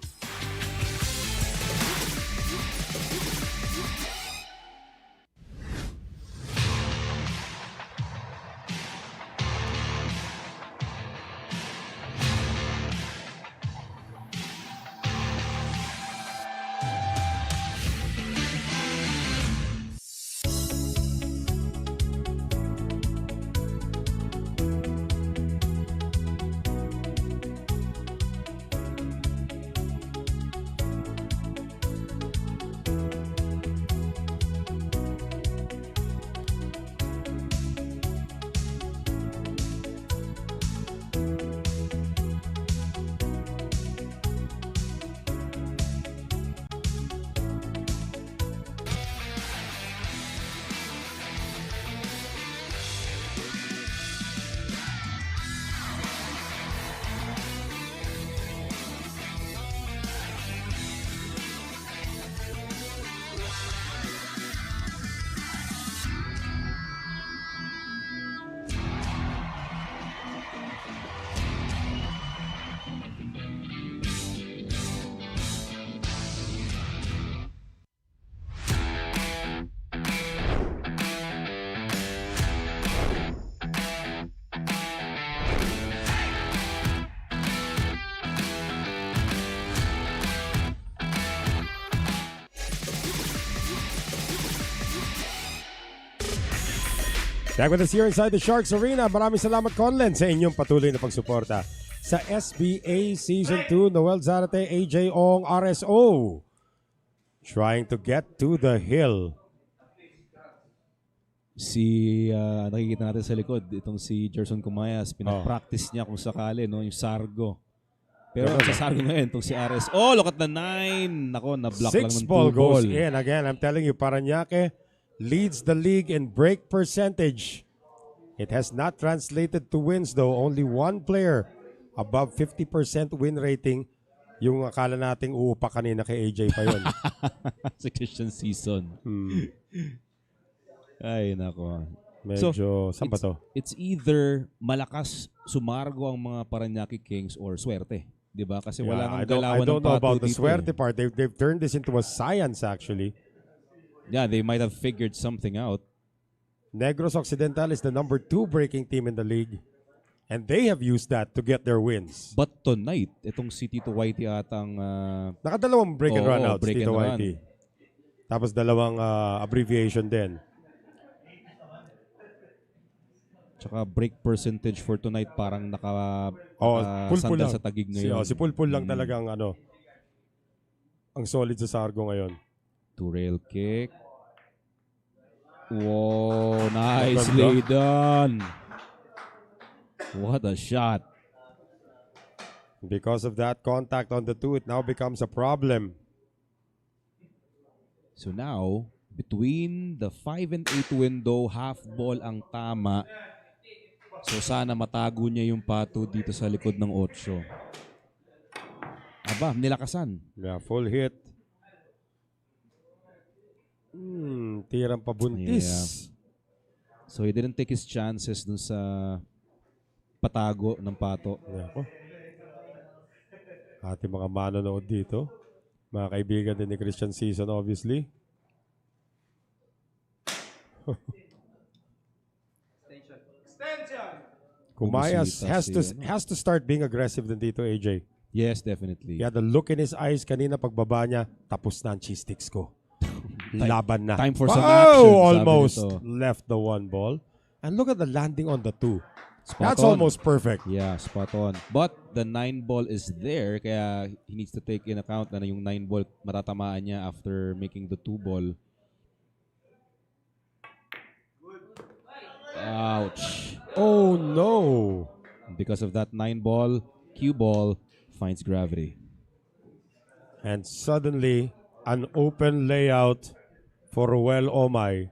Back with us here inside the Sharks Arena. Maraming salamat, Conlen, sa inyong patuloy na pagsuporta sa SBA Season 2. Noel Zarate, AJ Ong, RSO. Trying to get to the hill. Nakikita natin sa likod, itong si Gerson Cumayas, pinapractice niya kung sakali, no, yung Sargo. Pero sa Sargo ngayon, itong si RS. Oh, look at the 9. Nako, na-block lang ng 2 6 ball ball. goes in. Again, I'm telling you, Parañaque leads the league in break percentage. It has not translated to wins though. Only one player above 50% win rating. Yung akala nating uupa kanina kay AJ pa yun. Sa Christian season. Ay, nako. Medyo, saan ba to? It's either malakas sumargo ang mga Parañaque Kings or swerte. Diba? Kasi wala nang I galawan don't ng know pato about the dito. swerte part. They've turned this into a science actually. Yeah, they might have figured something out. Negros Occidental is the number 2 breaking team in the league. And they have used that to get their wins. But tonight, itong si Tito Whitey atang... Nakadalawang break and run outs, break Tito and Whitey. Tapos dalawang abbreviation din. Tsaka break percentage for tonight parang Pulpool sandal lang. sa Taguig ngayon. Si Pulpool lang talagang ang solid sa Sargo ngayon. Two-rail kick. Whoa, nicely done. What a shot. Because of that contact on the 2, it now becomes a problem. So now, between the 5 and 8 window, half ball ang tama. So sana matago niya yung pato dito sa likod ng 8. Aba, nilakasan. Yeah, full hit. Tirang pabuntis. Yeah. So he didn't take his chances dun sa patago ng pato. Yeah. Ating mga manonood dito. Mga kaibigan din ni Christian Season, obviously. Kumayas has to start being aggressive din dito, AJ. Yes, definitely. Yeah, the look in his eyes kanina pagbaba niya, tapos na ang cheese sticks ko. Laban na. Time for some action. Almost left the 1 ball. And look at the landing on the 2. That's almost perfect. Yeah, spot on. But the 9 ball is there, kaya he needs to take in account na yung 9 ball matatamaan niya after making the 2 ball. Ouch. Oh no. Because of that 9 ball, cue ball finds gravity. And suddenly, an open layout for Ruel Omay.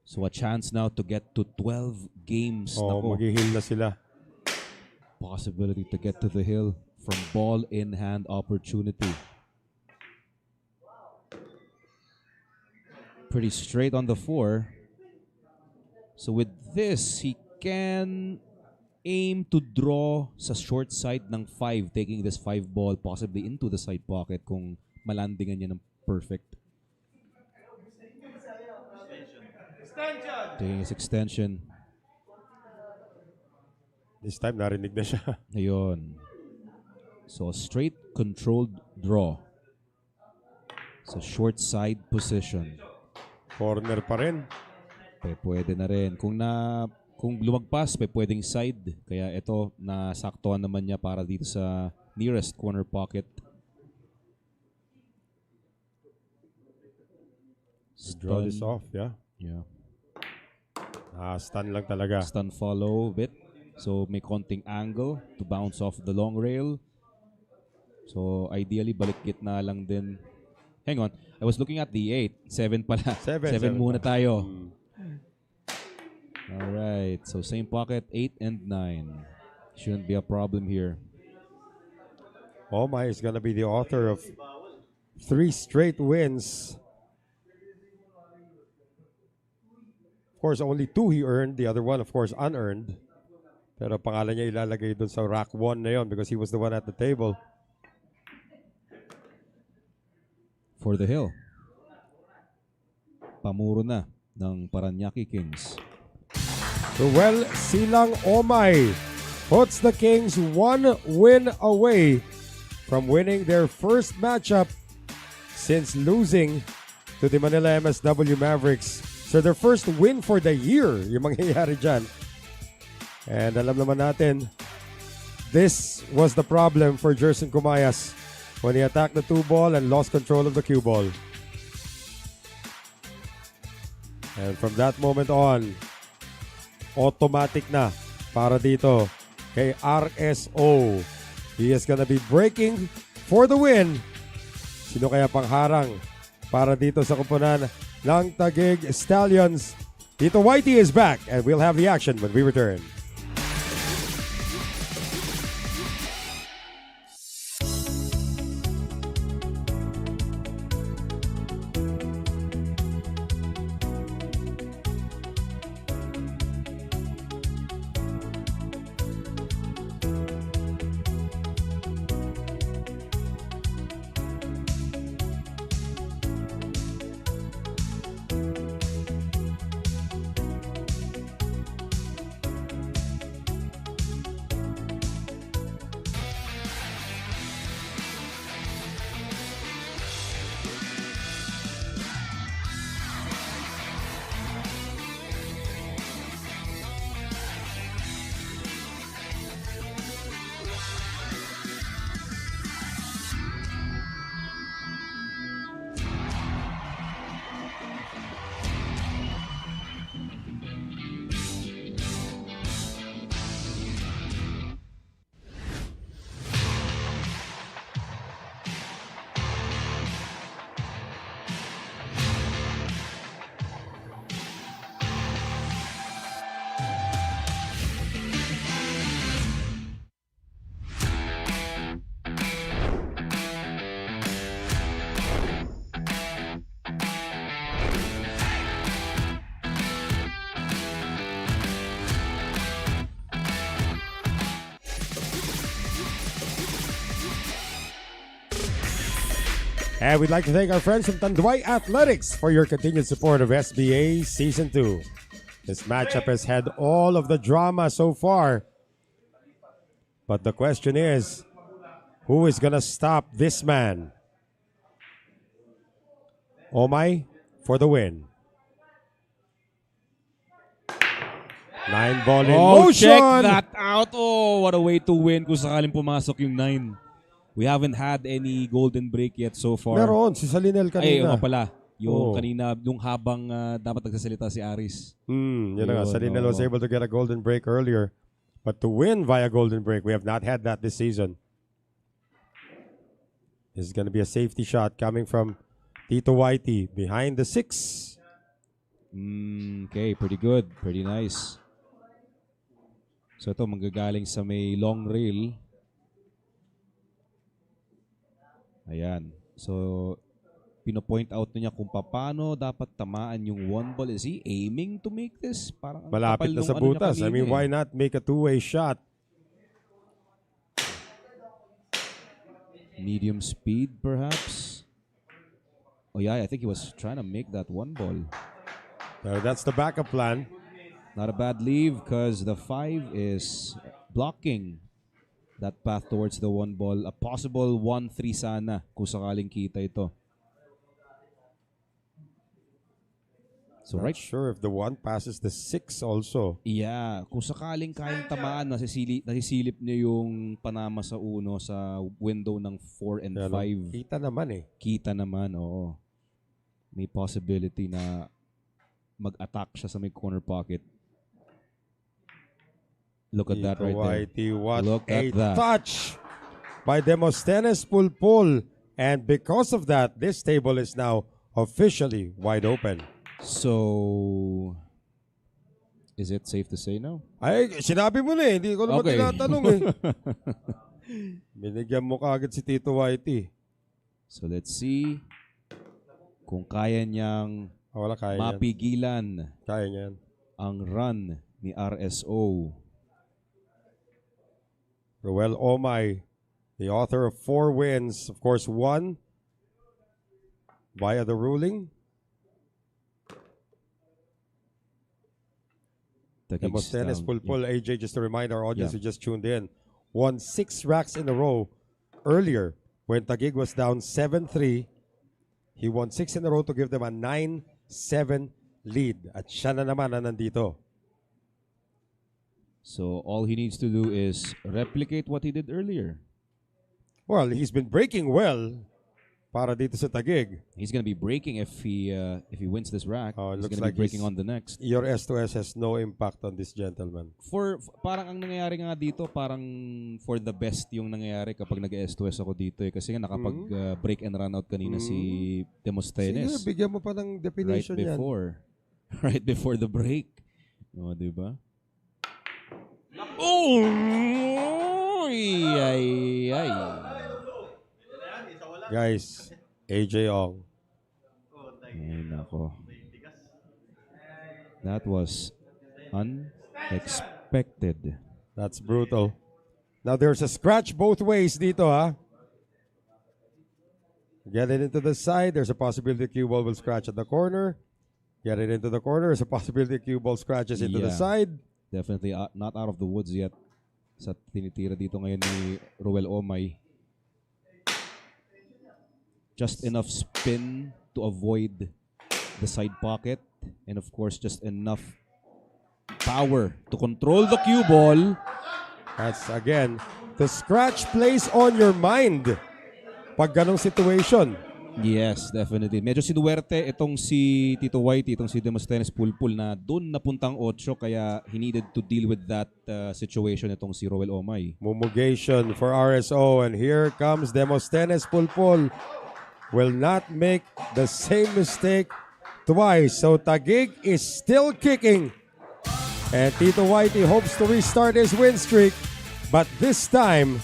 So a chance now to get to 12 games. Nako. Maghihil na sila. Possibility to get to the hill from ball in hand opportunity. Pretty straight on the 4. So with this, he can aim to draw sa short side ng 5, taking this 5 ball possibly into the side pocket kung malandingan niya ng perfect. Taking his extension. This time, narinig na siya. Ayun. So, straight controlled draw. So, short side position. Corner pa rin. Pwede na rin. Kung lumagpas, pwedeng side. Kaya ito, nasaktuhan naman niya para dito sa nearest corner pocket. Draw this off, yeah. Yeah. Stun lang talaga. Stun follow bit. So may konting angle to bounce off the long rail. So ideally balik gitna lang din. Hang on. I was looking at the 8. 7 pala. 7 muna tayo. Alright. So same pocket. 8 and 9. Shouldn't be a problem here. Omay is gonna be the author of 3 straight wins. Of course, only 2 he earned. The other one, of course, unearned. Pero pangalan niya ilalagay dun sa rack 1 na yun because he was the one at the table. For the hill. Pamuro na ng Parañaque Kings. Ruel Silang Omay puts the Kings 1 win away from winning their first matchup since losing to the Manila MSW Mavericks. So their first win for the year yung mangyayari dyan. And alam naman natin, this was the problem for Jerson Cumayas when he attacked the 2 ball and lost control of the cue ball. And from that moment on, automatic na para dito kay RSO. He is gonna be breaking for the win. Sino kaya pangharang para dito sa kupunan ng Taguig Stallions? Tito Whitey is back and we'll have the action when we return. And we'd like to thank our friends from Tanduay Athletics for your continued support of SBA Season 2. This matchup has had all of the drama so far. But the question is, who is going to stop this man? Omay for the win. 9-ball in Oh, motion. check that out. Oh, what a way to win kung sakaling pumasok yung 9. We haven't had any golden break yet so far. Meron, si Salinel Ay, kanina. nga pala. Yung Oh. kanina, yung habang dapat nagsasalita si Aris. Yun na nga. Yun, Salinel was oo. able to get a golden break earlier. But to win via golden break, we have not had that this season. This is going to be a safety shot coming from Tito Whitey behind the 6. Okay, pretty good. Pretty nice. So ito, manggagaling sa may long rail. Ayan. So, pino-point out niya kung paano dapat tamaan yung 1 ball. Is he aiming to make this? Parang ang Malapit kapal na nung sa ano niya butas. I mean, kanina why not make a two-way shot? Medium speed, perhaps? Oh yeah, I think he was trying to make that 1 ball. That's the backup plan. Not a bad leave because the 5 is blocking that path towards the 1 ball. A possible 1-3 sana kung sakaling kita ito. So Not right, sure if the 1 passes the 6 also. yeah, kung sakaling kayang tamaan, nasisilip niya yung Panama sa 1 sa window ng 4 and Kaya, 5. kita naman eh. Kita naman, oo. May possibility na mag-attack siya sa may corner pocket. Look at that Tito right there. Whitey, what Look a at that. touch by Demosthenes Pulpool. And because of that, this table is now officially wide open. So, is it safe to say no? Ay, sinabi mo na eh. Hindi ko naman Okay. tinatanong eh. Binigyan mo kaagad si Tito Whitey. So, let's see kung kaya niyang Wala, kaya yan. mapigilan Kaya niyan. ang run ni RSO. Roel Omay, the author of 4 wins. Of course, 1 via the ruling. Demosthenes Pulpul, AJ, just to remind our audience who just tuned in, won 6 racks in a row earlier when Taguig was down 7-3 He won 6 in a row to give them a 9-7 lead. At siya na naman na nandito. So all he needs to do is replicate what he did earlier. Well, he's been breaking well para dito sa Taguig. He's gonna be breaking if he wins this rack. Oh, it He's looks gonna like be breaking on the next. Your S2S has no impact on this gentleman. Parang ang nangyayari nga dito, parang for the best yung nangyayari kapag nag-S2S ako dito eh. Kasi nga nakapag break and run out kanina si Demosthenes. Sige, bigyan mo pa ng definition yan. Right before the break. O, diba? Oh! Ay. Guys, AJ Ong. Ay, nako. That was unexpected. That's brutal. Now there's a scratch both ways dito, ha? Get it into the side. There's a possibility the cue ball will scratch at the corner. Get it into the corner. There's a possibility the cue ball scratches into the side. Definitely not out of the woods yet sa tinitira dito ngayon ni Roel Omay. Just enough spin to avoid the side pocket. And of course, just enough power to control the cue ball. That's, again, the scratch plays on your mind pag ganong situation. Yes, definitely. Medyo sinuwerte itong si Tito Whitey, itong si Demosthenes Pulpool na doon napuntang 8 kaya he needed to deal with that situation itong si Roel Omay. Mumugation for RSO, and here comes Demosthenes Pulpul. Will not make the same mistake twice. So Taguig is still kicking. And Tito Whitey hopes to restart his win streak. But this time,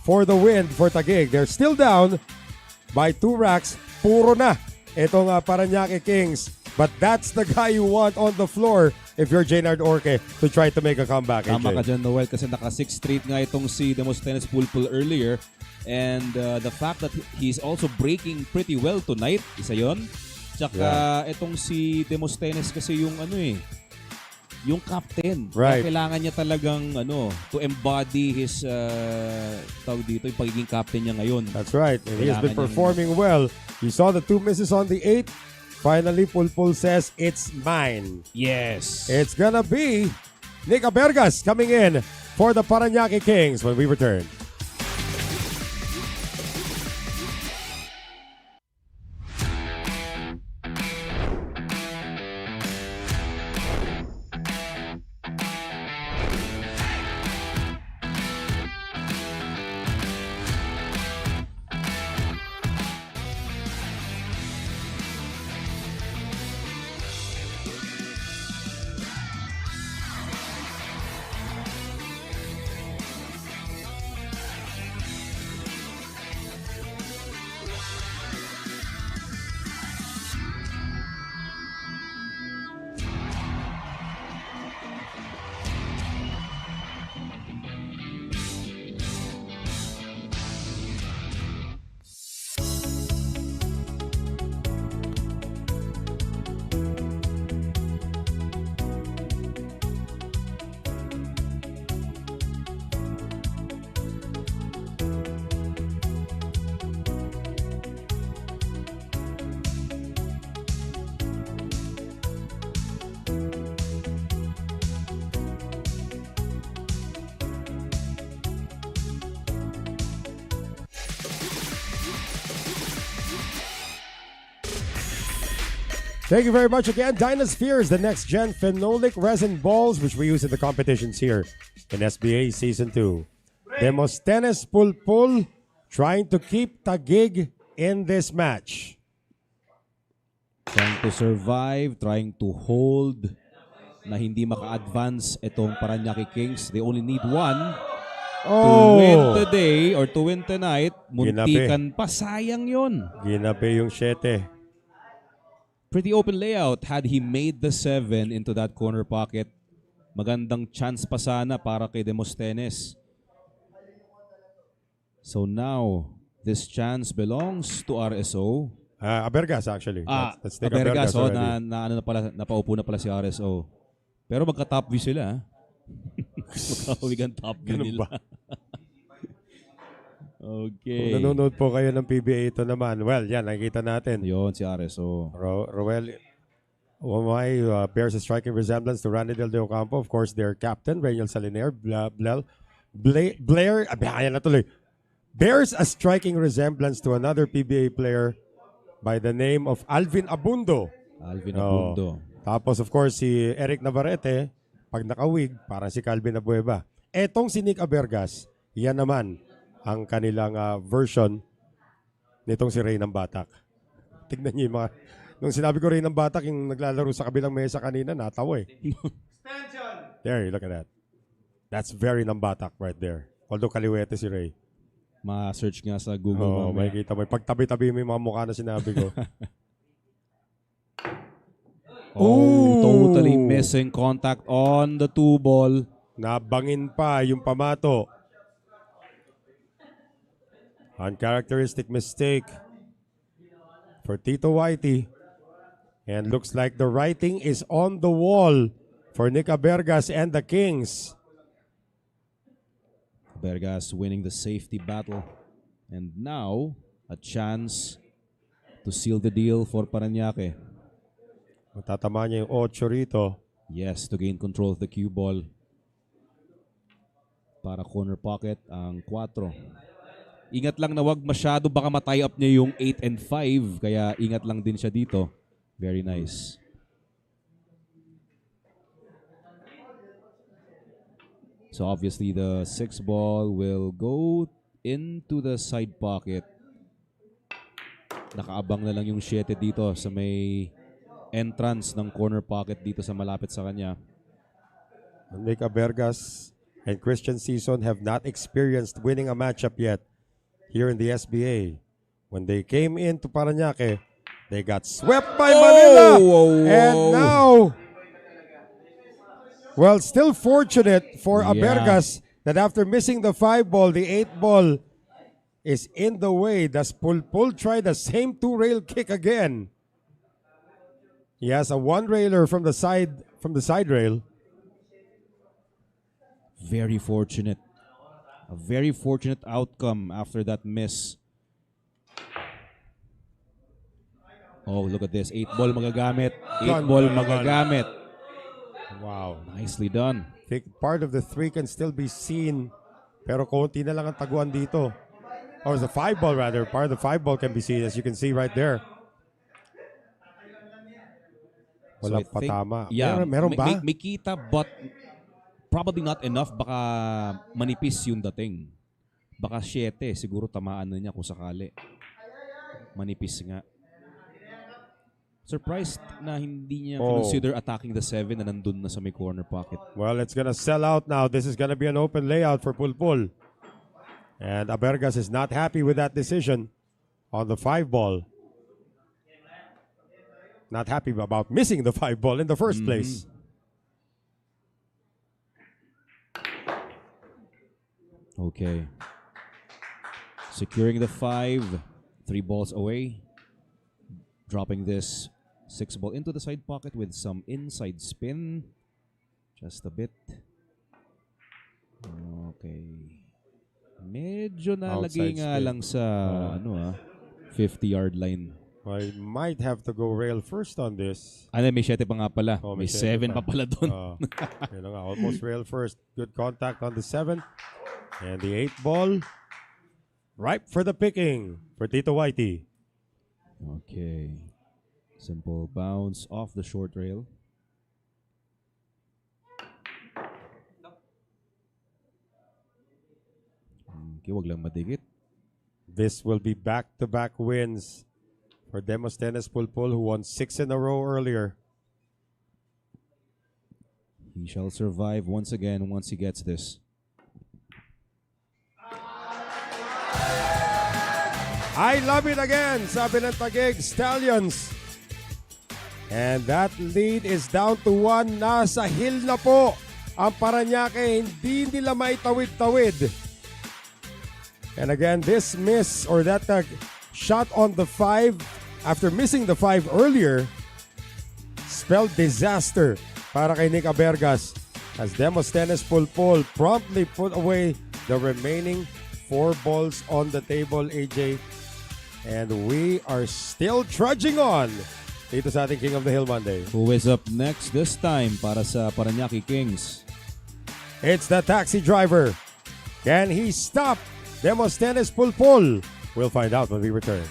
for the win for Taguig, they're still down by 2 racks. Puro na itong Parañaque Kings. But that's the guy you want on the floor if you're Jaynard Orque to try to make a comeback. Tama AJ. ka dyan, Noel, kasi naka 6 straight nga itong si Demosthenes Pulpool earlier. And the fact that he's also breaking pretty well tonight, isa yon. Tsaka itong si Demosthenes kasi yung yung captain. Right. Kaya kailangan niya talagang to embody his tawag dito, yung pagiging captain niya ngayon. That's right. And he has been Kailangan performing well. You saw the 2 misses on the 8. Finally, Pulpul says, it's mine. Yes. It's gonna be Nika Bergas coming in for the Parañaque Kings when we return. Thank you very much again. Dynasphere is the next gen phenolic resin balls which we use in the competitions here in SBA Season 2. Demosthenes Pulpul trying to keep Taguig in this match. Trying to survive, trying to hold na hindi maka-advance itong Parañaque Kings. They only need 1 to win today or to win tonight. Muntikan pa, sayang yun. Ginabi yung 7. Pretty open layout. Had he made the 7 into that corner pocket, magandang chance pa sana para kay Demosthenes. So now, this chance belongs to RSO. Abergas actually. Let's take Abergas. already. Napaupo na pala si RSO. Pero magka-top view sila. Magkakawigan top view nila. Okay. Kung nanonood po kayo ng PBA ito naman, well, yan, nakikita natin. Yun, si Ares. Oh. Roel Umay bears a striking resemblance to Randy Del Ocampo. Of course, their captain, Rainiel Salinel. Blair, ayan na tuloy. Bears a striking resemblance to another PBA player by the name of Alvin Abundo. Alvin Abundo. Tapos, of course, si Eric Navarete, pag nakawig, parang si Calvin Abueva. Etong si Nick Abergas, yan naman ang kanilang version nitong si Ray ng Batak. Tignan niyo yung mga... Nung sinabi ko Ray ng Batak, yung naglalaro sa kabilang mesa kanina, natawa eh. There, look at that. That's very ng Batak right there. Although kaliwete si Ray. Ma-search nga sa Google. Oo, makikita mo. Pagtabi-tabi mo yung mga mukha na sinabi ko. Totally missing contact on the 2 ball. Nabangin pa yung pamato. Uncharacteristic mistake for Tito Whitey. And looks like the writing is on the wall for Nick Abergas and the Kings. Bergas winning the safety battle. And now, a chance to seal the deal for Parañaque. Matatama niya yung 8 rito. Yes, to gain control of the cue ball. Para corner pocket ang 4. Ingat lang na wag masyado, baka ma-tie up niya yung 8 and 5. Kaya ingat lang din siya dito. Very nice. So obviously the 6 ball will go into the side pocket. Nakaabang na lang yung 7 dito sa may entrance ng corner pocket dito sa malapit sa kanya. Nick Abergas and Christian Season have not experienced winning a matchup yet here in the SBA. When they came into Parañaque, they got swept by Manila. And now, well, still fortunate for Abergas that after missing the 5 ball, the 8 ball is in the way. Does Pulpool try the same 2-rail kick again? He has a 1-railer from the side rail. Very fortunate. A very fortunate outcome after that miss. Oh, look at this. 8 ball magagamit. 8 ball magagamit. Wow. Nicely done. I think part of the 3 can still be seen, pero konti na lang ang taguan dito. Or the 5 ball rather. Part of the 5 ball can be seen, as you can see right there. Wala So I pa think, tama. Yeah, Meron ba? May kita but probably not enough. Baka manipis yung dating. Baka 7. Siguro tamaan na niya kung sakali. Manipis nga. Surprised na hindi niya consider attacking the 7 na nandun na sa may corner pocket. Well, it's gonna sell out now. This is gonna be an open layout for Pulpool. And Abergas is not happy with that decision on the 5 ball. Not happy about missing the 5 ball in the first place. Okay. Securing the 5. 3 balls away. Dropping this 6 ball into the side pocket with some inside spin. Just a bit. Okay. Medyo nalagay nga spin lang sa 50-yard line. I might have to go rail first on this. Ano, may 7 pa nga pala. May 7 pa pala doon. Yun na nga, almost rail first. Good contact on the 7. And the 8 ball. Ripe for the picking for Tito Whitey. Okay. Simple bounce off the short rail. Okay, wag lang madikit. This will be back-to-back wins for Demosthenes Pulpool, who won 6 in a row earlier. He shall survive once again once he gets this. I love it again, sabi ng Taguig Stallions. And that lead is down to 1. Nasa hill na po ang Parañaque. Hindi nila maitawid-tawid. And again, this miss or that shot on the 5 after missing the 5 earlier spelled disaster para kay Nick Abergas as Demosthenes Pulpool promptly put away the remaining 4 balls on the table, AJ. And we are still trudging on dito sa ating King of the Hill Monday. Who is up next this time para sa Parañaque Kings? It's the taxi driver. Can he stop Demosthenes Pulpool? We'll find out when we return.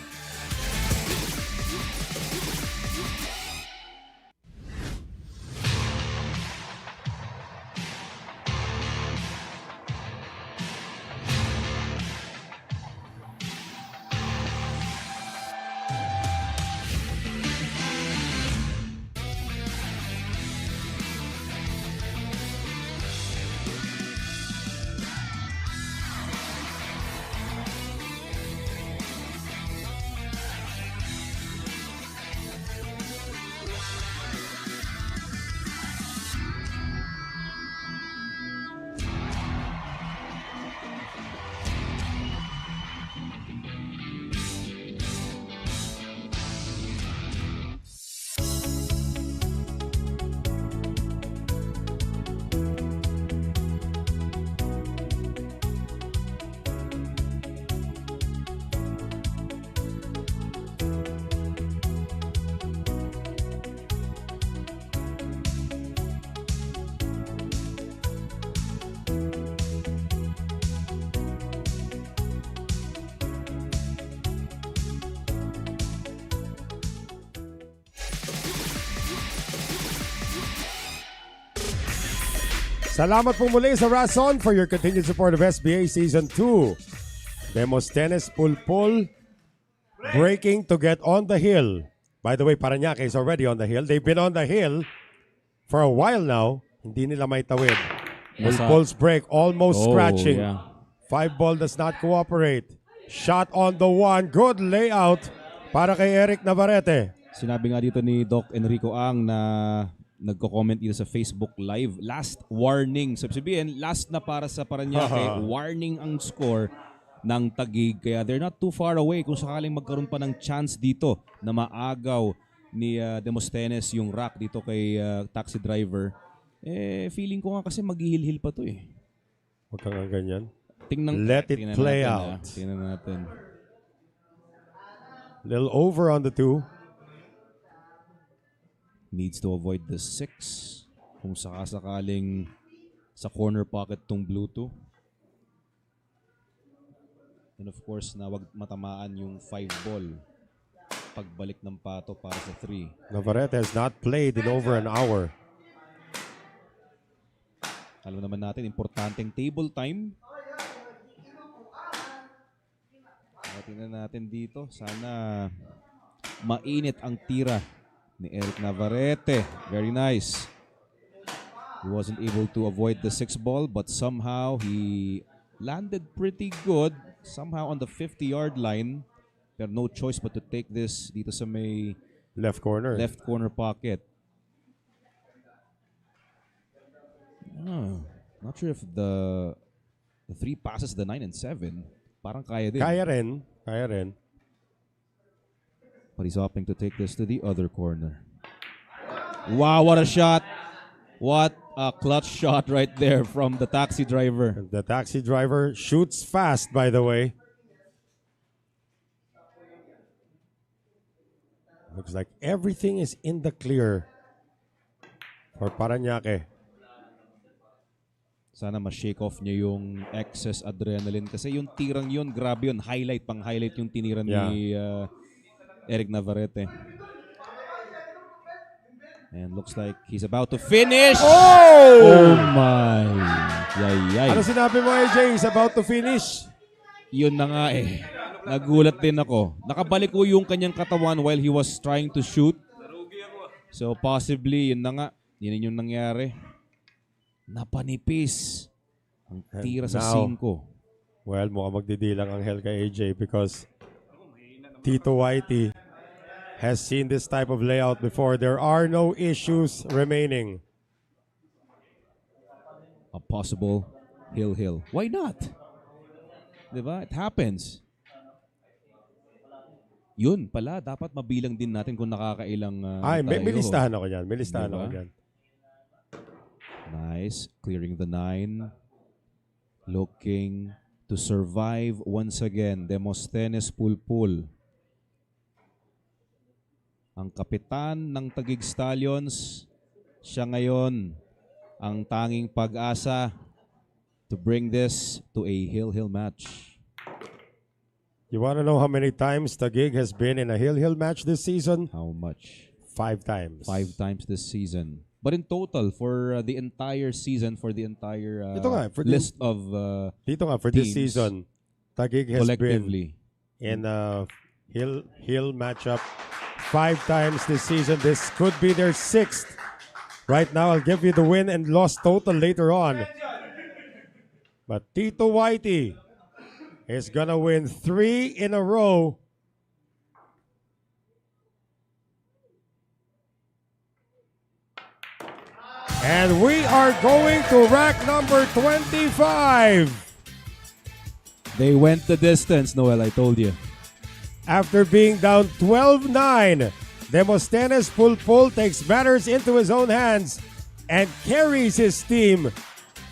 Salamat po muli sa Rason for your continued support of SBA Season 2. Demosthenes Pulpool breaking to get on the hill. By the way, Parañaque is already on the hill. They've been on the hill for a while now. Hindi nila may tawid. Pulpool's break almost scratching. Yeah. 5 ball does not cooperate. Shot on the 1. Good layout para kay Eric Navarete. Sinabi nga dito ni Doc Enrico Ang na nagko-comment dito sa Facebook Live. Last warning. Sabihin, last na para sa Parañaque. Warning ang score ng Taguig. Kaya they're not too far away kung sakaling magkaroon pa ng chance dito na maagaw ni Demosthenes yung rack dito kay taxi driver. Feeling ko nga kasi maghihil-hil pa to eh. Huwag kang ganyan. Let it play out. Tingnan natin. Little over on the 2. Needs to avoid the 6 kung sakasakaling sa corner pocket tong blue 2. And of course, na wag matamaan yung 5 ball. Pagbalik ng pato para sa 3. Navarete has not played in over an hour. Alam naman natin, importanteng table time. Tingnan natin dito. Sana mainit ang tira ni Eric Navarete. Very nice. He wasn't able to avoid the 6 ball, but somehow he landed pretty good. Somehow on the 50-yard line. Pero no choice but to take this dito sa may Left corner. left corner pocket. Not sure if the 3 passes, the 9 and 7, parang kaya din. Kaya rin. Kaya rin. But he's opting to take this to the other corner. Wow, what a shot. What a clutch shot right there from the taxi driver. The taxi driver shoots fast, by the way. Looks like everything is in the clear for Parañaque. Sana ma-shake off niya yung excess adrenaline. Kasi yung tirang yun, grabe yun. Highlight, pang-highlight yung tinira ni Eric Navarete. And looks like he's about to finish. Oh my. Yay. Ano sinabi mo, AJ? He's about to finish. Yun na nga eh. Nagulat din ako. Nakabalik ko yung kanyang katawan while he was trying to shoot. So possibly, yun na nga. Yun yung nangyari. Napanipis ang tira sa 5. Well, mukhang magdidilang ang hell kay AJ because Tito Whitey has seen this type of layout before. There are no issues remaining. A possible hill. Why not? Diba? It happens. Yun pala, dapat mabilang din natin kung nakakailang May tayo. listahan ako dyan. May listahan Diba? ako dyan. Nice. Clearing the 9. Looking to to survive once again. Demosthenes Pulpool. Ang kapitan ng Taguig Stallions, siya ngayon ang tanging pag-asa to bring this to a hill-hill match. You want to know how many times Taguig has been in a hill-hill match this season? How much? 5 times. 5 times this season. But in total, for the entire season, for the entire Ito nga, for list of Dito nga, for this teams, season, Taguig has been collectively, in a hill matchup 5 times this season. This could be their 6th. Right now, I'll give you the win and loss total later on. But Tito Whitey is gonna win 3 in a row. And we are going to rack number 25. they went the distance, Noel, I told you. After being down 12-9, Demosthenes Pulpool takes matters into his own hands and carries his team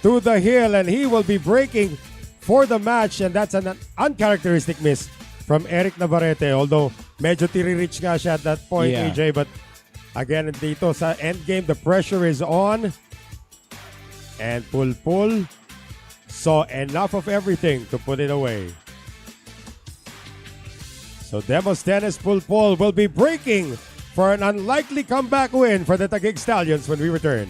to the hill, and he will be breaking for the match, and that's an uncharacteristic miss from Eric Navarete, although medyo tiri-reach nga siya at that point, Yeah. EJ, but again, dito sa endgame, the pressure is on, and Pulpool saw enough of everything to put it away. So Demosthenes Pulpool will be breaking for an unlikely comeback win for the Taguig Stallions when we return.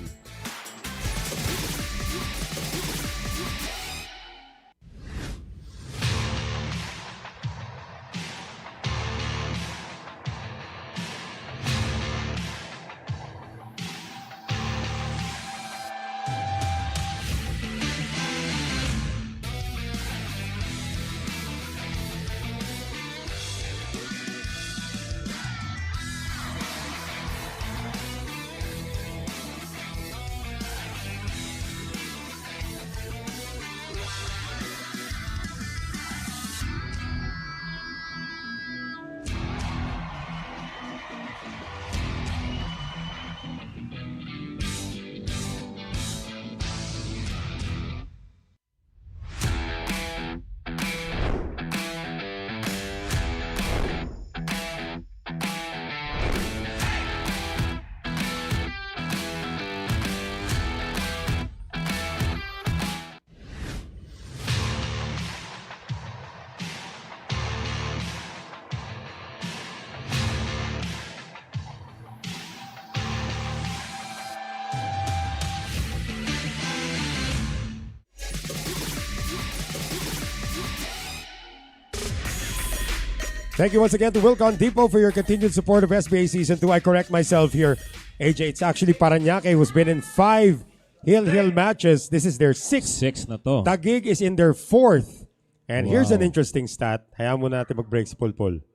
Thank you once again to Wilcon Depot for your continued support of SBA Season 2. I correct myself here. AJ, it's actually Parañaque who's been in 5 hill matches. This is their 6th. 6 na to. Taguig is in their 4th. And here's Wow. an interesting stat. Hayaan mo natin mag-break si Pulpul.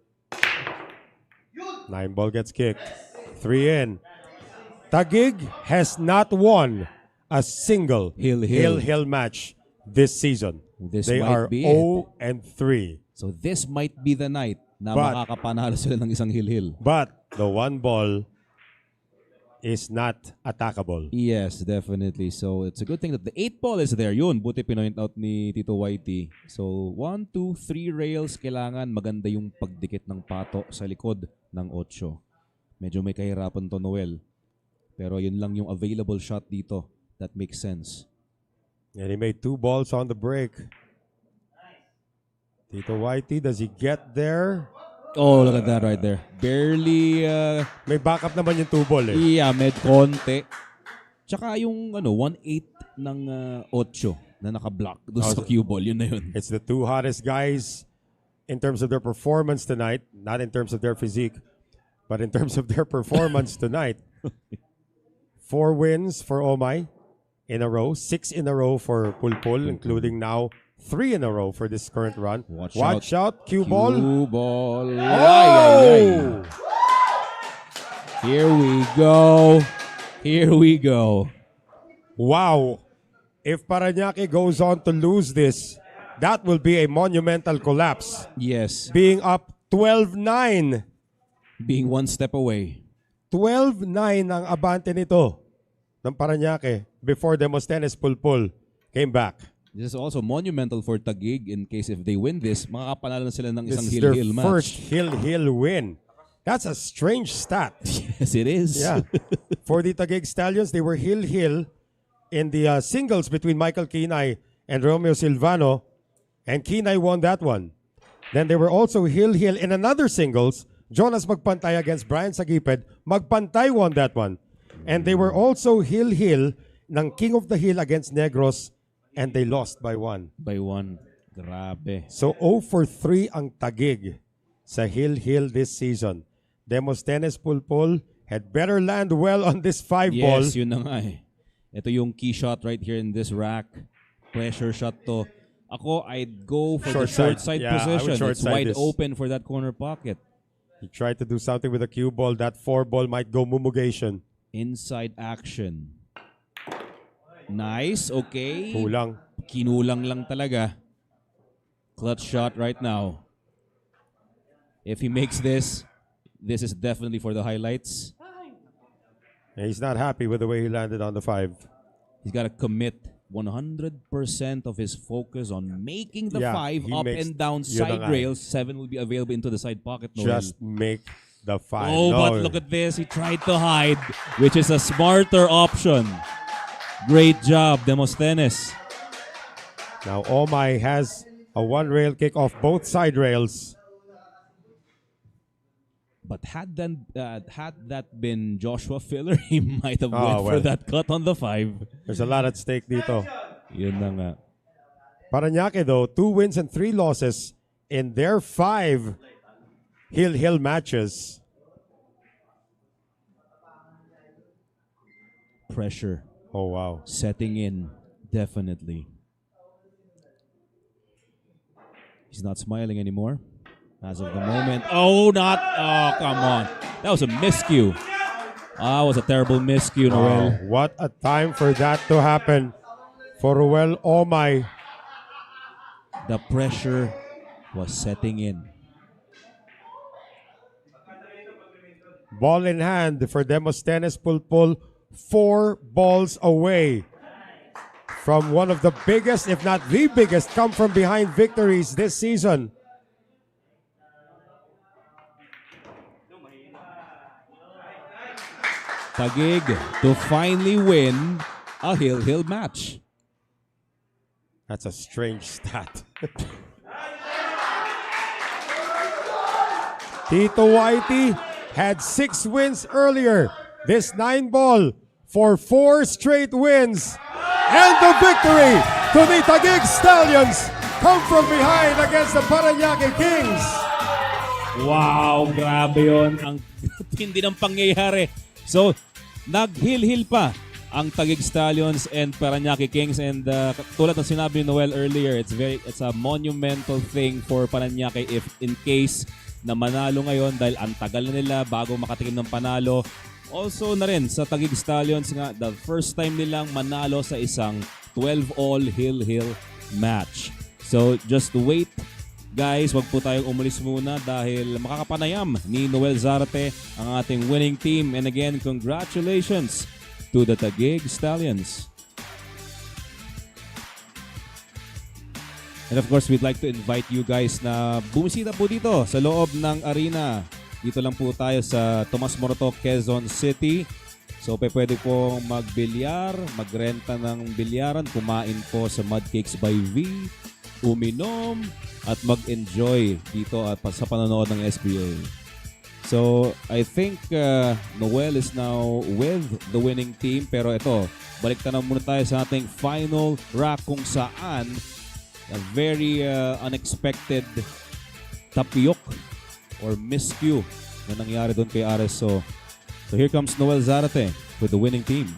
9 ball gets kicked. 3 in. Taguig has not won a single Hill match this season. This They might are be 0-3. So this might be the night na But- makakapanalo sila ng isang hill-hill. But the 1 ball is not attackable. Yes, definitely. So it's a good thing that the 8 ball is there. Yun, buti pinoint out ni Tito Whitey. So 1, 2, 3 rails. Kailangan maganda yung pagdikit ng pato sa likod ng 8. Medyo may kahirapan to, Noel. Pero yun lang yung available shot dito. That makes sense. And he made 2 balls on the break. Tito Whitey, does he get there? Oh, look at that right there. Barely, May backup naman yung 2 ball eh. yeah, med konti. Tsaka yung 1/8 ng 8 na naka-block doon sa cue ball. Yun na yun. It's the 2 hottest guys in terms of their performance tonight. Not in terms of their physique, but in terms of their performance tonight. 4 wins for Omay in a row. 6 in a row for Pulpul, including now 3 in a row for this current run. Watch out. Cue ball. Cue ball. Oh! Ay, ay, ay. Here we go. Here we go. Wow. If Parañaque goes on to lose this, that will be a monumental collapse. Yes. Being up 12-9. Being 1 step away. 12-9 ang abante nito ng Parañaque before Demosthenes Pulpul came back. This is also monumental for Taguig in case if they win this, makakapanalo na sila ng This isang is their hill-hill match. first hill-hill win. That's a strange stat. Yes, it is. Yeah. For the Taguig Stallions, they were hill-hill in the singles between Michael Kinay and Romeo Silvano, and Kinay won that one. Then they were also hill-hill in another singles. Jonas Magpantay against Brian Sagiped. Magpantay won that one. And they were also hill-hill ng King of the Hill against Negros, and they lost by 1. By 1. Grabe. So 0 for 3 ang Taguig sa hill-hill this season. Demosthenes Pulpool had better land well on this 5-ball. Yes, yun na nga eh. Ito yung key shot right here in this rack. Pressure shot to. Ako, I'd go for the short side Yeah, I would position. short It's side wide this. open for that corner pocket. He tried to do something with a cue ball. That 4-ball might go mumugation. Inside action. Nice, okay. Kulang. Kinulang lang talaga. Clutch shot right now. If he makes this, this is definitely for the highlights. And he's not happy with the way he landed on the 5. He's got to commit 100% of his focus on making the Yeah, 5 he up makes- and down yun na side nga eh. rails. 7 will be available into the side pocket. Noel. Just make the 5. Oh, No. but look at this. He tried to hide, which is a smarter option. Great job, Demosthenes. Now Omai has a 1-rail kick off both side rails. But had that been Joshua Filler, he might have went well. for that cut on the 5. There's a lot at stake dito. Yun na nga. Parañaque though, 2 wins and 3 losses in their 5 hill-hill matches. Pressure Oh wow. setting in, definitely. He's not smiling anymore as of the moment. Oh, come on. That was a miscue. That was a terrible miscue, Wow, Noel. what a time for that to happen for Ruel Omay. The pressure was setting in. Ball in hand for Demosthenes Pulpul, 4 balls away from one of the biggest, if not the biggest, come from behind victories this season. Taguig to finally win a hill-hill match. That's a strange stat. Tito Whitey had 6 wins earlier. This 9-ball for 4 straight wins. And the victory to the Taguig Stallions come from behind against the Parañaque Kings. Wow, grabe yun. Ang hindi ng pangyayari. So, nag-hill-hill pa ang Taguig Stallions and Parañaque Kings, and tulad ng sinabi ni Noel earlier, it's a monumental thing for Parañaque if in case na manalo ngayon dahil ang tagal na nila bago makatikim ng panalo. Also na rin sa Taguig Stallions nga, the first time nilang manalo sa isang 12-all hill-hill match. So just wait guys, wag po tayong umalis muna dahil makakapanayam ni Noel Zarate ang ating winning team. And again, congratulations to the Taguig Stallions. And of course, we'd like to invite you guys na bumisita po dito sa loob ng arena. Dito lang po tayo sa Tomas Morato, Quezon City. So pwede po magbilyar, magrenta ng bilyaran, kumain po sa Mud Cakes by V, uminom, at mag-enjoy dito at sa panonood ng SBA. So I think Noel is now with the winning team. Pero ito, balik na muna tayo sa ating final rack kung saan a very unexpected tapiyok or miscue na nangyari doon kay Areso. So here comes Noel Zarate with the winning team.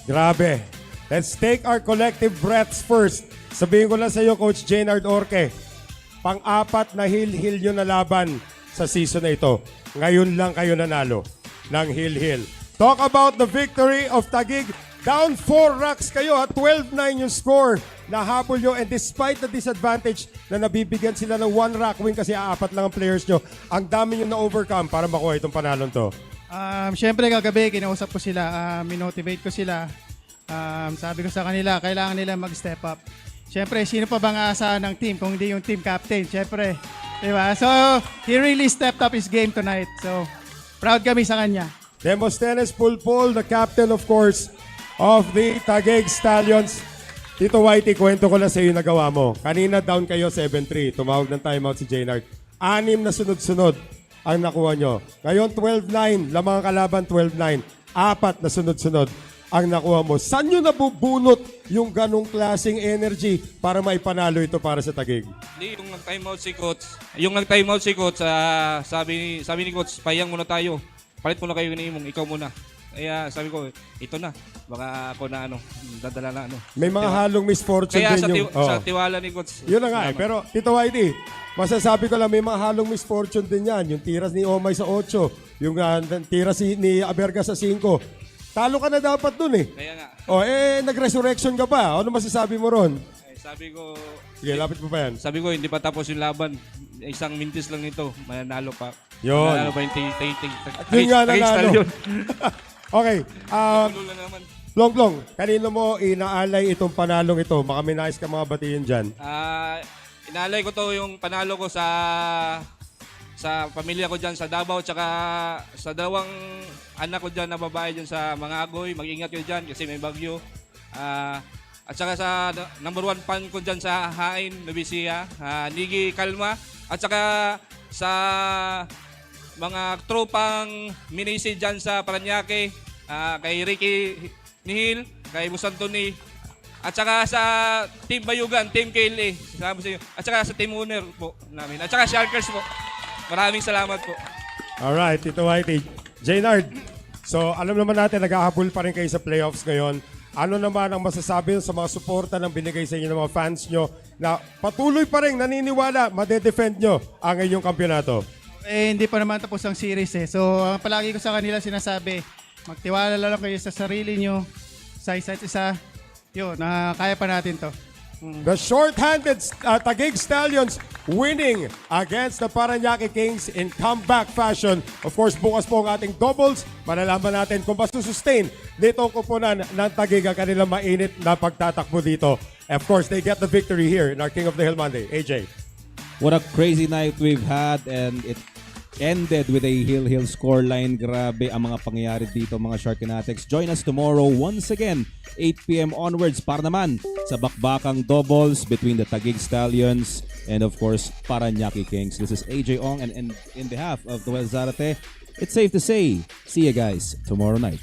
Grabe. Let's take our collective breaths first. Sabihin ko lang sa iyo, Coach Jaynard Orque, pang-apat na hill-hill nyo na laban sa season na ito. Ngayon lang kayo nanalo ng hill-hill. Talk about the victory of Taguig. Down 4 racks kayo at 12-9 yung score na habol nyo, and despite the disadvantage na nabibigyan sila ng 1 rack win kasi apat lang ang players nyo, ang dami nyo na-overcome para makuha itong panalon to. Siyempre kagabi, kinausap ko sila, minotivate ko sila. Sabi ko sa kanila, kailangan nila mag-step up. Siyempre, sino pa bang aasahan ng team kung hindi yung team captain? Siyempre, di ba? So, he really stepped up his game tonight. So, proud kami sa kanya. Demosthenes Pulpool, the captain of course of the Taguig Stallions. Tito Whitey, kwento ko lang sa iyo nagawa mo. Kanina down kayo 7-3. Tumawag ng timeout si Jaynard. 6 na sunod-sunod ang nakuha nyo. Ngayon 12-9. Lamang ang kalaban 12-9. 4 na sunod-sunod ang nakuha mo. Saan nyo nabubunot yung ganong klaseng energy para maipanalo ito para sa Taguig? Hindi, yung nag-timeout si Coach. Yung nag-timeout si Coach, sabi ni Coach, payang muna tayo. Palit muna kayo ni Imong, ikaw muna. Kaya sabi ko, ito na. Baka ako na dadala na May mga halong misfortune Kaya din sa tiwala ni Coach. Yun na nga eh. Pero Tito Whitey, masasabi ko lang may mga halong misfortune din yan. Yung tiras ni Omay sa 8, yung tiras ni Aberga sa 5. Talo ka na dapat dun eh. Kaya nga. Nag-resurrection ka pa. Ano masasabi mo ron? Sabi ko, Sige, lapit mo pa yan. sabi ko, hindi pa tapos yung laban. Isang mintis lang ito. Mananalo pa. Yun. Mananalo pa yung Yun nga nanalo. Stallion. Okay. Tulo lang naman. Long, kanino mo inaalay itong panalong ito? Baka may nais ka mga batiin dyan. Inaalay ko to yung panalo ko sa pamilya ko dyan sa Davao tsaka sa dalawang anak ko dyan na babae dyan sa mga agoy. Mag-ingat kayo dyan kasi may bagyo. At saka sa number 1 fan ko dyan sa Hain, Nabisia, Nigi Kalma. At saka sa mga tropang minisi dyan sa Parañaque, kay Ricky Nihil, kay Musantoni, at saka sa Team Bayugan, Team KLA, at saka sa Team Owner po namin, at saka Sharkers po. Maraming salamat po. Alright, Tito Whitey. Jaynard, so alam naman natin nag-ahabol pa rin kayo sa playoffs ngayon. Ano naman ang masasabi sa mga suporta ng binigay sa inyo ng mga fans nyo na patuloy pa rin naniniwala, madedefend nyo ang inyong kampyonato? Hindi pa naman tapos ang series eh. So, palagi ko sa kanila sinasabi, magtiwala lang kayo sa sarili nyo, sa isa't isa. Yun, kaya pa natin to. The short-handed Taguig Stallions winning against the Parañaque Kings in comeback fashion. Of course, bukas po ang ating doubles. Malalaman natin kung ba sustain nitong kupunan ng Taguig ang kanilang mainit na pagtatakbo dito. Of course, they get the victory here in our King of the Hill Monday. AJ. What a crazy night we've had, and it ended with a Hill scoreline. Grabe ang mga pangyayari dito, mga Sharkinatics. Join us tomorrow once again, 8 p.m. onwards para naman sa bakbakang doubles between the Taguig Stallions and of course Parañaque Kings. This is AJ Ong, and in behalf of the Navarete, it's safe to say, see you guys tomorrow night.